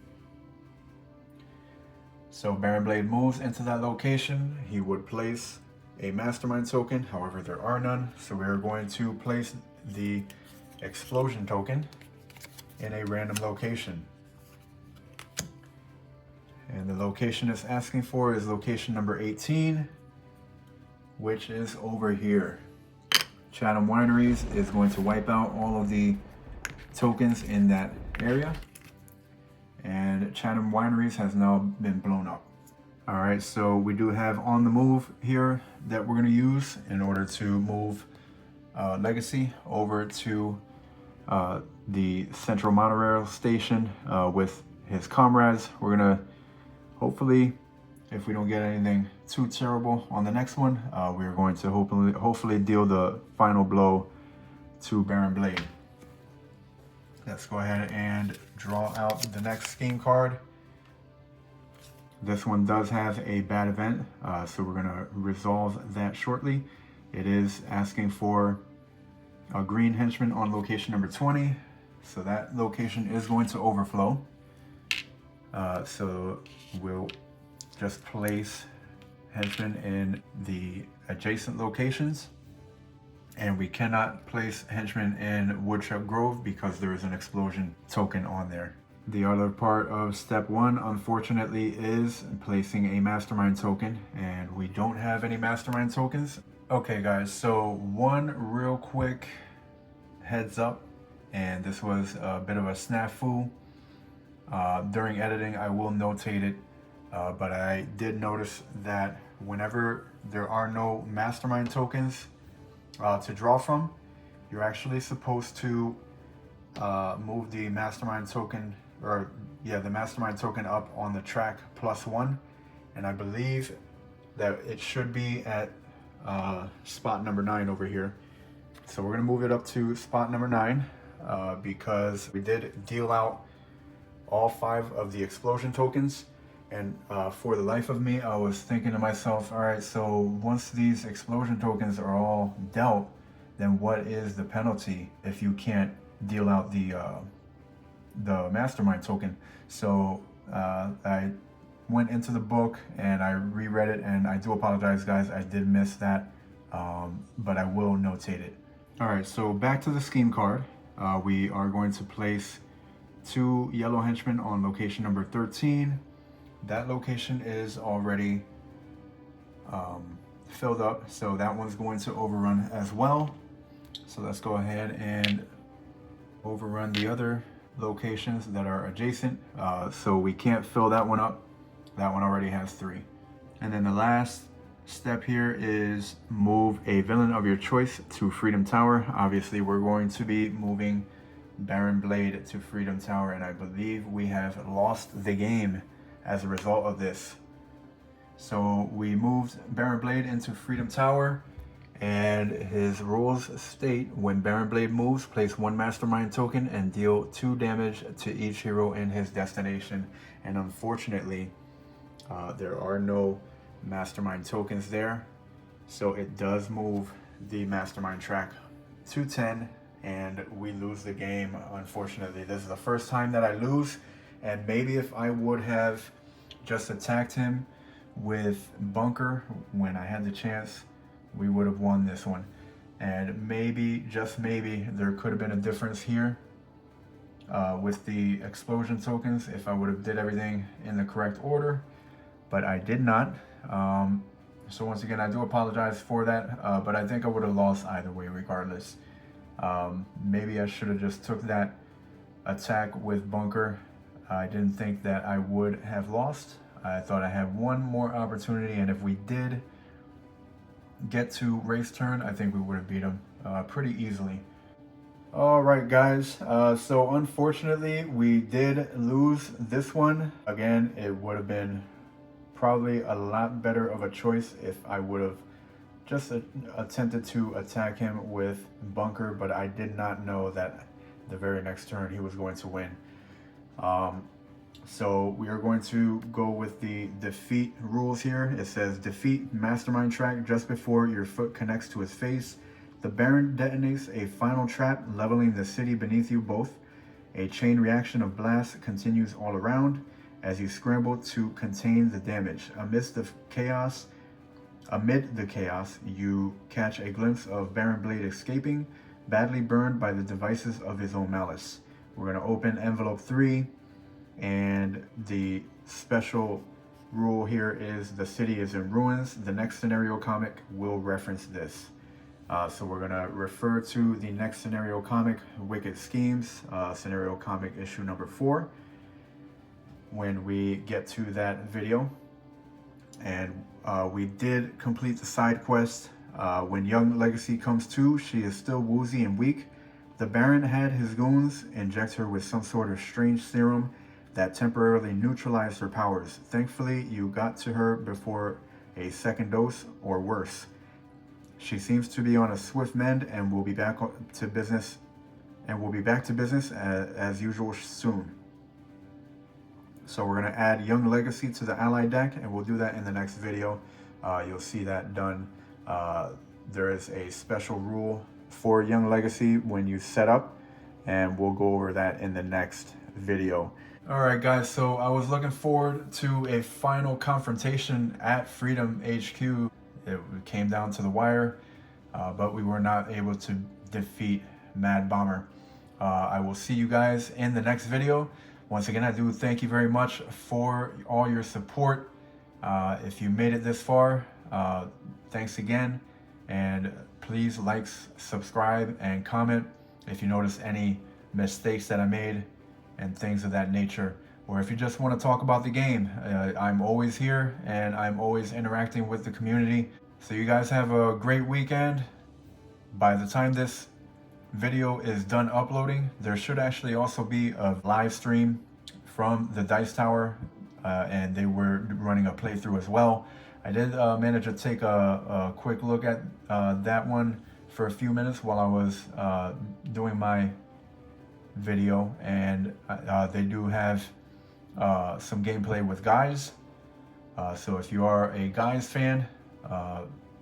So Baron Blade moves into that location. He would place a Mastermind token, however there are none. So we're going to place the explosion token in a random location. And the location it's asking for is location number 18, which is over here. Chatham Wineries is going to wipe out all of the tokens in that area. And Chatham Wineries has now been blown up. All right, so we do have on the move here that we're gonna use in order to move Legacy over to the central monorail station with his comrades. We're gonna hopefully, if we don't get anything too terrible on the next one, we're going to hopefully deal the final blow to Baron Blade. Let's go ahead and draw out the next scheme card. This one does have a bad event, so we're gonna resolve that shortly. It is asking for a green henchman on location number 20. So that location is going to overflow. So we'll just place henchmen in the adjacent locations. And we cannot place henchmen in Woodchuck Grove because there is an explosion token on there. The other part of step 1, unfortunately, is placing a Mastermind token, and we don't have any Mastermind tokens. Okay guys, so one real quick heads up, and this was a bit of a snafu. During editing, I will notate it, but I did notice that whenever there are no Mastermind tokens to draw from, you're actually supposed to move the Mastermind token, the Mastermind token up on the track +1, and I believe that it should be at spot number 9 over here. So we're gonna move it up to spot number 9 because we did deal out all 5 of the explosion tokens. And for the life of me, I was thinking to myself, all right, so once these explosion tokens are all dealt, then what is the penalty if you can't deal out the Mastermind token? So I went into the book and I reread it, and I do apologize guys, I did miss that, but I will notate it. All right, so back to the scheme card. We are going to place 2 yellow henchmen on location number 13. That location is already filled up, so that one's going to overrun as well. So let's go ahead and overrun the other locations that are adjacent. So we can't fill that one up. That one already has 3. And then the last step here is move a villain of your choice to Freedom Tower. Obviously, we're going to be moving Baron Blade to Freedom Tower, and I believe we have lost the game as a result of this. So we moved Baron Blade into Freedom Tower, and his rules state when Baron Blade moves, place 1 Mastermind token and deal 2 damage to each hero in his destination. And unfortunately, there are no Mastermind tokens there. So it does move the Mastermind track to 10, and we lose the game, unfortunately. This is the first time that I lose, and maybe if I would have just attacked him with Bunker when I had the chance, we would have won this one. And maybe, just maybe, there could have been a difference here with the explosion tokens if I would have did everything in the correct order, but I did not. So once again, I do apologize for that, but I think I would have lost either way regardless. Maybe I should have just took that attack with Bunker. I didn't think that I would have lost. I thought I had one more opportunity, and if we did get to Wraith's turn, I think we would have beat him pretty easily. All right, guys, so unfortunately we did lose this one. Again, it would have been probably a lot better of a choice if I would have just attempted to attack him with Bunker, but I did not know that the very next turn he was going to win. So we are going to go with the defeat rules here. It says defeat Mastermind track just before your foot connects to his face. The Baron detonates a final trap, leveling the city beneath you both. A chain reaction of blasts continues all around as you scramble to contain the damage. Amid the chaos, you catch a glimpse of Baron Blade escaping, badly burned by the devices of his own malice. We're going to open envelope 3, and the special rule here is the city is in ruins. The next scenario comic will reference this. So we're going to refer to the next scenario comic, Wicked Schemes, scenario comic issue number 4, when we get to that video. And we did complete the side quest. When Young Legacy comes to, she is still woozy and weak. The Baron had his goons inject her with some sort of strange serum that temporarily neutralized her powers. Thankfully, you got to her before a second dose or worse. She seems to be on a swift mend and will be back to business as usual soon. So we're going to add Young Legacy to the ally deck, and we'll do that in the next video. You'll see that done. There is a special rule for Young Legacy when you set up, and we'll go over that in the next video. All right, guys, so I was looking forward to a final confrontation at Freedom HQ. It came down to the wire, but we were not able to defeat Mad Bomber. I will see you guys in the next video. Once again, I do thank you very much for all your support. If you made it this far, thanks again. And please like, subscribe, and comment if you notice any mistakes that I made and things of that nature. Or if you just want to talk about the game, I'm always here and I'm always interacting with the community. So you guys have a great weekend. By the time this video is done uploading, there should actually also be a live stream from the Dice Tower, and they were running a playthrough as well. I did manage to take a quick look at that one for a few minutes while I was doing my video, and they do have some gameplay with guys. So if you are a guys fan,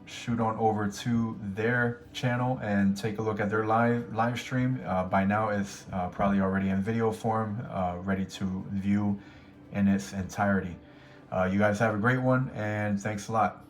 shoot on over to their channel and take a look at their live stream. By now it's probably already in video form, ready to view in its entirety. You guys have a great one, and thanks a lot.